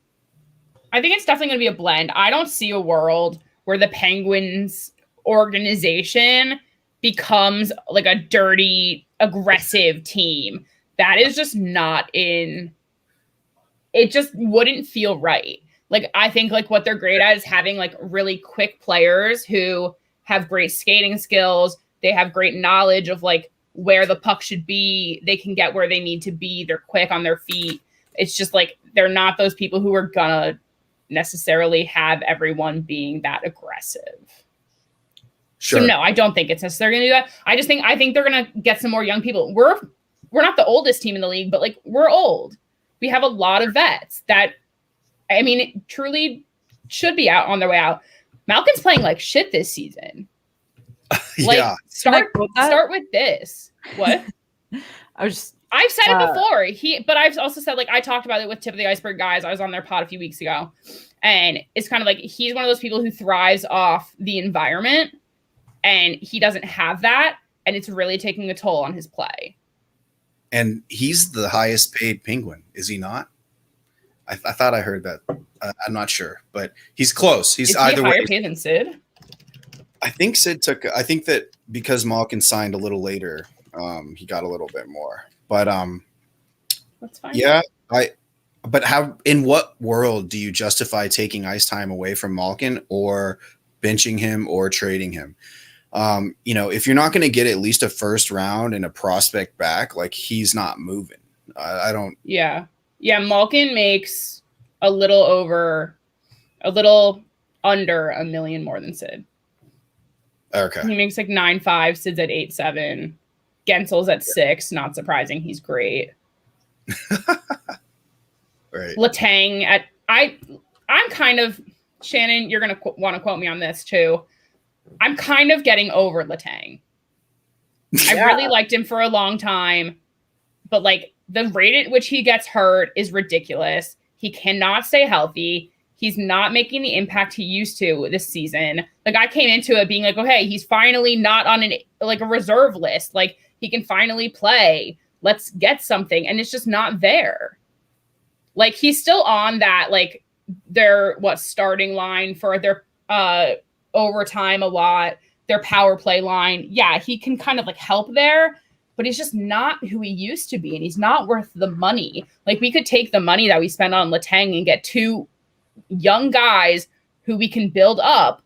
I think it's definitely going to be a blend. I don't see a world where the Penguins organization becomes a dirty, aggressive team. That is just not in. It just wouldn't feel right. I think what they're great at is having really quick players who have great skating skills. They have great knowledge of where the puck should be. They can get where they need to be. They're quick on their feet. It's just they're not those people who are gonna necessarily have everyone being that aggressive. Sure. So no, I don't think it's necessarily gonna do that. I think they're gonna get some more young people. We're not the oldest team in the league, but we're old. We have a lot of vets that, it truly should be out on their way out. Malkin's playing like shit this season. Yeah. Start with this. What? I've said it before. But I've also said, I talked about it with Tip of the Iceberg guys. I was on their pod a few weeks ago. And it's kind of he's one of those people who thrives off the environment. And he doesn't have that. And it's really taking a toll on his play. And he's the highest paid Penguin, is he not? I thought I heard that. I'm not sure, but he's close. He's Is he either way. higher paid than Sid? I think Sid took. I think that because Malkin signed a little later, he got a little bit more. But That's fine. yeah, But how? In what world do you justify taking ice time away from Malkin or benching him or trading him? If you're not going to get at least a first round and a prospect back, like he's not moving. I don't. Yeah. Malkin makes a little under $1 million more than Sid. Okay. He makes like 9.5. Sid's at 8.7. Gensel's at 6. Not surprising. He's great. Right. Letang at I'm kind of Shannon. You're gonna want to quote me on this too. I'm kind of getting over Letang. I really liked him for a long time, but like the rate at which he gets hurt is ridiculous. He cannot stay healthy. He's not making the impact he used to this season. Like I came into it being like, okay, he's finally not on a reserve list. Like he can finally play. Let's get something, and it's just not there. Like he's still on that like their starting line for their overtime a lot, their power play line. Yeah, he can kind of like help there, but he's just not who he used to be, and he's not worth the money. Like we could take the money that we spend on Letang and get 2 young guys who we can build up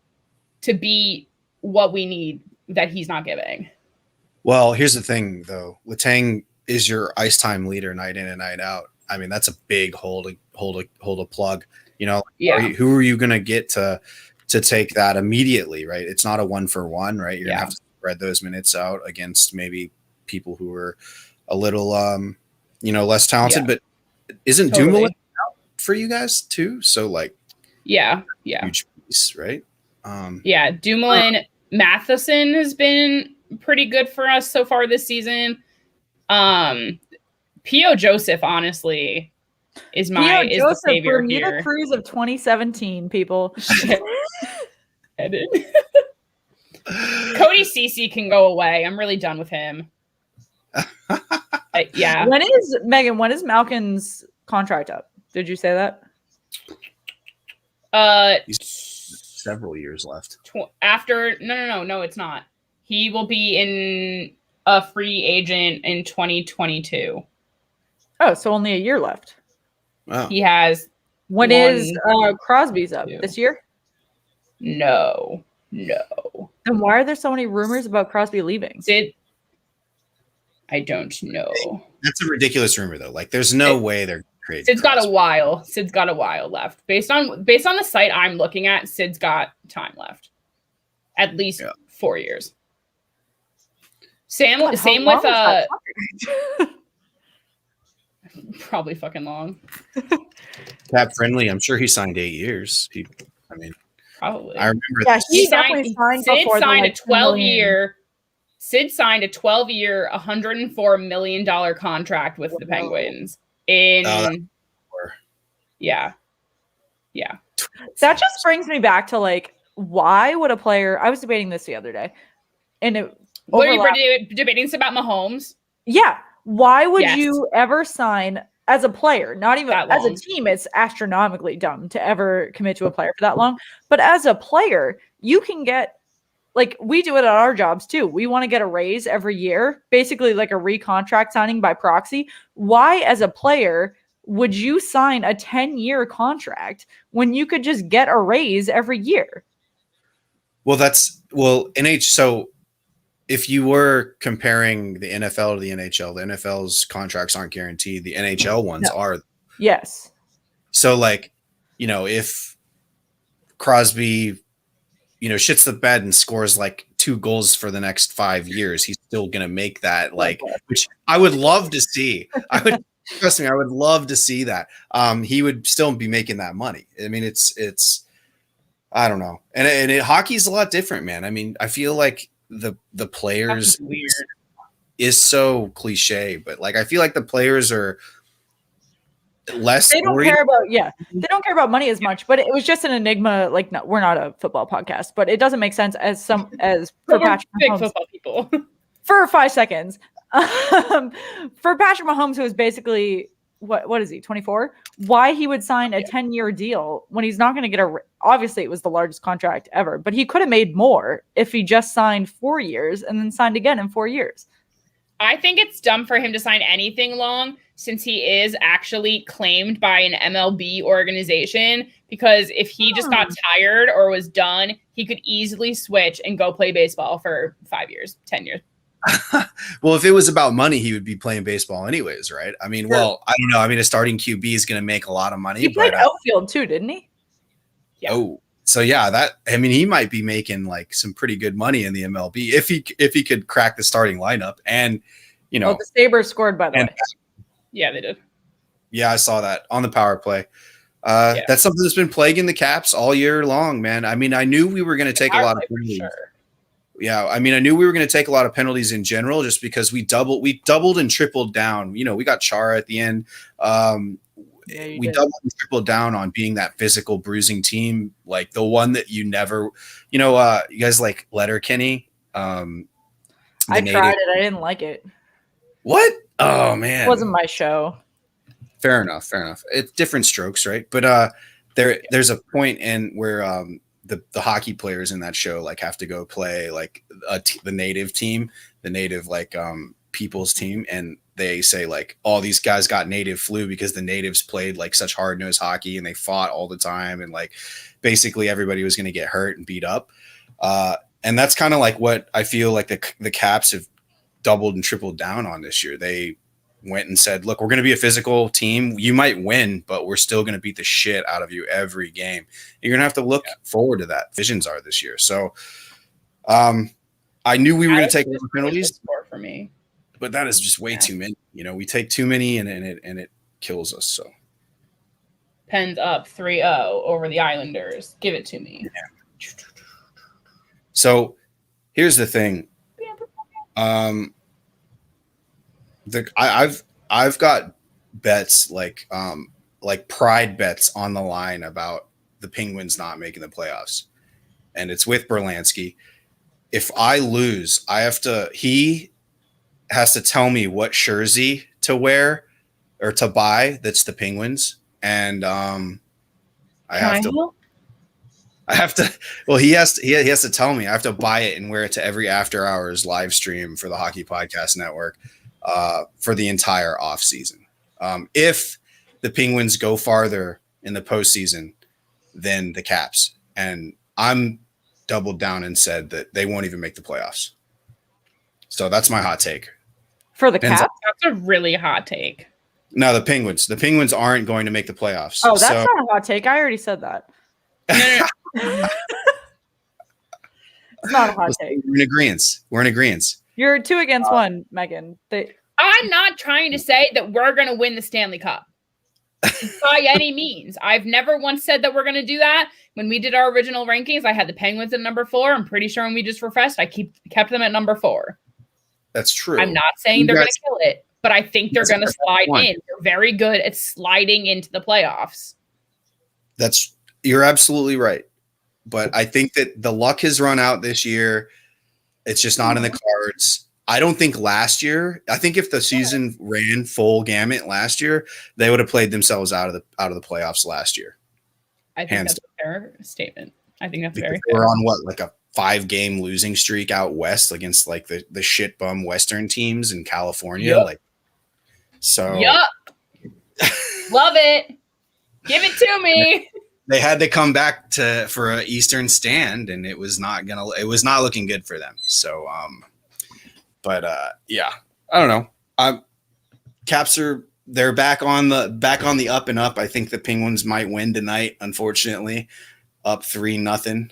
to be what we need that he's not giving. Well, here's the thing though. Letang is your ice time leader night in and night out. I mean, that's a big hold a plug. Who are you going to get to take that immediately, right? It's not a 1-for-1, right? You're going to have to spread those minutes out against maybe people who are a little, less talented. But isn't Dumoulin out for you guys too? So like, huge piece, right? Dumoulin, Matheson has been pretty good for us so far this season. P.O. Joseph, honestly, is the savior Bermuda here. Cruise of 2017, people. Cody Ceci can go away. I'm really done with him. Yeah. When is Malkin's contract up? Did you say that? He's several years left. After no, it's not. He will be in a free agent in 2022. Oh, so only a year left. Wow. He has. When is Crosby's up? This year? No. Then why are there so many rumors about Crosby leaving? I don't know. That's a ridiculous rumor though. Like there's no way they're creating. Sid's got a while left. Based on the site I'm looking at, Sid's got time left. At least 4 years. Same with probably fucking long. Cap friendly. I'm sure he signed 8 years. Probably. I remember. Yeah, he definitely signed before a 12-year. Sid signed a 12-year, $104 million contract with the Penguins. That just brings me back to like, why would a player? I was debating this the other day, and were you debating this about Mahomes? Yeah. Why would you ever sign as a player? Not even as a team. It's astronomically dumb to ever commit to a player for that long. But as a player, you can get, like we do it at our jobs too. We want to get a raise every year, basically like a recontract signing by proxy. Why, as a player, would you sign a 10-year contract when you could just get a raise every year? So if you were comparing the NFL to the NHL, the NFL's contracts aren't guaranteed. The NHL ones are. Yes. So like, if Crosby, shits the bed and scores like 2 goals for the next 5 years, he's still going to make that, like, which I would love to see. Trust me, I would love to see that. He would still be making that money. I mean, it's, I don't know. And hockey's a lot different, man. I mean, I feel like the players is so cliche, but like, I feel like the players are less. They don't care about money as much, but it was just an enigma. Like, no, we're not a football podcast, but it doesn't make sense for Patrick Mahomes, football people for 5 seconds. For Patrick Mahomes, who is basically what is he, 24? Why he would sign a 10-year deal when he's not going to get obviously it was the largest contract ever, but he could have made more if he just signed 4 years and then signed again in 4 years. I think it's dumb for him to sign anything long since he is actually claimed by an MLB organization, because if he just got tired or was done, he could easily switch and go play baseball for 5 years, 10 years. Well, if it was about money, he would be playing baseball anyways, right? I mean, well, I don't know. I mean, a starting QB is going to make a lot of money. He played outfield too, didn't he? Yeah. Oh, so yeah, he might be making like some pretty good money in the MLB if he could crack the starting lineup. And the Sabres scored, by the way. Yeah, they did. Yeah, I saw that on the power play. That's something that's been plaguing the Caps all year long, man. I mean, I knew we were going to take a lot of penalties. Sure. Yeah, I mean, I knew we were going to take a lot of penalties in general, just because we doubled and tripled down. We got Chara at the end. We doubled and tripled down on being that physical bruising team, like the one that you never, you guys like Letterkenny. I tried it. I didn't like it. What? Oh man, it wasn't my show. Fair enough. It's different strokes, right? But there's a point in where the hockey players in that show like have to go play like the native team, the native like people's team, and they say like all these guys got native flu because the natives played like such hard-nosed hockey and they fought all the time, and like basically everybody was going to get hurt and beat up. And that's kind of like what I feel like the Caps have doubled and tripled down on this year. They went and said, look, we're going to be a physical team. You might win, but we're still going to beat the shit out of you every game. You're going to have to look forward to that. Visions are this year. So I knew we were going to take more penalties for me, but that is just way too many. We take too many and it kills us. So Pens up 3-0 over the Islanders. Give it to me. Yeah. So here's the thing. I've got bets like pride bets on the line about the Penguins not making the playoffs, and it's with Berlansky. If I lose, he has to tell me what jersey to wear or to buy that's the Penguins, and I have to. Well, he has to tell me. I have to buy it and wear it to every after hours live stream for the Hockey Podcast Network for the entire off season. If the Penguins go farther in the postseason than the Caps, and I'm doubled down and said that they won't even make the playoffs. So that's my hot take for the Caps. That's a really hot take. No, the Penguins. The Penguins aren't going to make the playoffs. Oh, that's not a hot take. I already said that. No. It's not a hot take. We're in agreement. You're 2 against 1, Megan. I'm not trying to say that we're going to win the Stanley Cup by any means. I've never once said that we're going to do that. When we did our original rankings, I had the Penguins at number 4. I'm pretty sure when we just refreshed, I kept them at number 4. That's true. I'm not saying they're going to kill it, but I think they're going to slide in. They're very good at sliding into the playoffs. You're absolutely right. But I think that the luck has run out this year. It's just not in the cards. I don't think last year. I think if the season ran full gamut last year, they would have played themselves out of the playoffs last year. I think that's a fair statement. I think that's very fair. We're on like a 5-game losing streak out west against like the shit bum Western teams in California. Yep. Like, so. Yup. Love it. Give it to me. They had to come back for an Eastern stand, and it was not looking good for them. So, yeah, I don't know. Caps they're back on the up and up. I think the Penguins might win tonight. Unfortunately, up 3-0.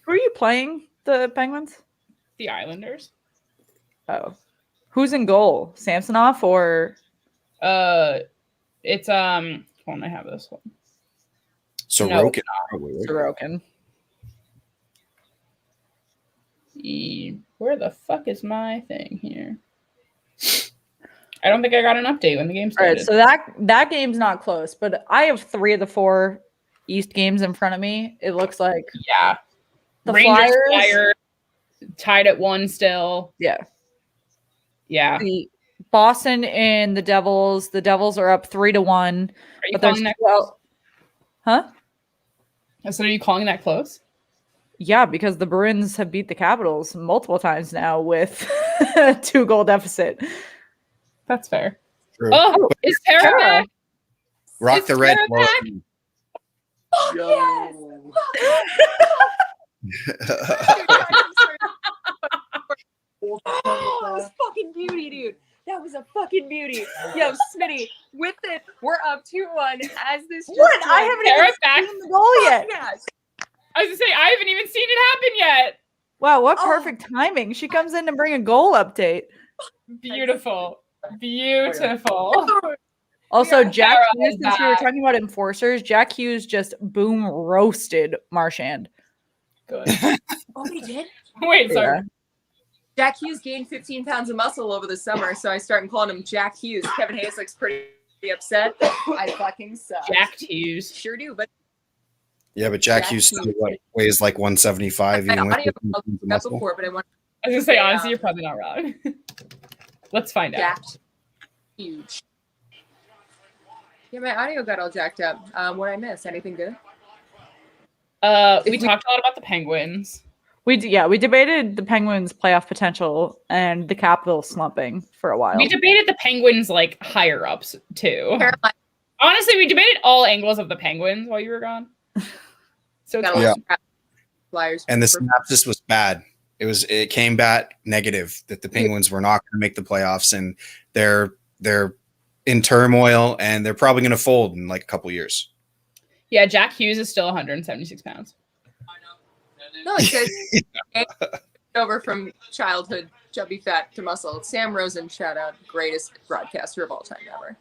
Who are you playing? The Penguins? The Islanders. Oh, who's in goal? Samsonov or? It's hold on, I have this one. Sorokin. Sorokin. Where the fuck is my thing here? I don't think I got an update when the game started. All right, so that game's not close, but I have 3 of the 4 East games in front of me. It looks like the Rangers Flyers tied at 1 still. Yeah. Yeah. The Boston and the Devils. The Devils are up 3-1. Are you But there's calling that 12. Huh? So are you calling that close? Yeah, because the Bruins have beat the Capitals multiple times now with a 2-goal deficit. That's fair. True. Oh, is Tara Tara. back? Rock Is the red. Tara back? Yes. Oh, that was fucking beauty, dude. That was a fucking beauty. Yo, Smitty, with it, we're up 2-1 as this. What? I haven't Tara even back. seen the goal yet. Yes. I was gonna say I haven't even seen it happen yet. Wow, what Oh. perfect timing. She comes in to bring a goal update. Beautiful. Beautiful. Also, Yeah, Jack Tara Hughes, is since we were back. talking about enforcers, Jack Hughes just boom roasted Marchand. Good. Oh, he did? Wait, sorry. Yeah. Jack Hughes gained 15 pounds of muscle over the summer, so I started calling him Jack Hughes. Kevin Hayes looks pretty upset. I fucking suck. Jack Hughes. Sure do, but Yeah, but Jack Jack Hughes still Hughes. weighs like 175. I Even with audio 15 pounds of that muscle. before, but I want I was gonna say Yeah. honestly, you're probably not wrong. Let's find out. jacked huge. Yeah, my audio got all jacked up. What I miss? Anything good? We talked a lot about the Penguins. We debated the Penguins' playoff potential and the Capitals slumping for a while. We debated the Penguins like higher ups too. Carolina Honestly, we debated all angles of the Penguins while you were gone. So it's got a Yeah. lot of Flyers. And the synopsis was bad. It came back negative that the Penguins were not going to make the playoffs, and they're in turmoil, and they're probably going to fold in like a couple years. yeah, Jack Hughes is still 176 pounds. No, it says over from childhood chubby fat to muscle. Sam Rosen, shout out, greatest broadcaster of all time ever.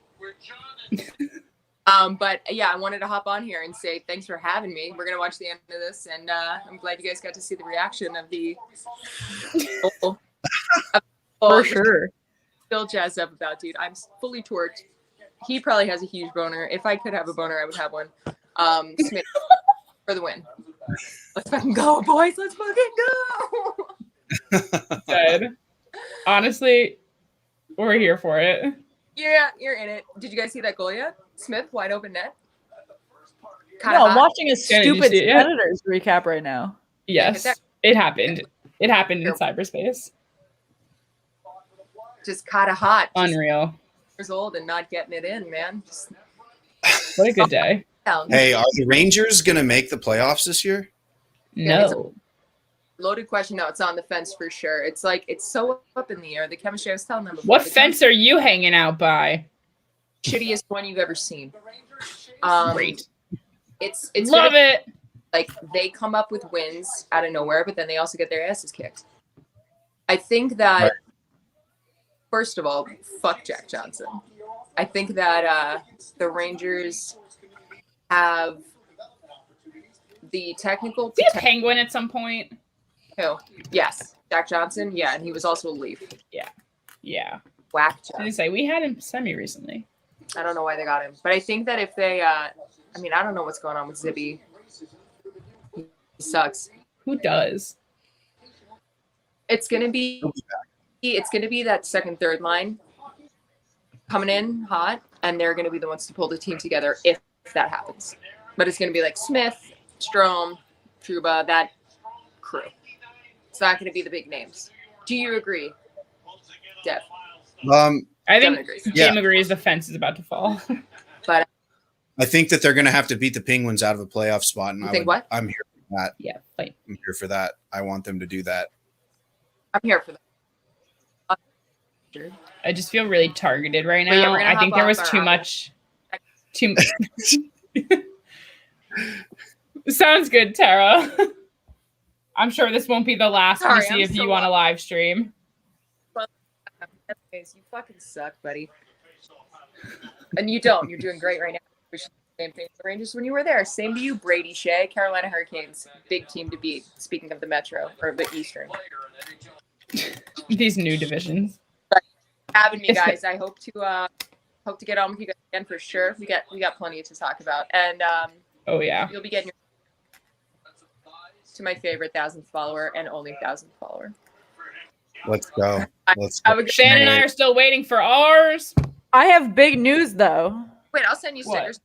But yeah, I wanted to hop on here and say thanks for having me. We're gonna watch the end of this, and I'm glad you guys got to see the reaction of the. For sure. Still jazzed up about, dude. I'm fully torqued. He probably has a huge boner. If I could have a boner, I would have one. Smith for the win. Let's fucking go, boys. Let's fucking go. Good. Honestly, we're here for it. Yeah, you're in it. Did you guys see that goal yet? Smith, wide open net. No, I'm watching a did you stupid see it? Predators recap right now. Yes, it happened. It happened in cyberspace. Just kind of hot. Just Unreal. years old and not getting it in, man. Just What a good day. down. Hey, are the Rangers going to make the playoffs this year? No. Loaded question. No, it's on the fence for sure. It's like it's so up in the air. The chemistry I was telling them. Before, What the fence are you hanging out by? shittiest one you've ever seen. Great. It's Love it. like they come up with wins out of nowhere, but then they also get their asses kicked. I think that Right. first of all, fuck Jack Johnson. I think that the Rangers have the technical Is he a Penguin at some point? Who? Yes, Jack Johnson. Yeah, and he was also a Leaf. Yeah. Whack I was Jack. gonna say we had him semi recently. I don't know why they got him, but I think that if they, I don't know what's going on with Zibby. He sucks. Who does? It's gonna be that second, third line coming in hot, and they're gonna be the ones to pull the team together if that happens. But it's gonna be like Smith, Strome, Truba, that crew. It's not gonna be the big names. Do you agree, Dev? I Devin think agrees. Jim agrees the fence is about to fall. I think that they're going to have to beat the Penguins out of a playoff spot, and You think what? I'm here for that. Yeah, like I'm here for that. I want them to do that. I'm here for that. I just feel really targeted right But yeah, now. we're gonna I think hop there off was our too hour. much. Sounds good, Tara. I'm sure this won't be the last we Sorry, see I'm of so you on a live stream. Anyways, you fucking suck, buddy. And you don't. You're doing great right now. We should do the same thing for the Rangers when you were there. Same to you, Brady Shea, Carolina Hurricanes. Big team to beat. Speaking of the Metro or the Eastern. These new divisions. Having me, guys. I hope to get on with you guys again for sure. We got plenty to talk about. And Oh yeah. you'll be getting to my favorite 1,000th follower and only 1,000th follower. Let's go. Let's I go. would- Shan and I are still waiting for ours. I have big news though. Wait, I'll send you What? stickers.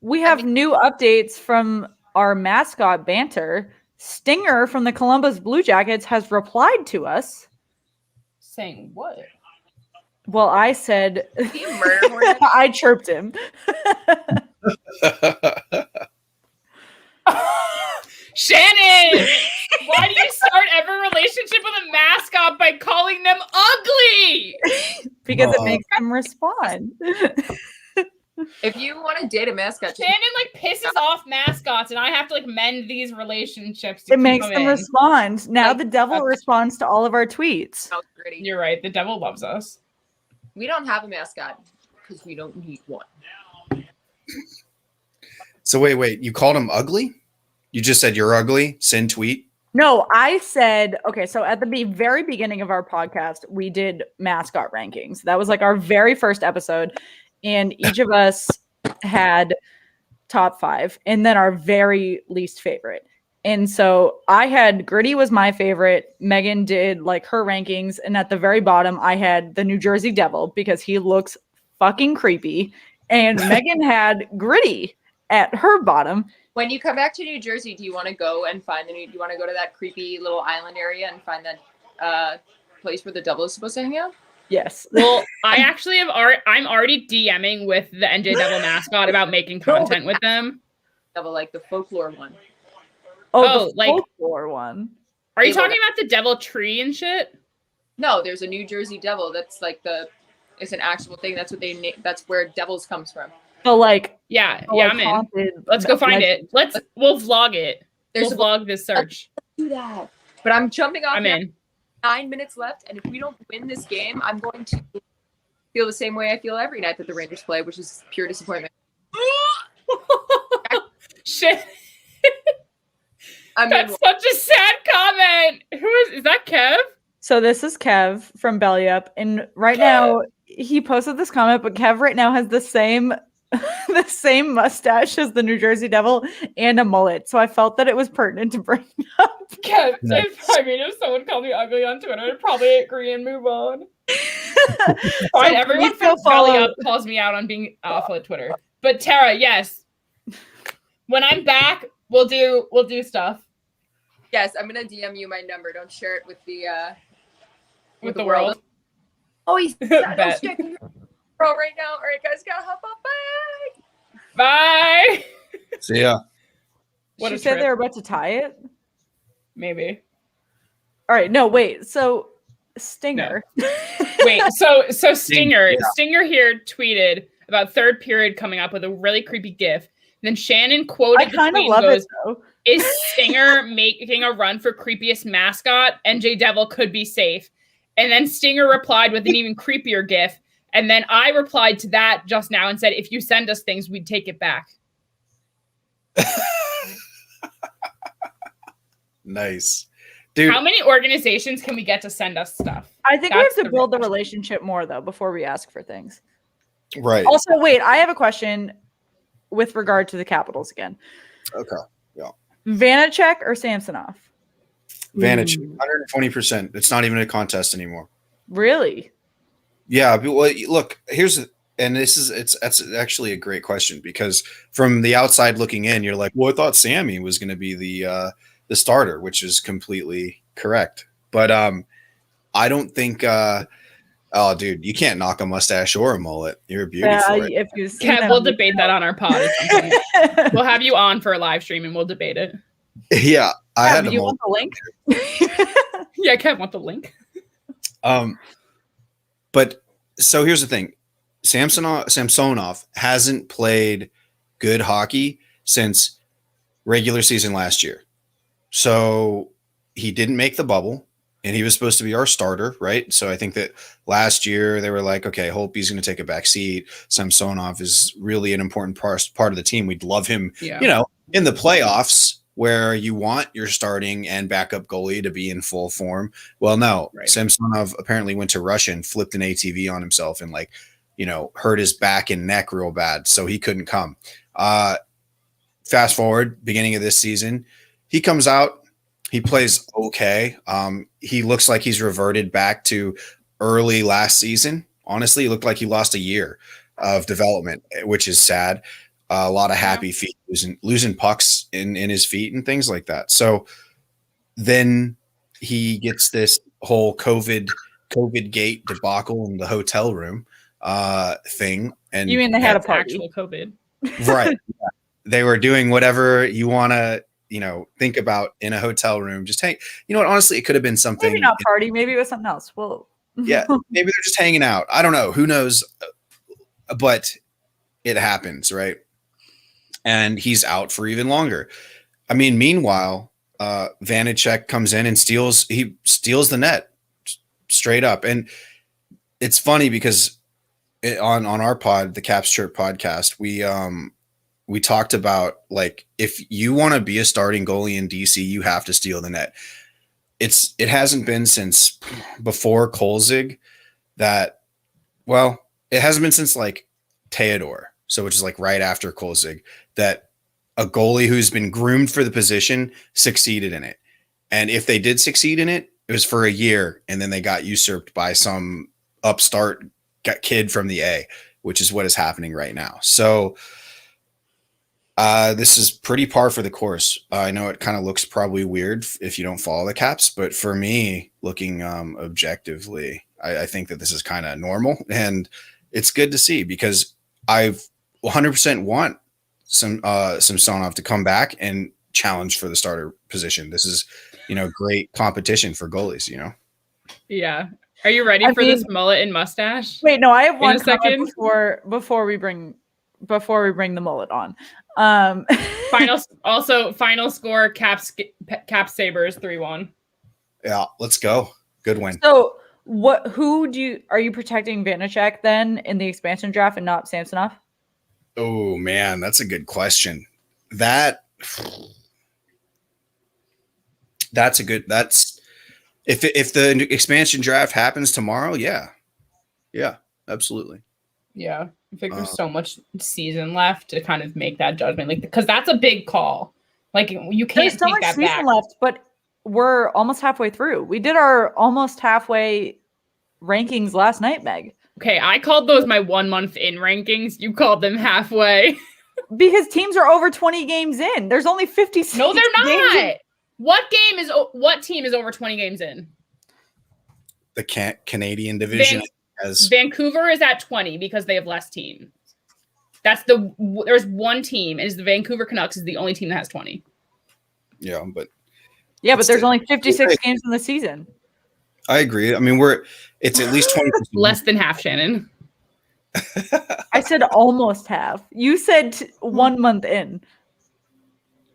We have new updates from our mascot banter. Stinger from the Columbus Blue Jackets has replied to us. Saying what? Well, I said You murder hornet. I chirped him. Shannon! Why do you start every relationship with a mascot by calling them ugly? Because it makes them respond. If you want to date a mascot, Shannon like pisses off mascots, and I have to like mend these relationships. To It keep makes them them in. respond. Now the devil responds to all of our tweets. sounds gritty. You're right. The devil loves us. We don't have a mascot because we don't need one. So wait. You called him ugly? You just said you're ugly? Send tweet? No, I said, okay, so at the very beginning of our podcast, we did mascot rankings. That was like our very first episode. And each of us had top 5 and then our very least favorite. And so I had Gritty was my favorite. Megan did like her rankings. And at the very bottom, I had the New Jersey Devil because he looks fucking creepy. And Megan had Gritty at her bottom. When you come back to New Jersey, do you want to go and find do you want to go to that creepy little island area and find that place where the devil is supposed to hang out? Yes. Well, I actually I'm already DMing with the NJ Devil mascot about making content with them. Devil, like the folklore one. Oh, the like- folklore one. Are you talking about the devil tree and shit? No, there's a New Jersey Devil. That's like it's an actual thing. That's what that's where devils comes from. So like, Yeah, so, yeah, like, I'm in. haunted Let's go find legend. it. We'll vlog it. There's We'll vlog this search. do that. But I'm jumping off. I'm now. in. 9 minutes left, and if we don't win this game, I'm going to feel the same way I feel every night that the Rangers play, which is pure disappointment. Shit. I mean, That's such a sad comment. Who is that Kev? So this is Kev from Belly Up, and right now he posted this comment, but Kev right now has the same the same mustache as the New Jersey Devil and a mullet. So I felt that it was pertinent to bring up. Kev, Nice. if someone called me ugly on Twitter, I'd probably agree and move on. So Fine, everyone please go from Belly follow- Up calls me out on being awful at Twitter. But Tara, yes. When I'm back, we'll do stuff yes, I'm gonna DM you my number. Don't share it with the with the world. Oh, he's Bet. pro right now. All right, guys, gotta hop off. Bye. Bye. See ya. What She a said trip. they were about to tie it. Maybe. All right, no, wait. So Stinger. Wait, so Stinger here tweeted about third period coming up with a really creepy gif. Then Shannon quoted I the kind of tweet love and goes, it though. "Is Stinger making a run for creepiest mascot? NJ Devil could be safe." And then Stinger replied with an even creepier gif. And then I replied to that just now and said, "If you send us things, we'd take it back." Nice. Dude, How many organizations can we get to send us stuff? I think That's we have the to build the real question. relationship more though before we ask for things. right. Also, wait, I have a question with regard to the Capitals again. Okay. Vanacek or Samsonov? Vantage, 120%. It's not even a contest anymore. Really? Yeah. But, well, look, that's actually a great question because from the outside looking in, you're like, well, I thought Sammy was going to be the starter, which is completely correct. But I don't think. Oh, dude, you can't knock a mustache or a mullet. You're a beauty for it. If you've seen Kev, them, we'll debate that on our pod at some point. We'll have you on for a live stream and we'll debate it. Yeah, I had do a you mullet. want the link? Yeah, Kev, want the link? But so here's the thing. Samsonov hasn't played good hockey since regular season last year. So he didn't make the bubble and he was supposed to be our starter, right? So I think that last year they were like, okay, Holtby's going to take a back seat. Samsonov is really an important part of the team. We'd love him, Yeah. in the playoffs where you want your starting and backup goalie to be in full form. Well, no, Right. Samsonov apparently went to Russia and flipped an ATV on himself and hurt his back and neck real bad. So he couldn't come. Fast forward, beginning of this season, he comes out He plays okay. He looks like he's reverted back to early last season. Honestly, he looked like he lost a year of development, which is sad. A lot of happy feet, losing pucks in his feet and things like that. So then he gets this whole COVID gate debacle in the hotel room thing. And You mean they had a party? Actual COVID. Right. They were doing whatever you want to, think about in a hotel room. Just hang. You know what? Honestly, it could have been something. Maybe not party. Maybe it was something else. Well, yeah, maybe they're just hanging out. I don't know. Who knows? But it happens, right? And he's out for even longer. I mean, meanwhile, Vanacek comes in and steals the net straight up. And it's funny because on our pod, the Caps Chirp podcast, we talked about, like, if you want to be a starting goalie in DC, you have to steal the net. It hasn't been since before Kolzig that, well, it hasn't been since like Theodore. So which is like right after Kolzig, that a goalie who's been groomed for the position succeeded in it. And if they did succeed in it, it was for a year, and then they got usurped by some upstart kid from the A, which is what is happening right now. So this is pretty par for the course. I know it kind of looks probably weird if you don't follow the Caps, but for me, looking objectively, I think that this is kind of normal, and it's good to see because I 100% want some Samsonov to come back and challenge for the starter position. This is, great competition for goalies. Yeah. Are you ready for this mullet and mustache? Wait, no, I have one second before we bring the mullet on. Final score, Caps Sabres 3-1. Yeah, let's go. Good win. So are you protecting Vanacek then in the expansion draft and not Samsonov? Oh man, that's a good question. That's if the expansion draft happens tomorrow, yeah, absolutely. Yeah, I think there's so much season left to kind of make that judgment, like, because that's a big call. Like, you can't There's so take much that season back. left, but we're almost halfway through. We did our almost halfway rankings last night, Meg. Okay, I called those my 1 month in rankings. You called them halfway. Because teams are over 20 games in. There's only 56. No, they're not. games What team is over 20 games in? The Canadian division has Vancouver is at 20 because they have less teams. There's one team, and it's the Vancouver Canucks is the only team that has 20. Yeah, but there's only 56 games in the season. I agree. I mean, it's at least 20%. Less than half, Shannon. I said almost half. You said 1 month in.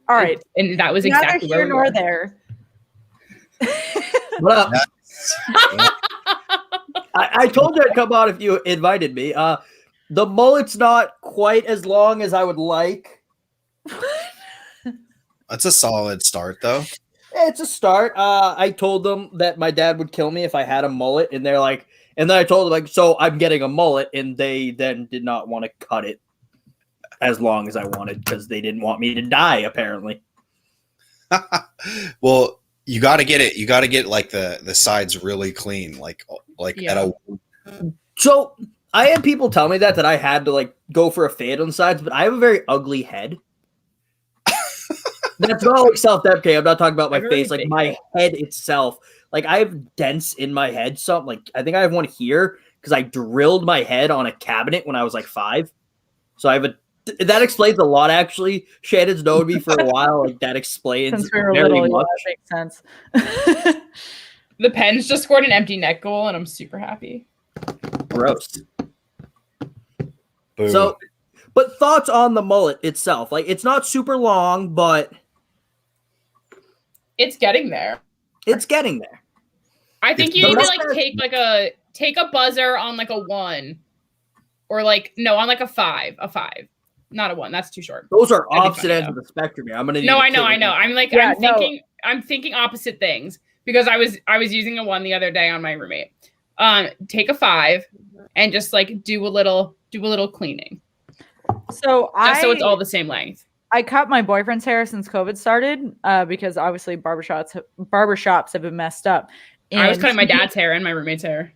All right. And that was exactly neither here nor there. What up? I told you I'd come on if you invited me. The mullet's not quite as long as I would like. That's a solid start, though. It's a start. I told them that my dad would kill me if I had a mullet, and they're like, and then I told them, like, so I'm getting a mullet, and they then did not want to cut it as long as I wanted because they didn't want me to die, apparently. Well, you got to get it. You got to get like the sides really clean, like Yeah. at a. So I had people tell me that I had to like go for a fade on the sides, but I have a very ugly head. That's not like self-deprecating. I'm not talking about my face, like my head itself. Like I have dents in my head. Something like I think I have one here because I drilled my head on a cabinet when I was like 5. So I have that explains a lot. Actually, Shannon's known me for a while. Like that explains Since we were very little, much. yeah, that makes sense. The Pens just scored an empty net goal, and I'm super happy. Gross. Boom. So, but thoughts on the mullet itself? Like it's not super long, but It's getting there. it's getting there. I think you need to like take a buzzer on like a 1, or like no on like a 5, not a 1. That's too short. Those are That'd be opposite funny, ends of the spectrum here. I'm gonna. No, I know. I'm like Yeah, I'm thinking opposite things because I was using a 1 the other day on my roommate. Take a 5 and just like do a little cleaning. So Just so it's all the same length. I cut my boyfriend's hair since COVID started because obviously barbershops have been messed up. And I was cutting my dad's hair and my roommate's hair.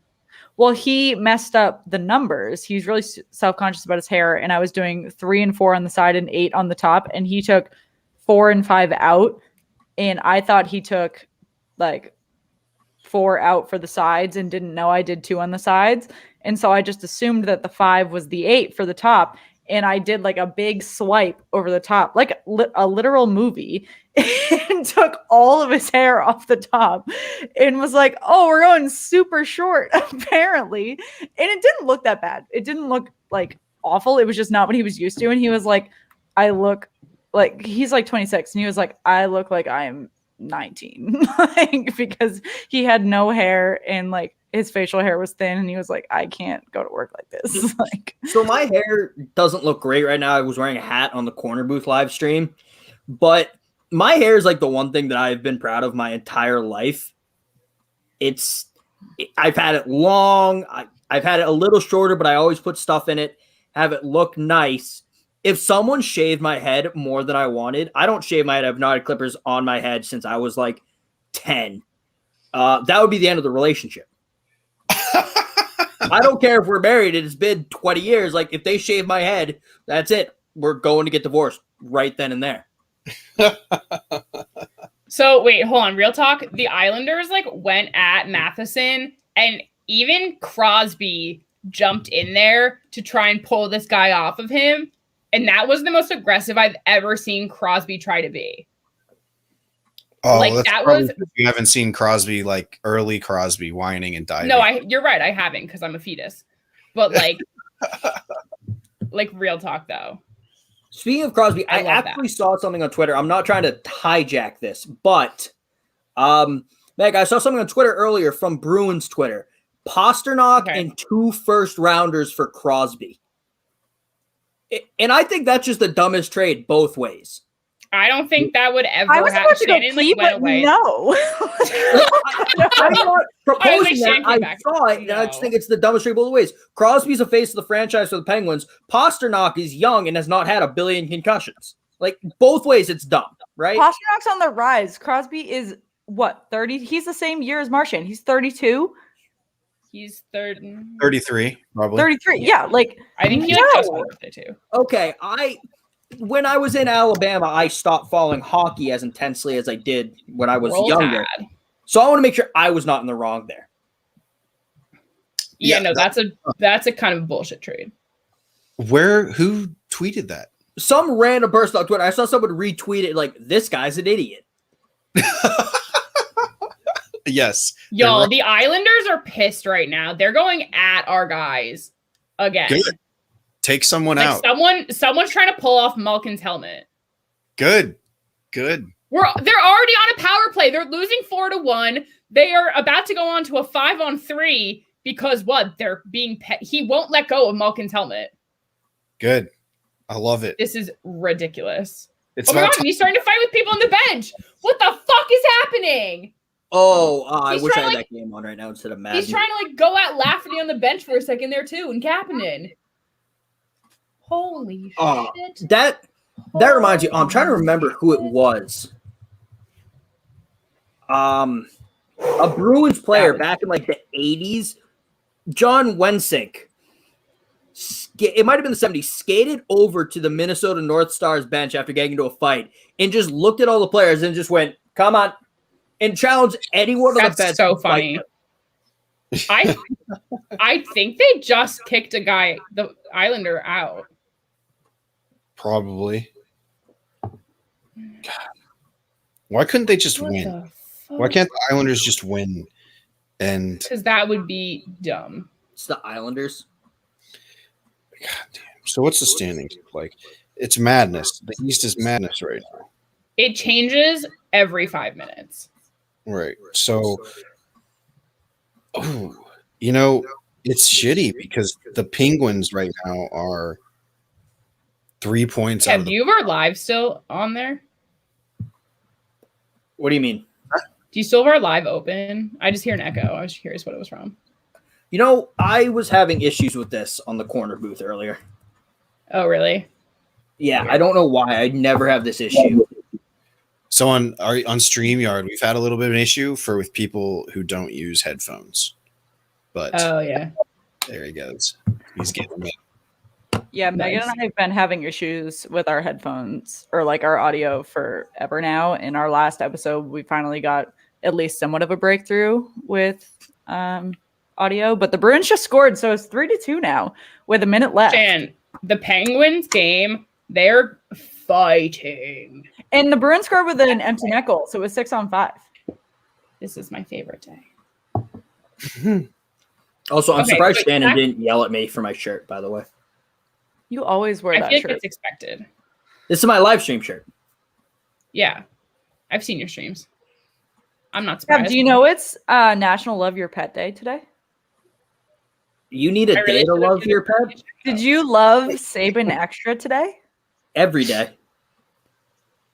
Well, he messed up the numbers. He's really self-conscious about his hair, and I was doing 3 and 4 on the side and 8 on the top, and he took 4 and 5 out, and I thought he took like 4 out for the sides and didn't know I did 2 on the sides, and so I just assumed that the 5 was the 8 for the top, and I did like a big swipe over the top, like a literal movie, and took all of his hair off the top and was like, oh, we're going super short, apparently. And it didn't look that bad. It didn't look like awful. It was just not what he was used to. And he was like, I look like, he's like 26. And he was like, I look like I'm 19, like, because he had no hair and like his facial hair was thin, and he was like, I can't go to work like this. Like, so my hair doesn't look great right now. I was wearing a hat on the corner booth live stream, but my hair is like the one thing that I've been proud of my entire life. I've had it long. I've had it a little shorter, but I always put stuff in it, have it look nice. If someone shaved my head more than I wanted, I don't shave my head. I've not had clippers on my head since I was like 10. That would be the end of the relationship. I don't care if we're married. It's been 20 years. Like, if they shave my head, that's it. We're going to get divorced right then and there. So wait, hold on. Real talk. The Islanders like went at Matheson, and even Crosby jumped in there to try and pull this guy off of him. And that was the most aggressive I've ever seen Crosby try to be. Oh, like that was. You haven't seen Crosby, like early Crosby whining and diving. No, you're right. I haven't, because I'm a fetus. But like, like real talk though. Speaking of Crosby, I actually saw something on Twitter. I'm not trying to hijack this, but Meg, I saw something on Twitter earlier from Bruins Twitter. Pasternak and 2 first-rounders for Crosby. And I think that's just the dumbest trade both ways. I don't think that would ever happen. I was about to go Shannon went away. No. I'm not proposing that. I back. saw it, and I just think it's the dumbest trade both ways. Crosby's a face of the franchise for the Penguins. Pasternak is young and has not had 1 billion concussions. Like, both ways, it's dumb, right? Pasternak's on the rise. Crosby is, what, 30? He's the same year as Marchand. He's 32. He's 33, probably. 33, yeah. Like, I think he like just my birthday too. Okay, when I was in Alabama, I stopped following hockey as intensely as I did when I was younger. So I want to make sure I was not in the wrong there. Yeah, no, that's a kind of bullshit trade. Who tweeted that? Some random person on Twitter. I saw someone retweet it like, this guy's an idiot. Yes. Y'all, the Islanders are pissed right now. They're going at our guys again. Good. Take someone out. Someone's trying to pull off Malkin's helmet. Good. They're already on a power play. They're losing 4-1. They are about to go on to a 5-on-3 because what? They're being he won't let go of Malkin's helmet. Good. I love it. This is ridiculous. It's oh my God, he's starting to fight with people on the bench. What the fuck is happening? Oh, I wish I had that game on right now instead of Madden. He's trying to like go at Lafferty on the bench for a second there too, and Kapanen. Holy shit! That reminds you. I'm trying to remember who it was. A Bruins player back in like the 80s, John Wensink. It might have been the 70s. Skated over to the Minnesota North Stars bench after getting into a fight and just looked at all the players and just went, "Come on." And challenge anyone on the bench. That's so funny. I think they just kicked the Islander out. Probably. God. Why couldn't they just win? Why can't the Islanders just win? And because that would be dumb. It's the Islanders. God damn. So what's the standings like? It's madness. The East is madness right now. It changes every 5 minutes. Right. So, it's shitty because the Penguins right now are 3 points out. Do you have our live still on there? What do you mean? Do you still have our live open? I just hear an echo. I was curious what it was from. I was having issues with this on the corner booth earlier. Oh, really? Yeah, I don't know why. I never have this issue. So on StreamYard, we've had a little bit of an issue with people who don't use headphones. But Oh yeah, there he goes. He's getting it. Yeah, Megan and I have been having issues with our headphones or like our audio forever now. In our last episode, we finally got at least somewhat of a breakthrough with audio, but the Bruins just scored, so it's 3-2 now with a minute left. Shan, the Penguins game, they're fighting. And the Bruins scored with an empty net goal, so it was 6-on-5. This is my favorite day. Also, I'm surprised but Shannon didn't yell at me for my shirt, by the way. You always wear I that feel shirt. like it's expected. This is my live stream shirt. Yeah, I've seen your streams. I'm not Yeah, surprised. do you know it's National Love Your Pet Day today? You need a I really day to should've love given your it pet Did you love Saban Extra today? every day.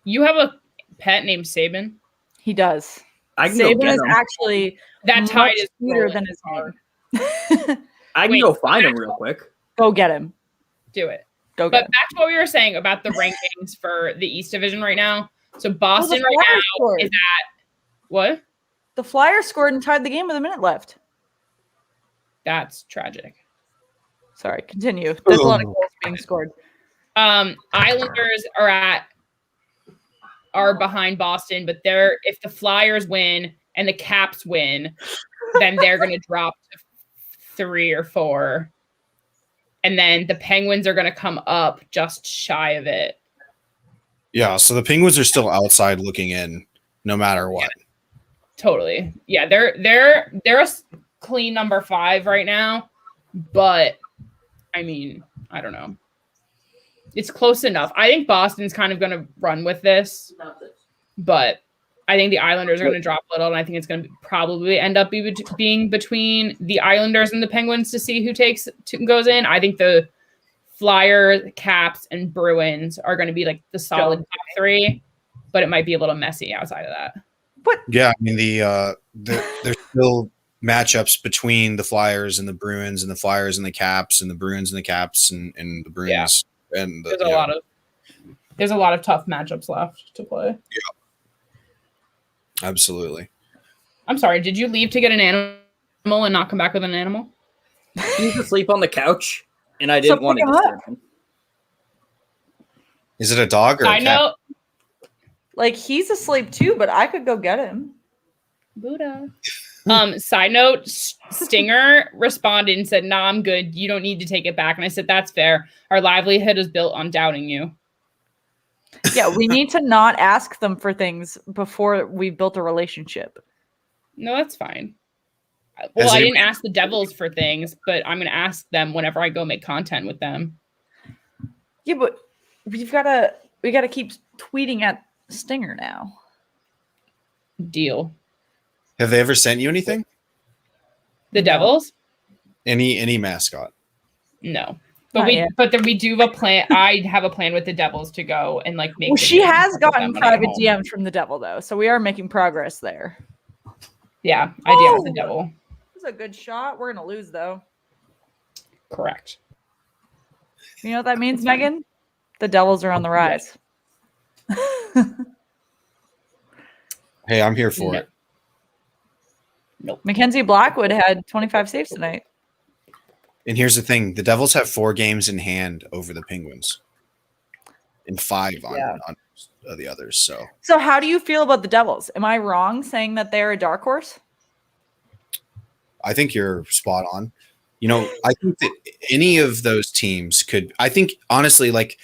You have a pet named Saban? He does. I can go Saban get is him. actually That much tide is cuter rolling than his hard. name. I can Wait, go find him real quick. Go get him. Do it. Go get But him. back to what we were saying about the rankings for the East Division right now. So Oh, the Boston right Flyers now scored. is at what? The Flyers scored and tied the game with a minute left. That's tragic. Sorry, continue. There's a lot of goals being scored. Islanders are behind Boston, but if the Flyers win and the Caps win, then they're going to drop to 3 or 4. And then the Penguins are going to come up just shy of it. Yeah, so the Penguins are still outside looking in, no matter what. Totally. Yeah, they're a clean number 5 right now, but I mean, I don't know. It's close enough. I think Boston's kind of going to run with this, but I think the Islanders are going to drop a little, and I think it's going to probably end up being between the Islanders and the Penguins to see who goes in. I think the Flyers, Caps, and Bruins are going to be like the solid top 3, but it might be a little messy outside of that. Yeah, I mean there's still matchups between the Flyers and the Bruins, and the Flyers and the Caps, and the Bruins and the Caps, and the Bruins. Yeah. And there's a lot of tough matchups left to play. Yeah, absolutely. I'm sorry. Did you leave to get an animal and not come back with an animal? He was asleep on the couch, and I didn't want to disturb him. Is it a dog or a cat? I know. Like, he's asleep too, but I could go get him. Buddha. Side note, Stinger responded and said, "Nah, I'm good. You don't need to take it back." And I said, "That's fair. Our livelihood is built on doubting you." Yeah, we need to not ask them for things before we've built a relationship. No, that's fine. Well, I didn't ask the Devils for things, but I'm going to ask them whenever I go make content with them. Yeah, but we gotta keep tweeting at Stinger now. Deal. Have they ever sent you anything? The Devils? Any mascot? No. But we do have a plan. I have a plan with the Devils to go and like make. Well, she has gotten private DMs from the Devil though, so we are making progress there. Yeah, I DM with the Devil. This is a good shot. We're gonna lose though. Correct. You know what that means, Megan? The Devils are on the rise. Hey, I'm here for it. Nope. Mackenzie Blackwood had 25 saves tonight. And here's the thing: the Devils have 4 games in hand over the Penguins, and 5 on the others. So how do you feel about the Devils? Am I wrong saying that they're a dark horse? I think you're spot on. You know, I think that any of those teams could. I think honestly, like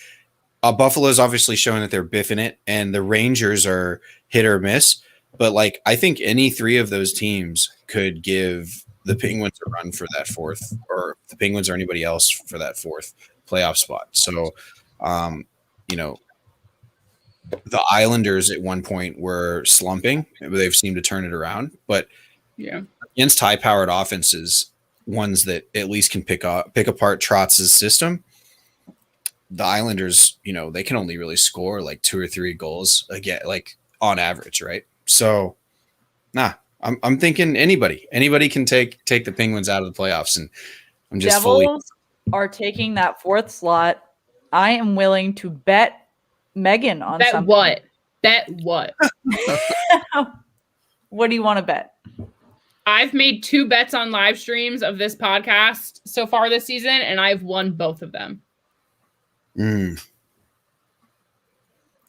Buffalo's obviously showing that they're biffing it, and the Rangers are hit or miss. But like, I think any 3 of those teams could give the Penguins a run for that 4th, or the Penguins or anybody else for that 4th playoff spot. So, you know, the Islanders at one point were slumping. They've seemed to turn it around, but yeah, against high-powered offenses, ones that at least can pick apart Trotz's system, the Islanders, you know, they can only really score like 2 or 3 goals again, like on average, right? So, I'm thinking anybody can take the Penguins out of the playoffs, and I'm just Devils are taking that 4th slot I am willing to bet Megan on Bet something. what? Bet what? What do you want to bet? I've made 2 bets on live streams of this podcast so far this season, and I've won both of them.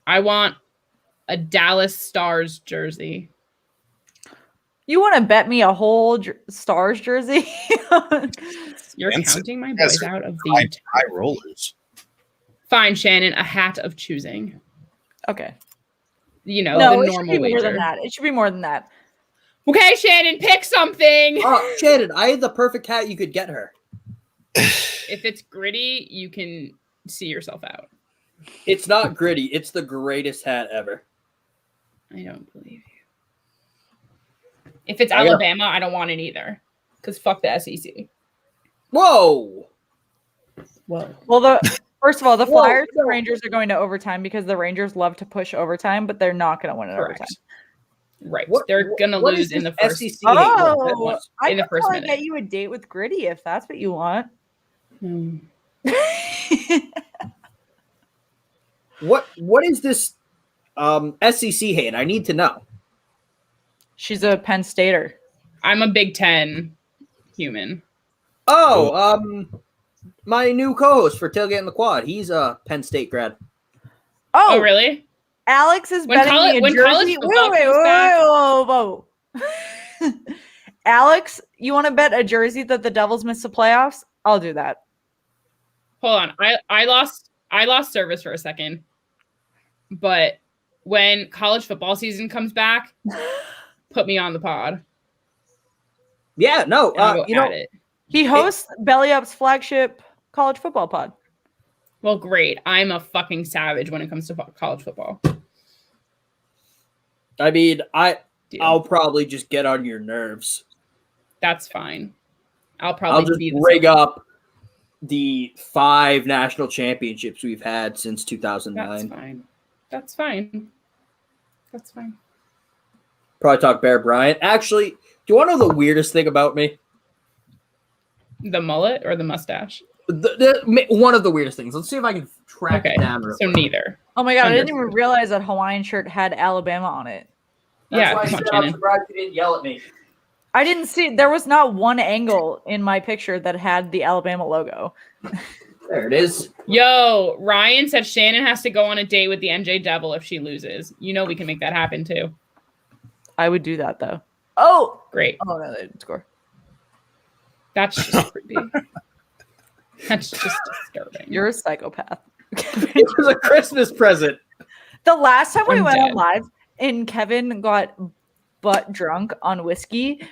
I want a Dallas Stars jersey. You want to bet me a whole Stars jersey? You're Fancy. counting my boys out of the high rollers. Fine, Shannon, a hat of choosing. Okay. You know, No, the it should normal be more wager. than that. It should be more than that. Okay, Shannon, pick something. Oh, Shannon, I had the perfect hat you could get her. If it's gritty, you can see yourself out. It's not gritty. It's the greatest hat ever. I don't believe you. If it's Alabama, I don't want it either. Because fuck the SEC. Whoa. Whoa. Well, first of all, the Whoa, Flyers no. and Rangers are going to overtime because the Rangers love to push overtime, but they're not going to win in Correct. overtime. Right. What- They're going to what lose is in the this first. SEC hate? Oh, I In the could first probably minute. get you a date with Gritty if that's what you want. Hmm. What is this SEC hate? I need to know. She's a Penn Stater. I'm a Big Ten human. Oh, my new co-host for Tailgate in the Quad. He's a Penn State grad. Oh, really? Alex is When betting colle- me a when jersey. college Wait, football wait, comes wait, back- whoa, whoa. Alex, you want to bet a jersey that the Devils miss the playoffs? I'll do that. Hold on. I lost service for a second. But when college football season comes back, put me on the pod. Yeah, no, And I'll go you know, at it. He hosts Belly Up's flagship college football pod. Well, great. I'm a fucking savage when it comes to college football. I mean, Dude, I'll probably just get on your nerves. that's fine. I'll I'll probably just be the rig same. up the 5 national championships we've had since That's 2009. fine. That's fine. That's fine. Probably talk Bear Bryant. Actually, do you want to know the weirdest thing about me? The mullet or the mustache? One of the weirdest things. Let's see if I can track Okay. it down. real So quick. neither. Oh my god, I didn't even Understood. realize that Hawaiian shirt had Alabama on it. Yeah, why I come on, said I'm Shannon. surprised you didn't yell at me. I didn't see there was not one angle in my picture that had the Alabama logo. There it is. Yo, Ryan said Shannon has to go on a date with the NJ Devil if she loses. You know we can make that happen too. I would do that though. Oh, Great. oh no, they didn't score. That's just creepy. That's just disturbing. You're a psychopath. It was a Christmas present. The last time we I'm went on dead. live and Kevin got butt drunk on whiskey,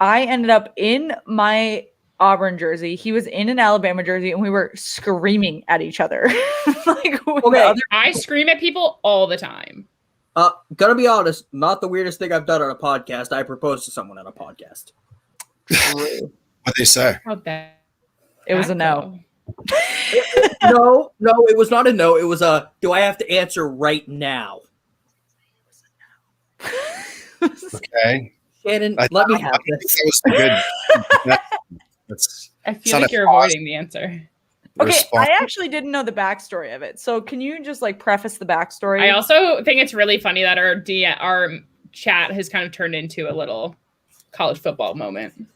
I ended up in my Auburn jersey. He was in an Alabama jersey, and we were screaming at each other. Like, with the Okay. other- I scream at people all the time. Gonna be honest, not the weirdest thing I've done on a podcast. I proposed to someone on a podcast. What they say? How'd that It was a no. go? No, it was not a no. It was a, do I have to answer right now? Okay. Shannon, I let me I have think this. that was the good. That's I feel not like a you're pause. avoiding the answer. Okay, response. I actually didn't know the backstory of it. So can you just like preface the backstory? I also think it's really funny that our chat has kind of turned into a little college football moment.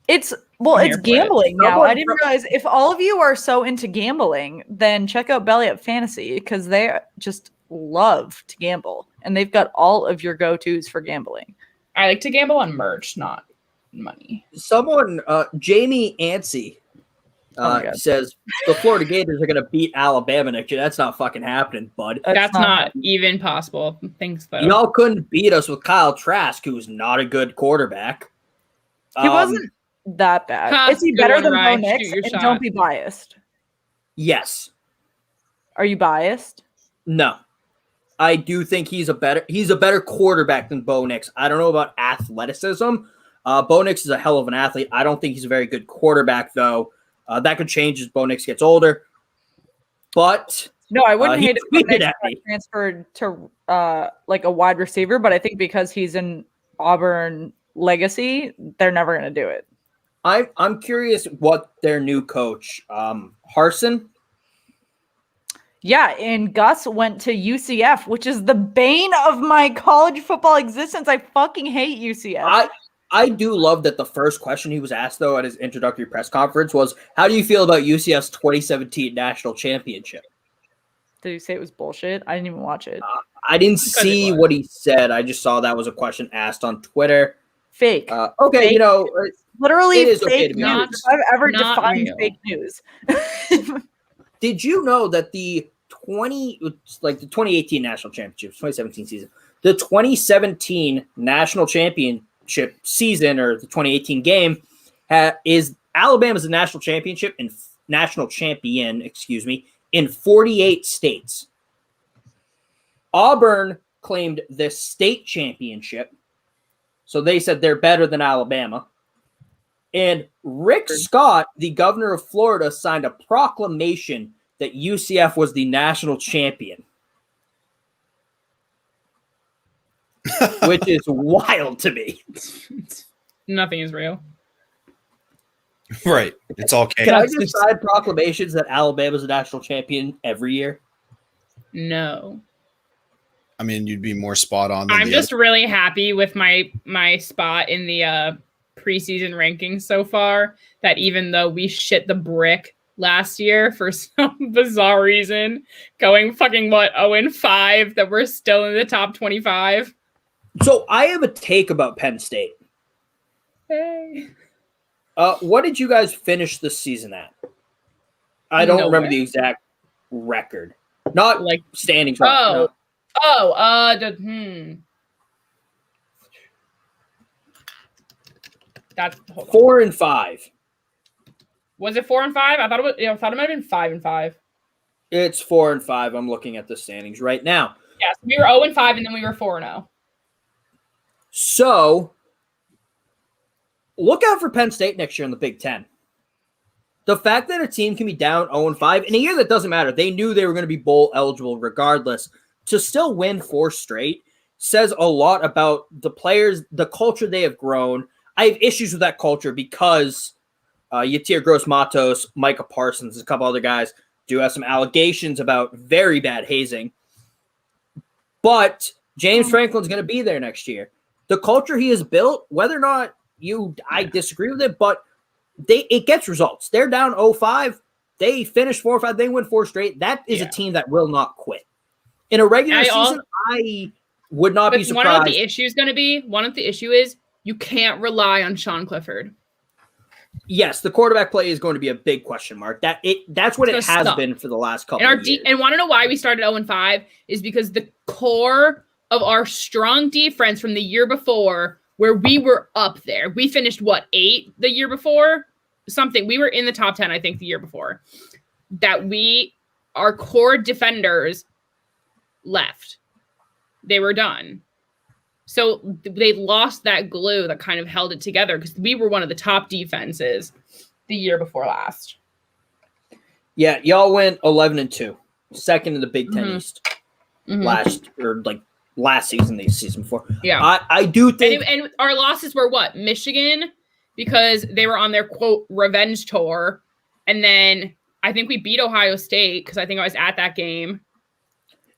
It's I'm it's here for it. gambling now. Someone I didn't realize if all of you are so into gambling, then check out Belly Up Fantasy because they just love to gamble and they've got all of your go-tos for gambling. I like to gamble on merch, not money. Someone, Jamie Ansey, Oh my God. says the Florida Gators are going to beat Alabama next year. That's not fucking happening, bud. That's not even possible. Thanks, though. Y'all couldn't beat us with Kyle Trask, who's not a good quarterback. He wasn't that bad. Huh, Is he good better one, than Bo Ryan. Nix? Shoot your And shot. don't be biased. Yes. Are you biased? No. I do think he's a better quarterback than Bo Nix. I don't know about athleticism. Bo Nix is a hell of an athlete. I don't think he's a very good quarterback, though. That could change as Bo Nix gets older. But No, I wouldn't he hate if Bo tweeted Nix at got me. transferred to like a wide receiver, but I think because he's an Auburn legacy, they're never going to do it. I'm curious what their new coach, Harsin. Yeah, and Gus went to UCF, which is the bane of my college football existence. I fucking hate UCF. I do love that the first question he was asked, though, at his introductory press conference was, how do you feel about UCF's 2017 national championship? Did he say it was bullshit? I didn't even watch it. I didn't see what he said. I just saw that was a question asked on Twitter. Fake. Okay, Fake. Literally it is fake okay to be news. honest. If I've ever Not defined real. fake news. Did you know that the 2018 national championships, 2017 season, the 2017 national championship season, or the 2018 game, is Alabama's a national champion, in 48 states. Auburn claimed the state championship, so they said they're better than Alabama. And Rick Scott, the governor of Florida, signed a proclamation that UCF was the national champion, which is wild to me. Nothing is real. Right. It's all Can chaos. I just sign proclamations that Alabama's a national champion every year? No. I mean, you'd be more spot on than I'm the just other. really happy with my spot in the preseason rankings so far, that even though we shit the brick last year for some bizarre reason, going fucking 0-5, that we're still in the top 25. So I have a take about Penn State. Hey. What did you guys finish the season at? I don't remember Nowhere. the exact record. Not Like, standings. oh, no. That's hold on. 4-5. Was it 4-5? I thought it might have been 5-5. It's 4-5. I'm looking at the standings right now. Yes, we were 0-5 and then we were 4-0. So look out for Penn State next year in the Big Ten. The fact that a team can be down 0-5 in a year that doesn't matter, they knew they were going to be bowl eligible regardless, to still win 4 straight says a lot about the players, the culture they have grown. I have issues with that culture because Yatir Gross-Matos, Micah Parsons, a couple other guys do have some allegations about very bad hazing. But James Franklin's going to be there next year. The culture he has built, whether or not I disagree with it, but it gets results. They're down 0-5. They finish 4-5. They win 4 straight. That is a team that will not quit. In a regular season, I would not be surprised. One of the issue is going to be, one of the issue is you can't rely on Sean Clifford. Yes, the quarterback play is going to be a big question mark. That's what it has been for the last couple of years. And want to know why we started 0-5 is because the core of our strong defense from the year before, where we were up there, we finished 8 the year before? Something. We were in the top 10, I think, the year before. Our core defenders left. They were done. So they lost that glue that kind of held it together, because we were one of the top defenses the year before last. Yeah, y'all went 11-2, second in the Big Ten East last season, the season before. Yeah, I do think, and our losses were what? Michigan, because they were on their quote revenge tour, and then I think we beat Ohio State because I think I was at that game.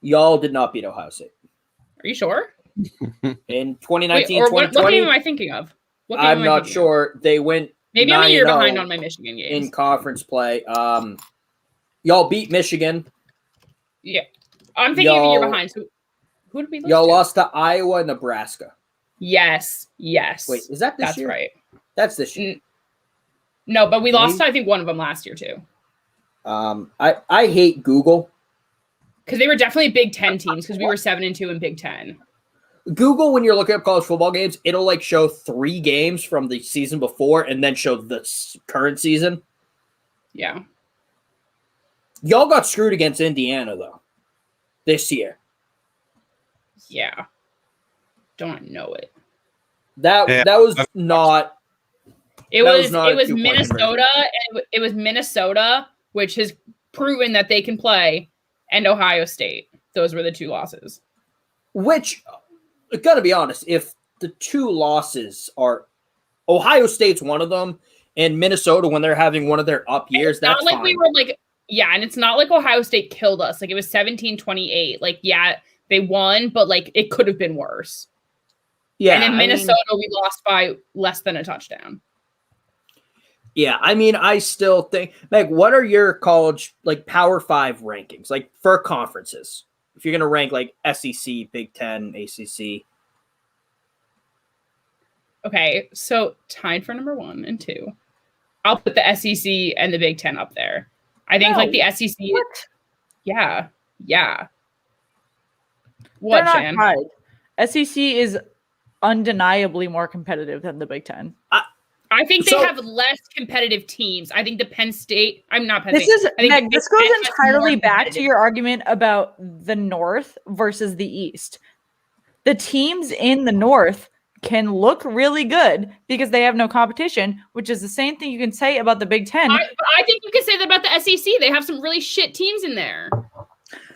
Y'all did not beat Ohio State. Are you sure? In 2019, Wait, or 2020, what game am I thinking of? I'm not sure. They went maybe I'm a year behind on my Michigan games. In conference play. Y'all beat Michigan. Yeah. I'm thinking of a year behind. So who did we lose Y'all to? lost to Iowa and Nebraska. Yes. Wait, is that this year? That's right. That's this year. No, but we lost to, I think, one of them last year too. I hate Google. Because they were definitely Big Ten teams, because we were 7-2 in Big Ten. Google, when you're looking up college football games, it'll show 3 games from the season before and then show the current season. Yeah. Y'all got screwed against Indiana, though, this year. Yeah. Don't know it. That was not. It was Minnesota. And it was Minnesota, which has proven that they can play, and Ohio State. Those were the 2 losses. Which, I gotta be honest, if the 2 losses are Ohio State's one of them, and Minnesota when they're having one of their up years, that's not like fine. we were Yeah, and it's not like Ohio State killed us. Like, it was 17-28. Like, yeah, they won, but, like, it could have been worse. Yeah. And in Minnesota, we lost by less than a touchdown. Yeah, I mean, I still think, Meg, what are your college, like, Power 5 rankings, like, for conferences? If you're going to rank, like, SEC, Big Ten, ACC. Okay, so tied for number 1 and 2. I'll put the SEC and the Big Ten up there. I think, like, the SEC. What? Yeah. They're What, not Shan? tied. SEC is undeniably more competitive than the Big Ten. I think they have less competitive teams. I think the Penn State. I'm not Penn This State. is I think Meg, this goes Penn has entirely more back to competitive- your argument about the North versus the East. The teams in the North can look really good because they have no competition, which is the same thing you can say about the Big Ten. I think you can say that about the SEC. They have some really shit teams in there.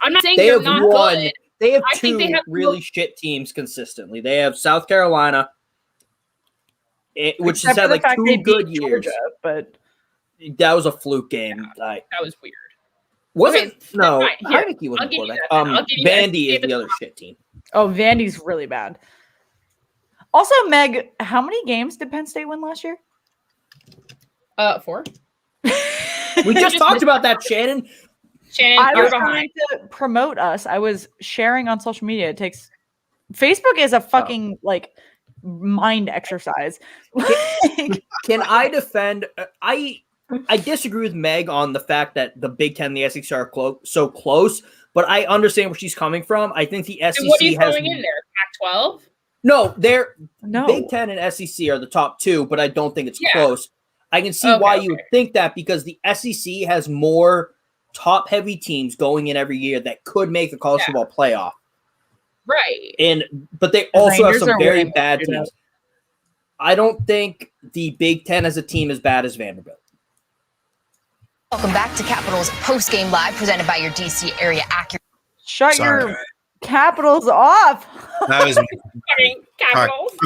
I'm not saying They they're have not one. good. They have I think two they have really shit teams consistently. They have South Carolina, which has Except had for the like fact they 2 good beat years. Georgia, but That was a fluke game. That was weird. Wasn't Okay, no fine, here, Heineke wasn't I'll give you quarterback. that then. I'll give you that. Vandy is the other shit team. oh, Vandy's really bad. Also, Meg, how many games did Penn State win last year? 4. We just talked about that, Shannon. Shannon, I you're was behind. trying to promote us. I was sharing on social media. It takes Facebook is a fucking like mind exercise. Can I defend? I disagree with Meg on the fact that the Big Ten and the SEC are so close, but I understand where she's coming from. I think the SEC So what are you has throwing in there? Pac-12? no. They're No. Big Ten and SEC are the top 2, but I don't think it's Yeah. close. I can see why you would think that because the SEC has more top-heavy teams going in every year that could make the college football playoff. Right. But they also Rangers have some are very winning bad the shootout. teams. I don't think the Big Ten as a team is bad as Vanderbilt. Welcome back to Capitals Post Game Live, presented by your DC area accurate. Shut Sorry. your Capitals off. That was Capitals.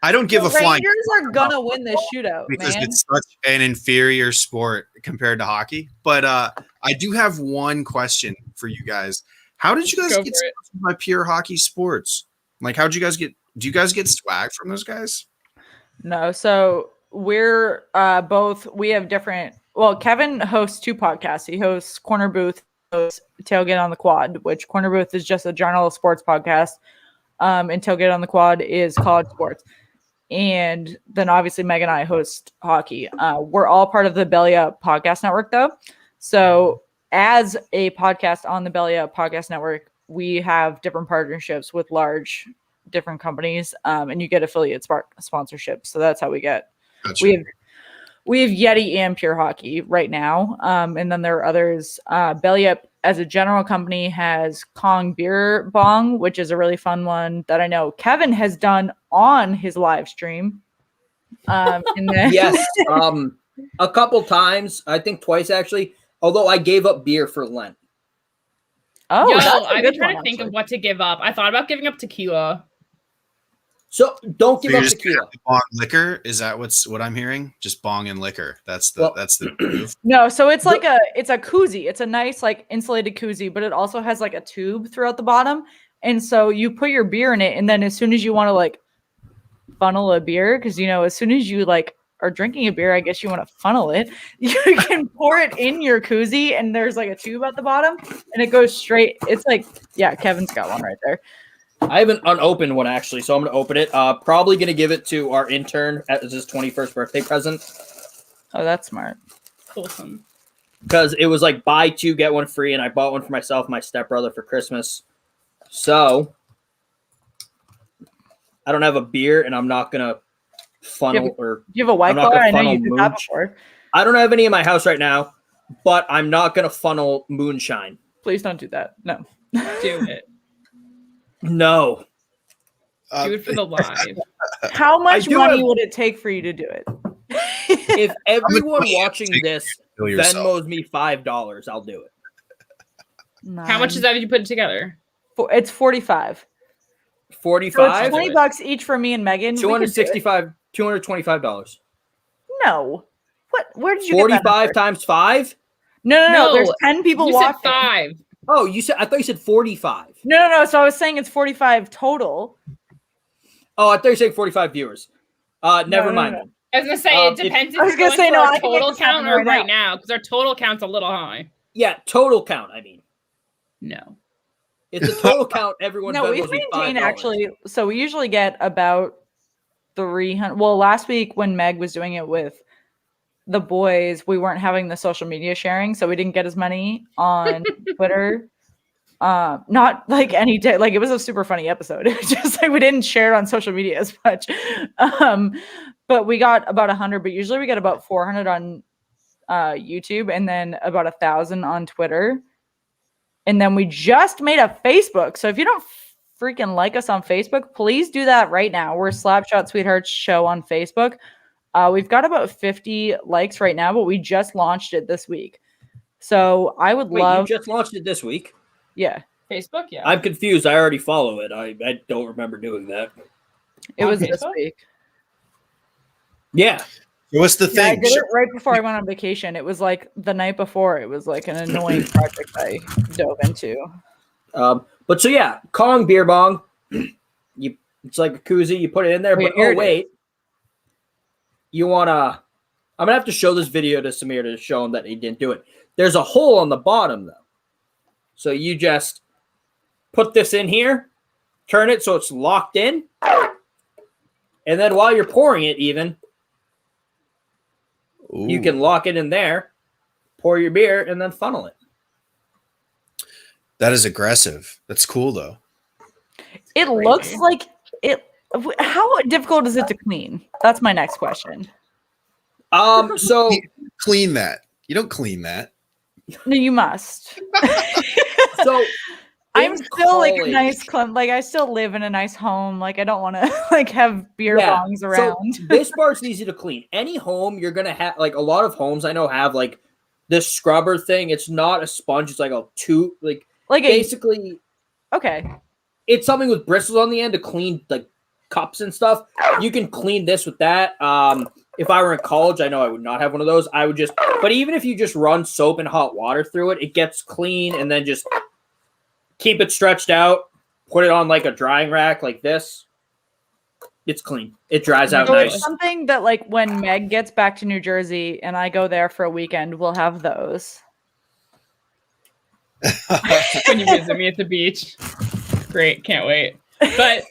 I don't give The a flying Rangers are gonna win this shootout, because man. it's such an inferior sport compared to hockey. But I do have one question for you guys. How did you guys Go get for it. sponsored by Pure Hockey Sports? Like, how'd you guys get? Do you guys get swag from those guys? No, so we're both. We have different. Well, Kevin hosts 2 podcasts. He hosts Corner Booth, hosts Tailgate on the Quad, which Corner Booth is just a general sports podcast, and Tailgate on the Quad is college sports. And then obviously Meg and I host hockey. We're all part of the Belly Up Podcast Network, though. So as a podcast on the Belly Up Podcast Network, we have different partnerships with large different companies, and you get affiliate sponsorships. So that's how we get. Gotcha. We have Yeti and Pure Hockey right now, and then there are others. Belly Up as a general company has Kong Beer Bong, which is a really fun one that I know Kevin has done on his live stream. Yes, a couple times. I think twice actually. Although I gave up beer for Lent. Oh, Yo, that's a I've been good trying one, to think actually. of what to give up. I thought about giving up tequila. So don't give So you're up just gonna tequila. have to bong liquor? Is that what I'm hearing? Just bong and liquor. That's the move. No, so it's like it's a koozie. It's a nice like insulated koozie, but it also has like a tube throughout the bottom. And so you put your beer in it, and then as soon as you want to like funnel a beer, because as soon as you like are drinking a beer, I guess you want to funnel it. You can pour it in your koozie, and there's like a tube at the bottom, and it goes straight. It's like, yeah, Kevin's got one right there. I have an unopened one actually, so I'm gonna open it. Probably gonna give it to our intern as his 21st birthday present Oh, that's smart. Wholesome. because it was like buy 2 get 1 free, and I bought one for myself, and my stepbrother for Christmas. So I don't have a beer, and I'm not gonna funnel or. Do you have a white I'm not claw? gonna I know funnel you did that mooch. before. I don't have any in my house right now, but I'm not gonna funnel moonshine. Please don't do that. No. Do it. No. Do it for the live. How much do money have- would it take for you to do it? If everyone money watching take this Kill yourself. Venmos me $5, I'll do it. How much is that if you put it together? It's 45. So it's 45. $20 each for me and Megan. We could do it. $225. No. What? Where did you get that 45 number? times 5. No. There's 10 people you watching. Said 5. Oh, I thought you said 45. No. So I was saying it's 45 total. Oh, I thought you said 45 viewers. Never mind. No. Then. I was gonna say it depends if I was you're gonna say going for no. our I can total make count or right now because our total count's a little high. Yeah, total count. I mean, no, it's a total count. Everyone. No, we've maintained actually. So we usually get about 300. Well, last week when Meg was doing it with the boys, we weren't having the social media sharing, so we didn't get as many on Twitter. Not like any day. Like it was a super funny episode. It was just like we didn't share it on social media as much. But we got about 100. But usually we get about 400 on YouTube, and then about 1,000 on Twitter. And then we just made a Facebook. So if you don't freaking like us on Facebook, please do that right now. We're Slapshot Sweethearts Show on Facebook. We've got about 50 likes right now, but we just launched it this week. So I would love. You just launched it this week? Yeah. Facebook, yeah. I'm confused. I already follow it. I don't remember doing that. It was this week. Yeah. What's the thing? I did it right before I went on vacation. It was like the night before. It was like an annoying project I dove into. But so yeah, Kong beer bong. It's like a koozie. You put it in there. But wait, you wanna? I'm gonna have to show this video to Samir to show him that he didn't do it. There's a hole on the bottom though, so you just put this in here, turn it so it's locked in, and then while you're pouring it, you can lock it in there, pour your beer, and then funnel it. That is aggressive. That's cool, though. It looks like it. How difficult is it to clean? That's my next question. So clean that. You don't clean that. No, you must. So I'm still like a nice clump. Like I still live in a nice home. Like I don't want to like have beer bongs around. So this part's easy to clean. Any home you're gonna have, like a lot of homes I know have like this scrubber thing. It's not a sponge. It's like a tube. Like basically. Okay. It's something with bristles on the end to clean like cups and stuff. You can clean this with that. If I were in college, I know I would not have one of those. I would just. But even if you just run soap and hot water through it, it gets clean, and then just keep it stretched out. Put it on like a drying rack like this. It's clean. It dries out nice. It's something that like when Meg gets back to New Jersey and I go there for a weekend, we'll have those. When you visit me at the beach. Great, can't wait. But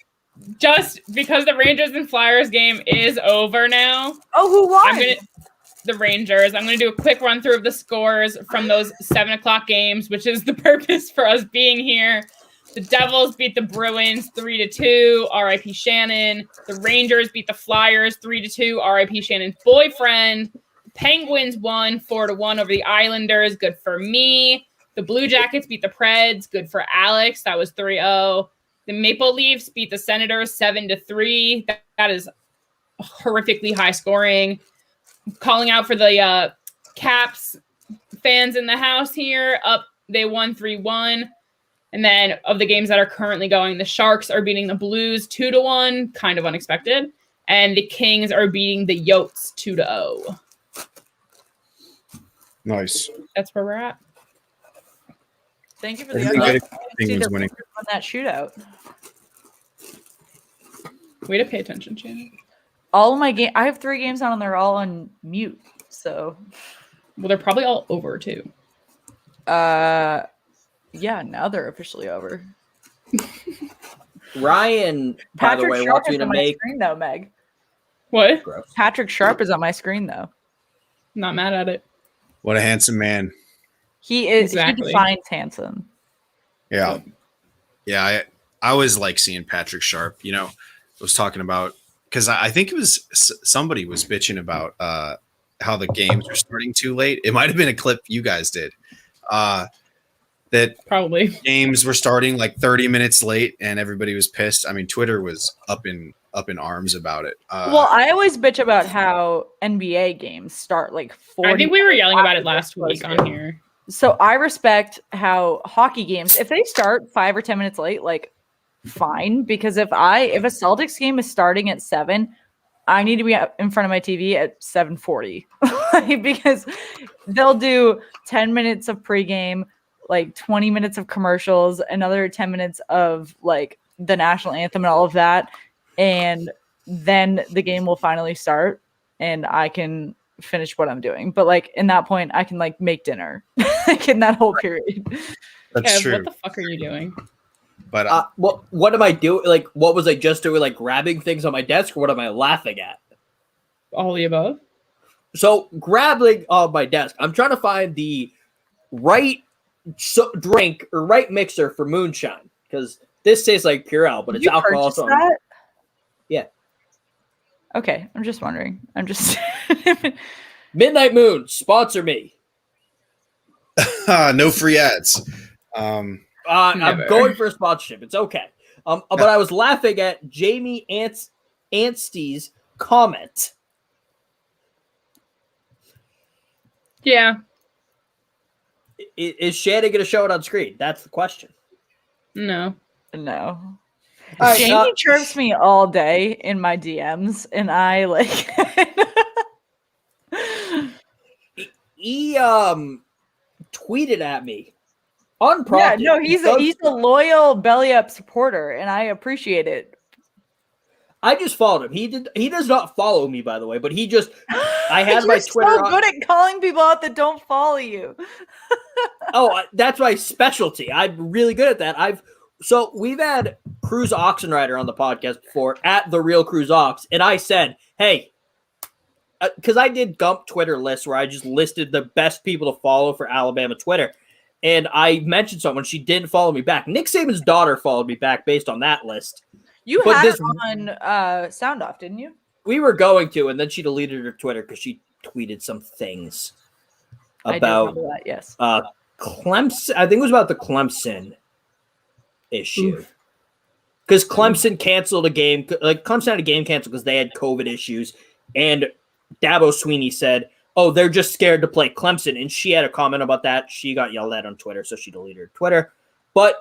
just because the Rangers and Flyers game is over now. Oh, who won? The Rangers. I'm going to do a quick run through of the scores from those 7:00 games, which is the purpose for us being here. The Devils beat the Bruins 3-2. R.I.P. Shannon. The Rangers beat the Flyers 3-2. R.I.P. Shannon's boyfriend. The Penguins won 4-1 over the Islanders. Good for me. The Blue Jackets beat the Preds. Good for Alex. That was 3-0. The Maple Leafs beat the Senators 7-3. That is horrifically high scoring. Calling out for the Caps fans in the house here. They won 3-1. And then of the games that are currently going, the Sharks are beating the Blues 2-1, kind of unexpected. And the Kings are beating the Yotes 2-0. Nice. That's where we're at. Thank you for the Penguins winning on that shootout. Way to pay attention, Shannon. All of my game, I have 3 games on, and they're all on mute. So, well, they're probably all over too. Yeah, now they're officially over. Ryan, by the way, wants me to make screen though, Meg. What? Patrick Sharp is on my screen though. Not mad at it. What a handsome man. He is. Exactly. He defines handsome. Yeah. Yeah. I always like seeing Patrick Sharp. You know, I was talking about, because I think it was somebody was bitching about how the games were starting too late. It might have been a clip you guys did. That probably games were starting like 30 minutes late and everybody was pissed. I mean, Twitter was up in arms about it. Well, I always bitch about how NBA games start like 40. I think we were yelling about it last week on here. So I respect how hockey games, if they start 5 or 10 minutes late, like fine. Because if a Celtics game is starting at 7, I need to be in front of my TV at 7:40 because they'll do 10 minutes of pregame, like 20 minutes of commercials, another 10 minutes of like the national anthem and all of that. And then the game will finally start and I can finish what I'm doing. But like in that point, I can like make dinner like in that whole period. That's Kev, true. what the fuck are you doing? But what am I doing? Like, what was I just doing? Like grabbing things on my desk, or what am I laughing at? All the above. So grabbing on my desk, I'm trying to find the right drink or right mixer for moonshine because this tastes like Purell, but it's You alcohol. purchased that? Yeah. Okay, I'm just wondering. I'm just Midnight Moon, sponsor me. no free ads. I'm Never. going for a sponsorship. It's okay. But I was laughing at Jamie Anstey's comment. Yeah. Is Shannon going to show it on screen? That's the question. No. no. All right, Jamie chirps me all day in my DMs, and I like. he tweeted at me unprompted. Yeah, no, he's a loyal belly up supporter, and I appreciate it. I just followed him. He does not follow me, by the way, but he just. I had You're my Twitter. so good at calling people out that don't follow you. That's my specialty. I'm really good at that. So we've had Cruz Oxenrider on the podcast before at the Real Cruz Ox, and I said, hey, because I did Gump Twitter lists where I just listed the best people to follow for Alabama Twitter, and I mentioned someone, she didn't follow me back. Nick Saban's daughter followed me back based on that list. You had it on Sound Off, didn't you? We were going to, and then she deleted her Twitter because she tweeted some things about that, yes. Clemson. I think it was about the Clemson issue. Because Clemson canceled a game. Like Clemson had a game canceled because they had COVID issues. And Dabo Sweeney said, oh, they're just scared to play Clemson. And she had a comment about that. She got yelled at on Twitter, so she deleted her Twitter. But,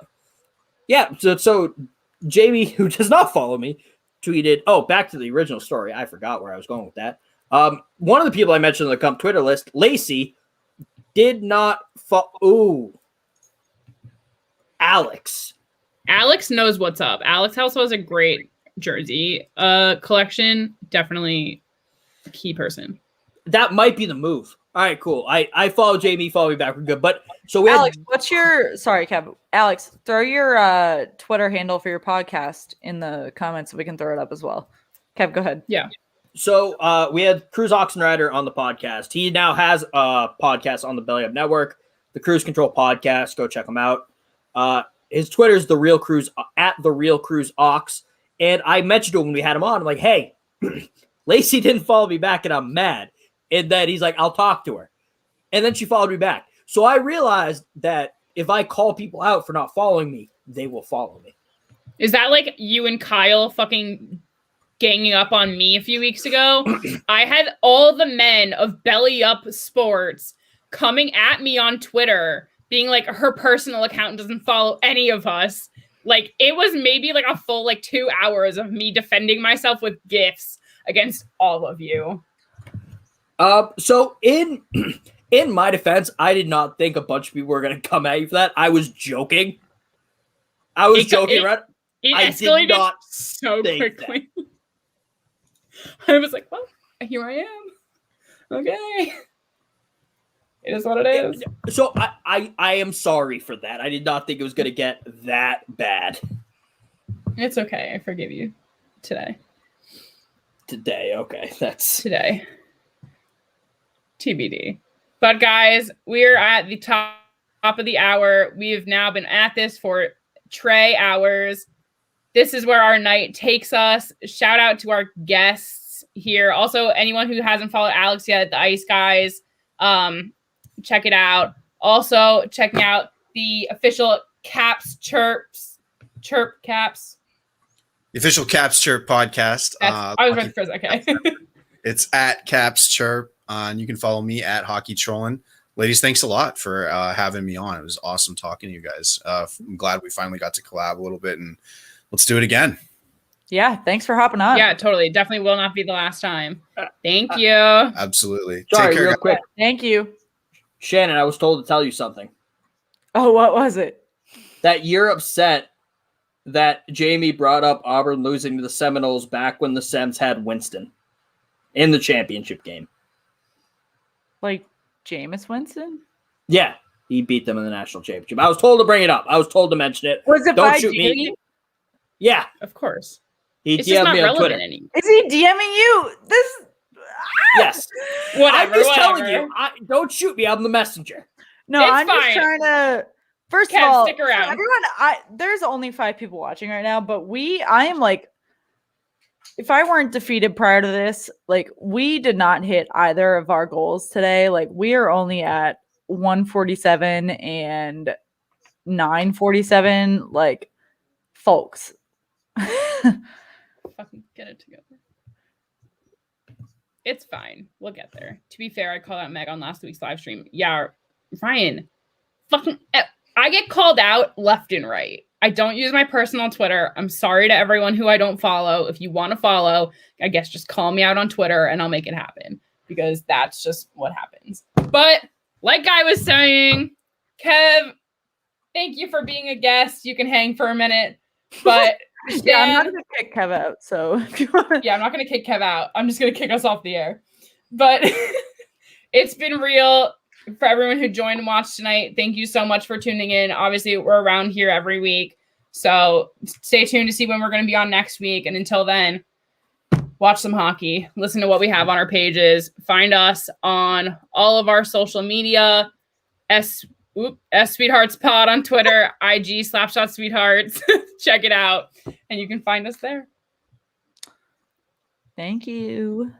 yeah, so Jamie, who does not follow me, tweeted, back to the original story. I forgot where I was going with that. One of the people I mentioned on the Comp Twitter list, Lacey, did not follow. Ooh. Alex knows what's up. Alex also has a great jersey collection. Definitely a key person. That might be the move. All right, cool. I follow Jamie, follow me back. We're good. But so Alex, sorry, Kev. Alex, throw your Twitter handle for your podcast in the comments so we can throw it up as well. Kev, go ahead. Yeah. So we had Cruz Oxenrider on the podcast. He now has a podcast on the Belly Up Network, the Cruise Control Podcast. Go check him out. His Twitter is the Real Cruise at the Real Cruise Ox. And I mentioned to him when we had him on, I'm like, hey, Lacey didn't follow me back and I'm mad. And then he's like, I'll talk to her. And then she followed me back. So I realized that if I call people out for not following me, they will follow me. Is that like you and Kyle fucking ganging up on me a few weeks ago? I had all the men of Belly Up Sports coming at me on Twitter being like, her personal account doesn't follow any of us. Like, it was maybe like a full 2 hours of me defending myself with gifts against all of you. So in my defense, I did not think a bunch of people were going to come at you for that. I was joking. I escalated did not so quickly. I was like, well, here I am. Okay. It is what it is. So I am sorry for that. I did not think it was going to get that bad. It's okay. I forgive you today. Okay. That's today. TBD. But guys, we're at the top of the hour. We've now been at this for Trey hours. This is where our night takes us. Shout out to our guests here. Also, anyone who hasn't followed Alex yet, the Ice Guys, check it out. Also, checking out the official Chirp Caps. The official Caps Chirp podcast. I was right first. Okay. It's at Caps Chirp. And you can follow me at Hockey Trollin'. Ladies, thanks a lot for having me on. It was awesome talking to you guys. I'm glad we finally got to collab a little bit, and let's do it again. Yeah, thanks for hopping on. Yeah, totally. Definitely will not be the last time. Thank you. Absolutely. Sorry, Take care, real guys. quick. Thank you. Shannon, I was told to tell you something. Oh, what was it? That you're upset that Jamie brought up Auburn losing to the Seminoles back when the Sems had Winston in the championship game. Like Jameis Winston? Yeah, he beat them in the national championship. I was told to bring it up. I was told to mention it. Was it Don't by shoot me. Jamie? Yeah, Of course. he It's just DM'd not me on relevant Twitter. anymore. Is he DMing you? This Yes. Whatever. I'm just telling whatever. you. Don't shoot me. I'm the messenger. No, It's I'm just fine. trying to. First Kev, of all, stick around. for everyone, there's only 5 people watching right now, but I am like, if I weren't defeated prior to this, like we did not hit either of our goals today. Like we are only at 147 and 947. Like, folks. Fucking get it together. It's fine. We'll get there. To be fair, I called out Meg on last week's live stream. Yeah, Ryan. Fucking I get called out left and right. I don't use my personal Twitter. I'm sorry to everyone who I don't follow. If you want to follow, I guess just call me out on Twitter and I'll make it happen because that's just what happens. But like I was saying, Kev, thank you for being a guest. You can hang for a minute. But Yeah, I'm not going to kick Kev out. So yeah, I'm not going to kick Kev out. I'm just going to kick us off the air. But it's been real. For everyone who joined and watched tonight, thank you so much for tuning in. Obviously, we're around here every week. So stay tuned to see when we're going to be on next week. And until then, watch some hockey. Listen to what we have on our pages. Find us on all of our social media. S Sweethearts Pod on Twitter, IG Slapshot Sweethearts. Check it out. And you can find us there. thank you.